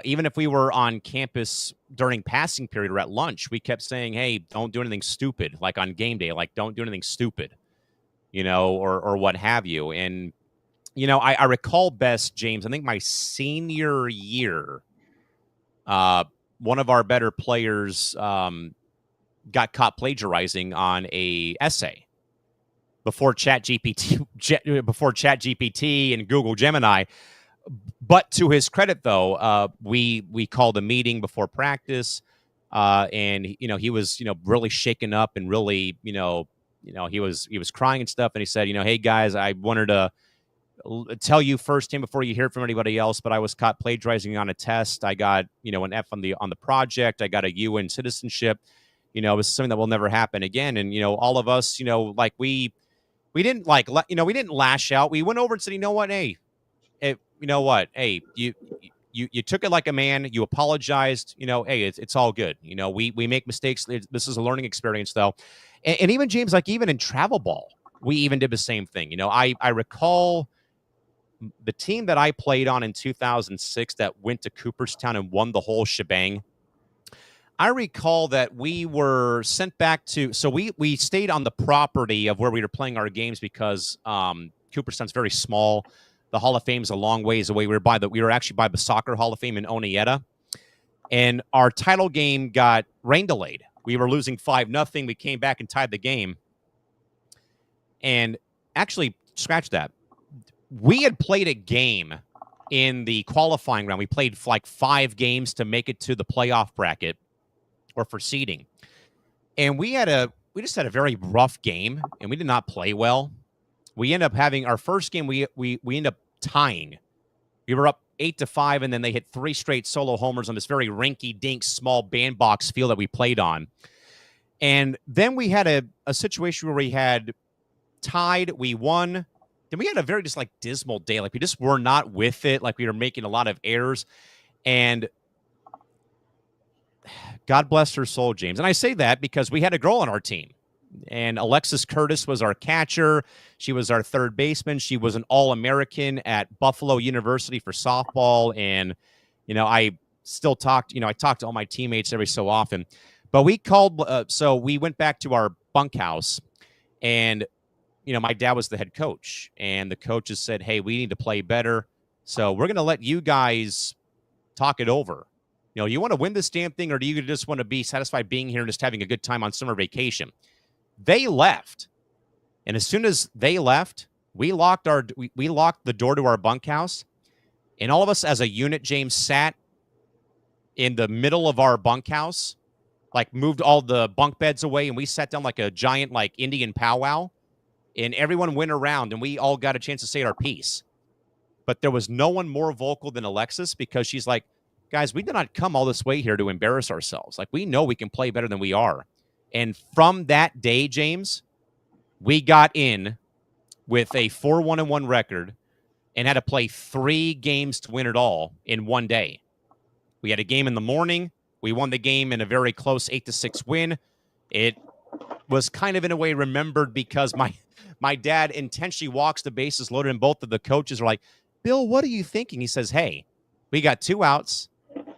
Even if we were on campus during passing period or at lunch, we kept saying, hey, don't do anything stupid, like on game day, like don't do anything stupid, or what have you. And, I recall best, James, I think my senior year, one of our better players got caught plagiarizing on a essay before ChatGPT and Google Gemini. But to his credit, though, we called a meeting before practice, and he was really shaken up and really he was crying and stuff, and he said, hey guys, I wanted to tell you firsthand before you hear from anybody else, but I was caught plagiarizing on a test. I got an F on the project. I got a U in citizenship. It was something that will never happen again. And all of us, like we didn't we didn't lash out. We went over and said, you know what, hey. You know what? Hey, you took it like a man. You apologized. Hey, it's all good. We make mistakes. This is a learning experience, though. And even, James, like even in travel ball, we even did the same thing. I recall the team that I played on in 2006 that went to Cooperstown and won the whole shebang. I recall that we were sent back to, so we stayed on the property of where we were playing our games because Cooperstown's very small. The Hall of Fame's a long ways away. We were actually by the Soccer Hall of Fame in Oneida. And our title game got rain delayed. We were losing 5-0. We came back and tied the game. And actually, scratch that. We had played a game in the qualifying round. We played like 5 games to make it to the playoff bracket or for seeding. And we just had a very rough game, and we did not play well. We end up having our first game. We end up tying. We were up 8-5, and then they hit 3 straight solo homers on this very rinky-dink small bandbox field that we played on. And then we had a situation where we had tied. We won. Then we had a very just like dismal day. Like we just were not with it. Like we were making a lot of errors. And God bless her soul, James. And I say that because we had a girl on our team. And Alexis Curtis was our catcher. She was our third baseman. She was an All-American at Buffalo University for softball. And, I still talked, I talked to all my teammates every so often. But we called, so we went back to our bunkhouse. And, my dad was the head coach. And the coaches said, hey, we need to play better. So we're going to let you guys talk it over. You want to win this damn thing, or do you just want to be satisfied being here and just having a good time on summer vacation? They left. And as soon as they left, we locked the door to our bunkhouse. And all of us as a unit, James, sat in the middle of our bunkhouse, like moved all the bunk beds away. And we sat down like a giant, like Indian powwow. And everyone went around and we all got a chance to say our piece. But there was no one more vocal than Alexis, because she's like, guys, we did not come all this way here to embarrass ourselves. Like, we know we can play better than we are. And from that day, James, we got in with a 4-1-1 record and had to play 3 games to win it all in one day. We had a game in the morning. We won the game in a very close 8-6 win. It was kind of in a way remembered because my dad intentionally walks the bases loaded, and both of the coaches are like, Bill, what are you thinking? He says, hey, we got 2 outs,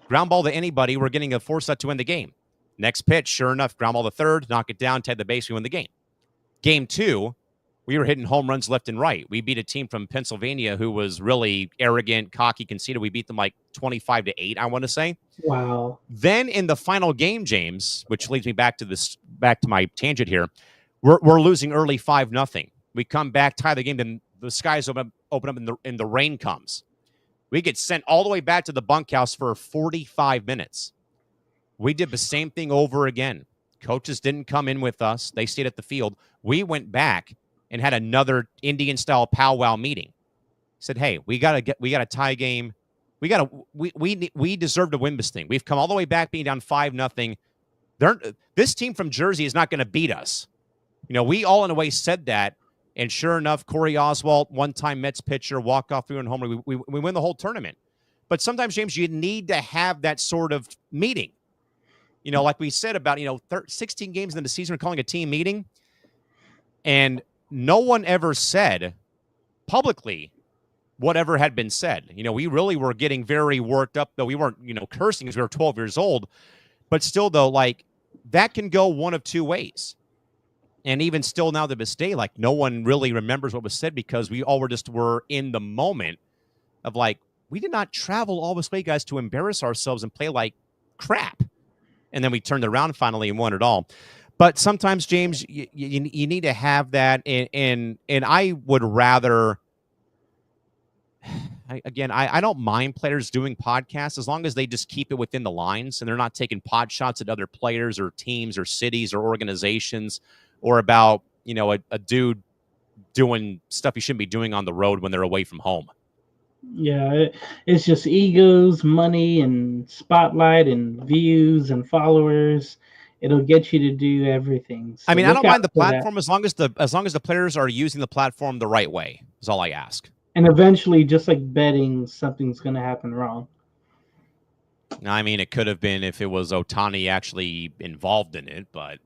ground ball to anybody. We're getting a 4-set to win the game. Next pitch, sure enough, ground ball to third, knock it down, tie the base, we win the game. Game 2, we were hitting home runs left and right. We beat a team from Pennsylvania who was really arrogant, cocky, conceited. We beat them like 25-8, I want to say. Wow. Then in the final game, James, which leads me back to my tangent here, we're losing early 5-0. We come back, tie the game, then the skies open up and the rain comes. We get sent all the way back to the bunkhouse for 45 minutes. We did the same thing over again. Coaches didn't come in with us. They stayed at the field. We went back and had another Indian-style powwow meeting. Said, hey, we got a tie game. We deserve to win this thing. We've come all the way back being down 5-0. This team from Jersey is not going to beat us. We all in a way said that. And sure enough, Corey Oswalt, one-time Mets pitcher, walk-off through and homer. We win the whole tournament. But sometimes, James, you need to have that sort of meeting. Like we said about, 16 games into the season, we're calling a team meeting. And no one ever said publicly whatever had been said. We really were getting very worked up, though we weren't, cursing because we were 12 years old. But still, though, like, that can go one of two ways. And even still now to this day, like, no one really remembers what was said because we all were in the moment of, like, we did not travel all this way, guys, to embarrass ourselves and play like crap. And then we turned around finally and won it all. But sometimes, James, you need to have that. And I would rather, I don't mind players doing podcasts as long as they just keep it within the lines and they're not taking pot shots at other players or teams or cities or organizations or about, a dude doing stuff he shouldn't be doing on the road when they're away from home. Yeah, it's just egos, money, and spotlight, and views, and followers. It'll get you to do everything. So I don't mind the platform as long as the players are using the platform the right way. Is all I ask. And eventually, just like betting, something's going to happen wrong. It could have been if it was Ohtani actually involved in it, but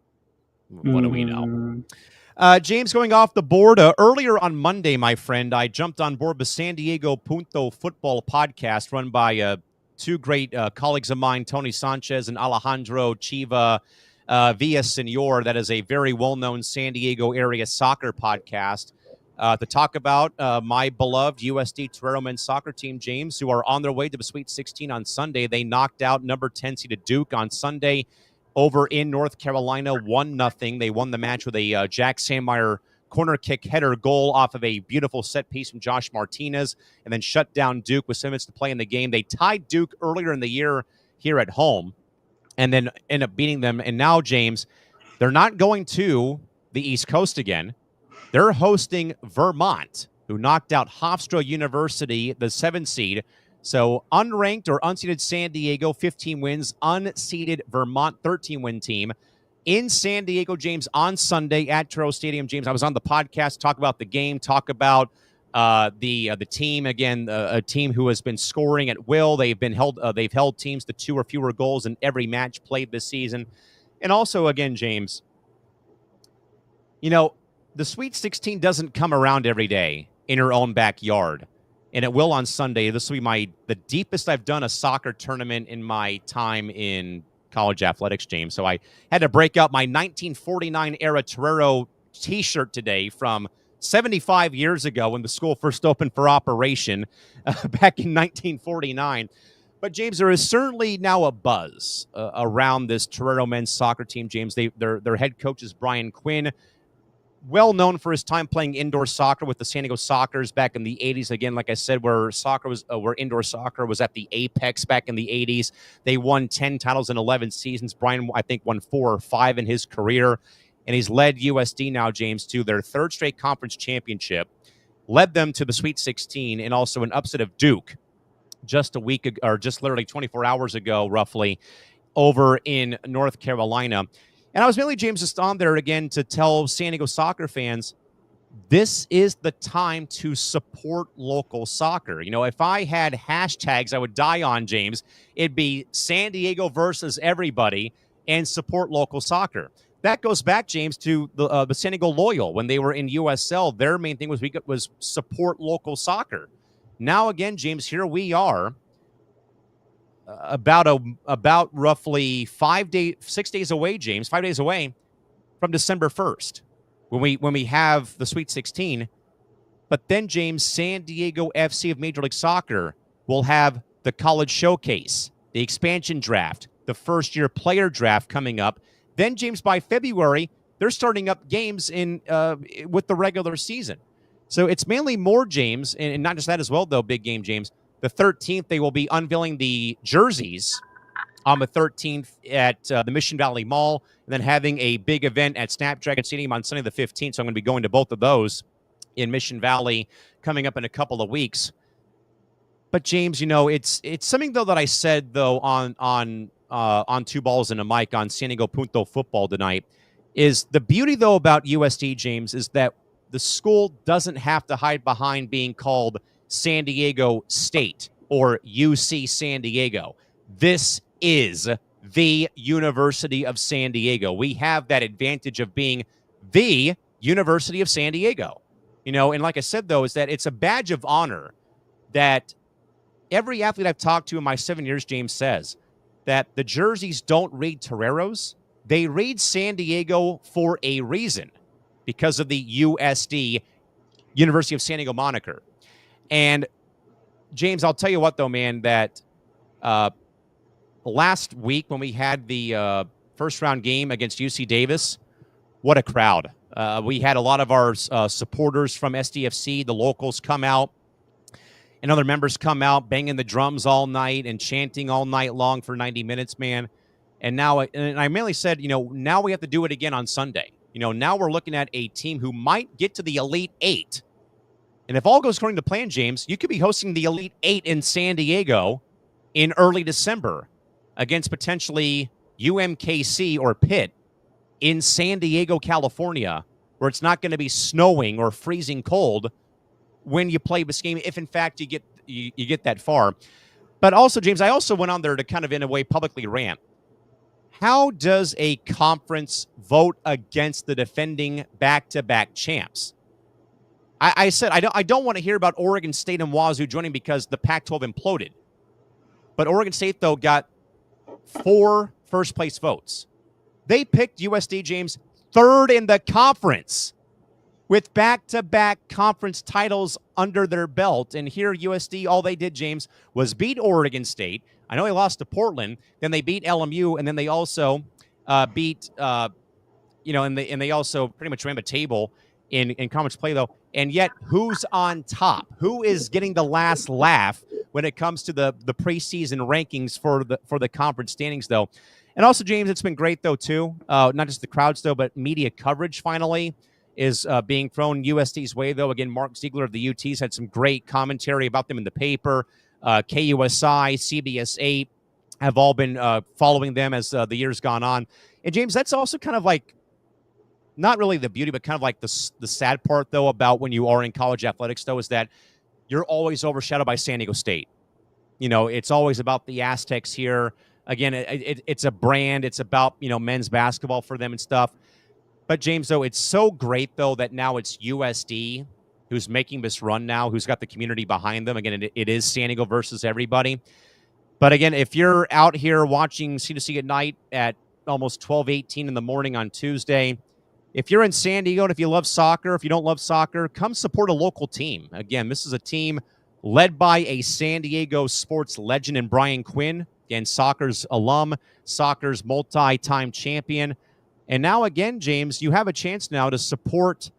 what do we know? James, going off the board, earlier on Monday, my friend, I jumped on board the San Diego Punto Football podcast run by two great colleagues of mine, Tony Sanchez and Alejandro Chiva Villasenor. That is a very well-known San Diego area soccer podcast to talk about my beloved USD Torero men's soccer team, James, who are on their way to the Sweet 16 on Sunday. They knocked out number 10 seeded Duke on Sunday over in North Carolina, 1-0. They won the match with a Jack Sandmeyer corner kick header goal off of a beautiful set piece from Josh Martinez, and then shut down Duke with 7 minutes to play in the game. They tied Duke earlier in the year here at home and then end up beating them. And now, James, they're not going to the East Coast again. They're hosting Vermont, who knocked out Hofstra University, the 7 seed. So unranked or unseeded San Diego, 15 wins. Unseeded Vermont, 13-win team in San Diego, James, on Sunday at Torero Stadium. James, I was on the podcast, talk about the game, talk about the team. Again, a team who has been scoring at will. They've held teams to 2 or fewer goals in every match played this season. And also, again, James, the Sweet 16 doesn't come around every day in your own backyard. And it will on Sunday. This will be the deepest I've done a soccer tournament in my time in college athletics, James. So I had to break out my 1949 era Torero T-shirt today from 75 years ago when the school first opened for operation back in 1949. But, James, there is certainly now a buzz around this Torero men's soccer team, James. Their head coach is Brian Quinn, well known for his time playing indoor soccer with the San Diego Sockers back in the 80s. Again, like I said, where indoor soccer was at the apex back in the 80s. They won 10 titles in 11 seasons. Brian, I think, won 4 or 5 in his career. And he's led USD now, James, to their 3rd straight conference championship, led them to the Sweet 16, and also an upset of Duke just a week ago, or just literally 24 hours ago, roughly, over in North Carolina. And I was mainly, James, just on there again to tell San Diego soccer fans, this is the time to support local soccer. If I had hashtags I would die on, James, it'd be San Diego versus everybody and support local soccer. That goes back, James, to the San Diego Loyal. When they were in USL, their main thing was support local soccer. Now, again, James, here we are. About roughly 6 days away, James, 5 days away from December 1st. when we have the Sweet 16. But then, James, San Diego FC of Major League Soccer will have the college showcase, the expansion draft, the first-year player draft coming up. Then, James, by February, they're starting up games with the regular season. So it's mainly more, James, and not just that as well, though, big game, James. The 13th, they will be unveiling the jerseys on the 13th at the Mission Valley Mall, and then having a big event at Snapdragon Stadium on Sunday the 15th. So I'm going to be going to both of those in Mission Valley coming up in a couple of weeks. But James, it's something though that I said though on Two Balls and a Mic on San Diego Punto football tonight is the beauty though about USD, James, is that the school doesn't have to hide behind being called San Diego State or UC San Diego. This is the University of San Diego. We have that advantage of being the University of San Diego. And like I said, though, is that it's a badge of honor that every athlete I've talked to in my 7 years, James, says that the jerseys don't read Toreros. They read San Diego for a reason because of the USD, University of San Diego moniker. And, James, I'll tell you what, though, man, that last week when we had the first-round game against UC Davis, what a crowd. We had a lot of our supporters from SDFC, the locals, come out, and other members come out banging the drums all night and chanting all night long for 90 minutes, man. And now, and I mainly said, now we have to do it again on Sunday. Now we're looking at a team who might get to the Elite Eight. And if all goes according to plan, James, you could be hosting the Elite Eight in San Diego in early December against potentially UMKC or Pitt in San Diego, California, where it's not going to be snowing or freezing cold when you play this game, if in fact you get that far. But also, James, I also went on there to kind of in a way publicly rant. How does a conference vote against the defending back-to-back champs? I said I don't want to hear about Oregon State and Wazoo joining because the Pac-12 imploded. But Oregon State, though, got 4 first-place votes. They picked USD, James, 3rd in the conference with back-to-back conference titles under their belt. And here USD, all they did, James, was beat Oregon State. I know they lost to Portland. Then they beat LMU, and then they also beat, and they also pretty much ran the table in conference play, though. And yet, who's on top? Who is getting the last laugh when it comes to the preseason rankings for the conference standings, though? And also, James, it's been great, though, too. Not just the crowds, though, but media coverage finally is being thrown USD's way, though. Again, Mark Ziegler of the UTs had some great commentary about them in the paper. KUSI, CBS 8 have all been following them as the years gone on. And, James, that's also kind of like not really the beauty, but kind of like the sad part, though, about when you are in college athletics, though, is that you're always overshadowed by San Diego State. It's always about the Aztecs here. Again, it's a brand. It's about, men's basketball for them and stuff. But, James, though, it's so great, though, that now it's USD who's making this run now, who's got the community behind them. Again, it is San Diego versus everybody. But, again, if you're out here watching C2C at night at almost 12:18 in the morning on Tuesday, if you're in San Diego and if you love soccer, if you don't love soccer, come support a local team. Again, this is a team led by a San Diego sports legend in Brian Quinn. Again, soccer's alum, soccer's multi-time champion. And now again, James, you have a chance now to support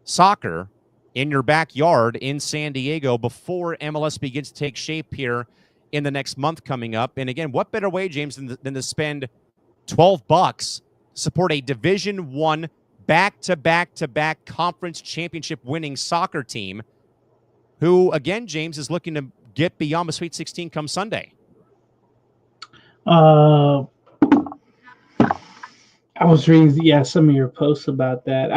soccer in your backyard in San Diego before MLS begins to take shape here in the next month coming up. And again, what better way, James, than to spend $12, support a Division I back-to-back-to-back conference championship winning soccer team who, again, James, is looking to get beyond the Sweet 16 come Sunday? I was reading, some of your posts about that.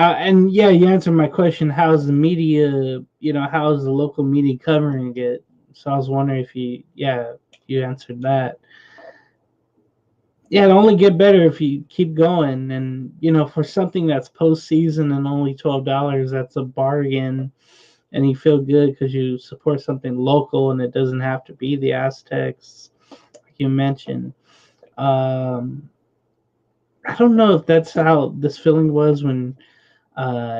You answered my question, how's the media, how's the local media covering it? So I was wondering if you answered that. Yeah, it'll only get better if you keep going. And, for something that's postseason and only $12, that's a bargain. And you feel good because you support something local and it doesn't have to be the Aztecs, like you mentioned. I don't know if that's how this feeling was when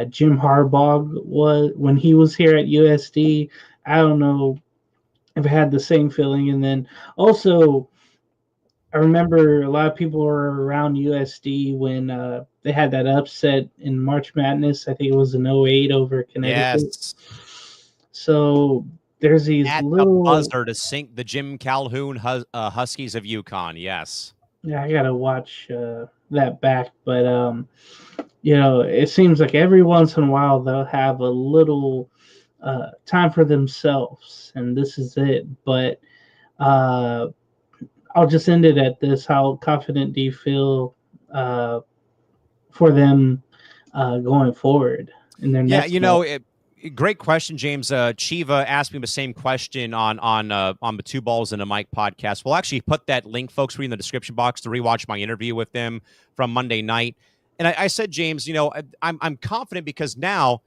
Jim Harbaugh was when he was here at USD. I don't know if I had the same feeling. And then also, I remember a lot of people were around USD when they had that upset in March Madness. I think it was in '08 over Connecticut. Yes. So there's these At the little buzzer to sink the Jim Calhoun Huskies of UConn. Yes. yeah, I gotta watch that back, but it seems like every once in a while they'll have a little time for themselves, and this is it. But uh, I'll just end it at this: how confident do you feel for them going forward in their Yeah, next? great question, James. Chiva asked me the same question on the Two Balls and a Mic podcast. We'll actually put that link, folks, in the description box to rewatch my interview with them from Monday night. And I said, James, I'm confident because now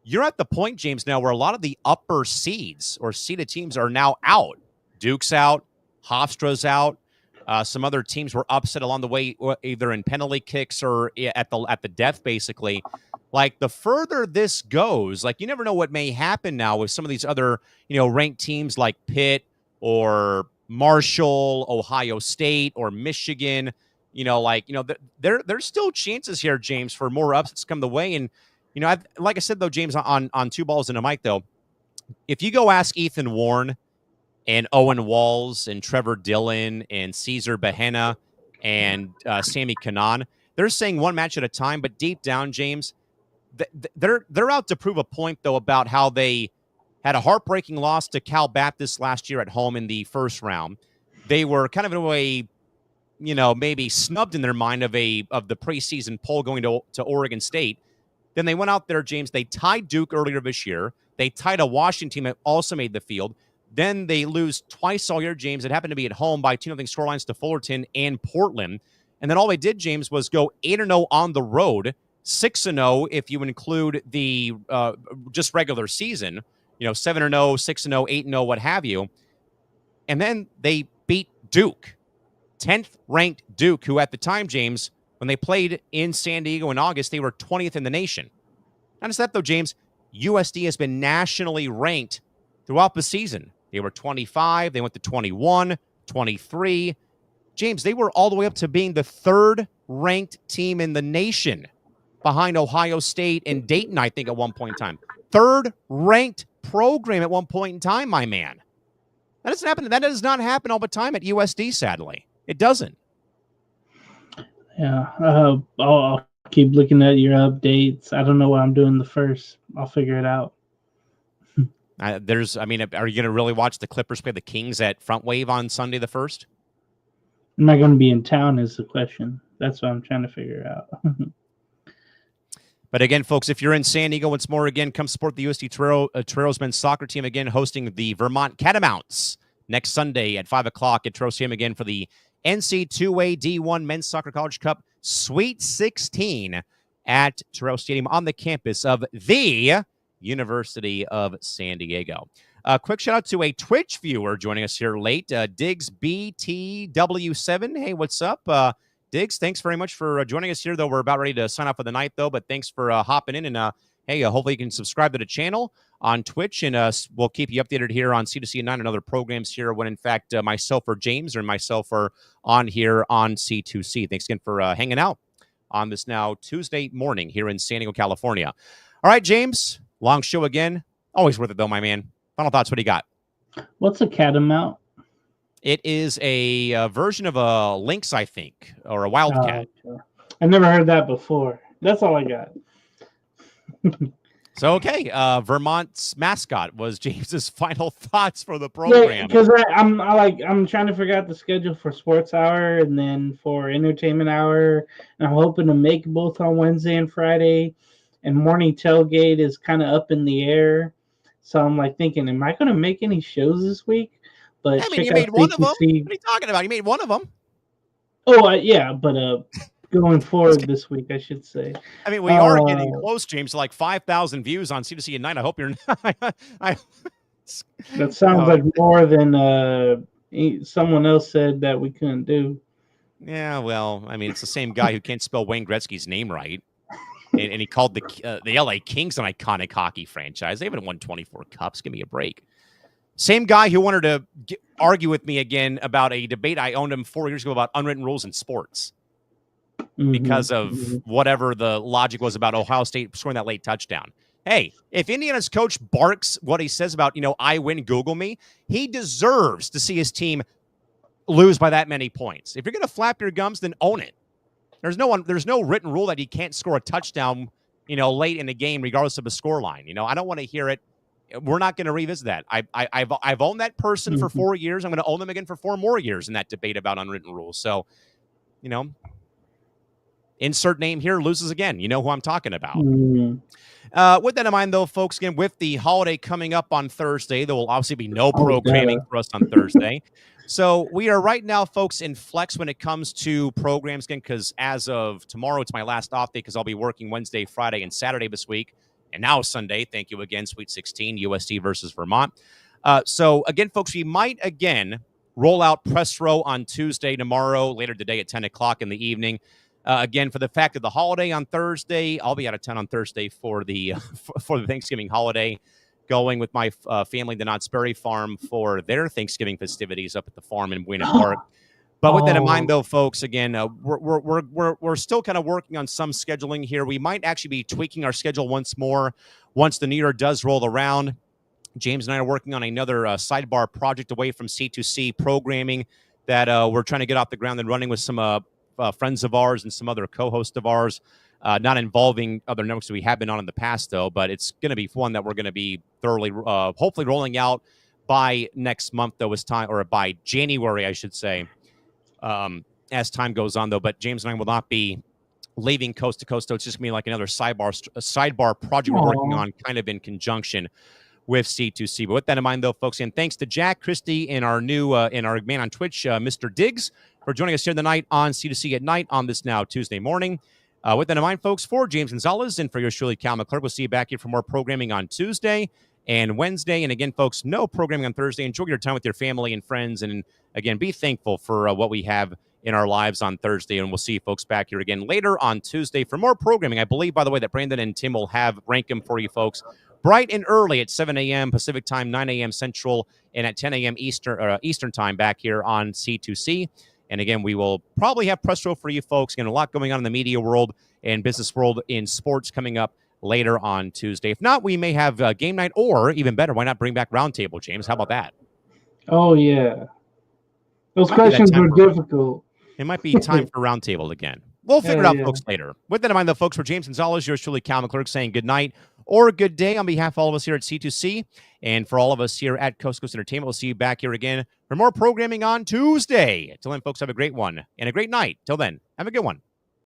you're at the point, James, now where a lot of the upper seeds or seeded teams are now out. Duke's out, Hofstra's out. Some other teams were upset along the way, either in penalty kicks or at the death, basically. Like, the further this goes, like, you never know what may happen now with some of these other, ranked teams like Pitt or Marshall, Ohio State, or Michigan. There's still chances here, James, for more upsets come the way. And, like I said, though, James, on Two Balls and a Mic, though, if you go ask Ethan Warren and Owen Walls and Trevor Dillon and Caesar Bahena and Sammy Kanan, they're saying one match at a time, but deep down, James, they're out to prove a point, though, about how they had a heartbreaking loss to Cal Baptist last year at home in the first round. They were kind of in a way, maybe snubbed in their mind of the preseason poll going to Oregon State. Then they went out there, James. They tied Duke earlier this year. They tied a Washington team that also made the field. Then they lose twice all year, James. It happened to be at home by 2-0 scorelines to Fullerton and Portland. And then all they did, James, was go 8-0 on the road, 6-0 if you include the just regular season, 7-0, 6-0, 8-0, what have you. And then they beat Duke, 10th ranked Duke, who at the time, James, when they played in San Diego in August, they were 20th in the nation. Not just that, though, James, USD has been nationally ranked throughout the season. They were 25, they went to 21, 23. James, they were all the way up to being the third ranked team in the nation behind Ohio State and Dayton, I think, at one point in time. Third ranked program at one point in time, my man. That doesn't happen. That does not happen all the time at USD, sadly. It doesn't. Yeah, I'll keep looking at your updates. I don't know what I'm doing the first. I'll figure it out. Are you going to really watch the Clippers play the Kings at Front Wave on Sunday the 1st? Am I going to be in town is the question. That's what I'm trying to figure out. But again, folks, if you're in San Diego once more, again, come support the USD Toreros men's soccer team, again, hosting the Vermont Catamounts next Sunday at 5 o'clock at Toreros Stadium, again, for the NC2A D1 Men's Soccer College Cup Sweet 16 at Toreros Stadium on the campus of the University of San Diego. Quick shout out to a Twitch viewer joining us here late, Diggs BTW7. Hey, what's up? Diggs, thanks very much for joining us here, though. We're about ready to sign off for the night, though, but thanks for hopping in. And, hey, hopefully you can subscribe to the channel on Twitch, and we'll keep you updated here on C2C and 9 and other programs here when, in fact, myself or James or myself are on here on C2C. Thanks again for hanging out on this now Tuesday morning here in San Diego, California. All right, James, long show again. Always worth it, though, my man. Final thoughts, what do you got? What's a catamount? It is a version of a lynx, I think, or a wildcat. Okay. I've never heard that before. That's all I got. So, okay, Vermont's mascot was James's final thoughts for the program. Yeah, because I'm trying to figure out the schedule for Sports Hour and then for Entertainment Hour, and I'm hoping to make both on Wednesday and Friday. And Morning Tailgate is kind of up in the air, so I'm like thinking, am I going to make any shows this week? But I mean, you made one of them. What are you talking about? You made one of them. Oh, yeah, but going forward this week, I should say. I mean, we are getting close, James, to like 5,000 views on C2C at 9. I hope you're not. That sounds like more than someone else said that we couldn't do. Yeah, well, I mean, it's the same guy who can't spell Wayne Gretzky's name right. and he called the LA Kings an iconic hockey franchise. They haven't won 24 cups. Give me a break. Same guy who wanted to argue with me again about a debate I owned him 4 years ago about unwritten rules in sports because of whatever the logic was about Ohio State scoring that late touchdown. Hey, if Indiana's coach barks what he says about, I win, Google me, he deserves to see his team lose by that many points. If you're going to flap your gums, then own it. There's no written rule that he can't score a touchdown, late in the game, regardless of the scoreline. I don't want to hear it. We're not going to revisit that. I've owned that person for 4 years. I'm going to own them again for 4 more years in that debate about unwritten rules. So, insert name here, loses again. You know who I'm talking about. With that in mind, though, folks, again, with the holiday coming up on Thursday, there will obviously be no programming for us on Thursday. So we are right now, folks, in flex when it comes to programs, again, because as of tomorrow, it's my last off day because I'll be working Wednesday, Friday, and Saturday this week. And now Sunday, thank you again, Sweet 16, USD versus Vermont. So, again, folks, we might, again, roll out press row on Tuesday, tomorrow, later today at 10 o'clock in the evening. Again, for the fact of the holiday on Thursday, I'll be out of town on Thursday for the for the Thanksgiving holiday, going with my family to Knott's Berry Farm for their Thanksgiving festivities up at the farm in Buena Park. But with that in mind, though, folks, again, we're still kind of working on some scheduling here. We might actually be tweaking our schedule once more once the new year does roll around. James and I are working on another sidebar project away from C2C programming that we're trying to get off the ground and running with some friends of ours and some other co-hosts of ours, not involving other networks that we have been on in the past, though. But it's going to be one that we're going to be thoroughly, hopefully, rolling out by next month, though, or by January, I should say, as time goes on, though. But James and I will not be leaving coast to coast, so it's just going to be like another sidebar project we're working on, kind of in conjunction with C2C. But with that in mind, though, folks, and thanks to Jack, Christie, and our new and our man on Twitch, Mr. Diggs, for joining us here tonight on C2C at night on this now Tuesday morning. With that in mind, folks, for James Gonzales and for yours truly, Callan McClurg, we'll see you back here for more programming on Tuesday and Wednesday. And again, folks, no programming on Thursday. Enjoy your time with your family and friends. And again, be thankful for what we have in our lives on Thursday. And we'll see you folks back here again later on Tuesday for more programming. I believe, by the way, that Brandon and Tim will have rank them for you folks bright and early at 7 a.m. Pacific time, 9 a.m. Central, and at 10 a.m. Eastern time back here on C2C. And again, we will probably have press row for you folks. Again, a lot going on in the media world and business world in sports coming up later on Tuesday. If not, we may have game night, or even better, why not bring back roundtable, James? How about that? Oh, yeah. Those questions were difficult. It might be time for roundtable again. We'll figure it out, folks, later. With that in mind, though, folks, for James Gonzales, yours truly, Callan McClurg, saying good night or good day on behalf of all of us here at C2C and for all of us here at Coast to Coast Entertainment. We'll see you back here again for more programming on Tuesday. Till then, folks, have a great one and a great night. Till then, have a good one.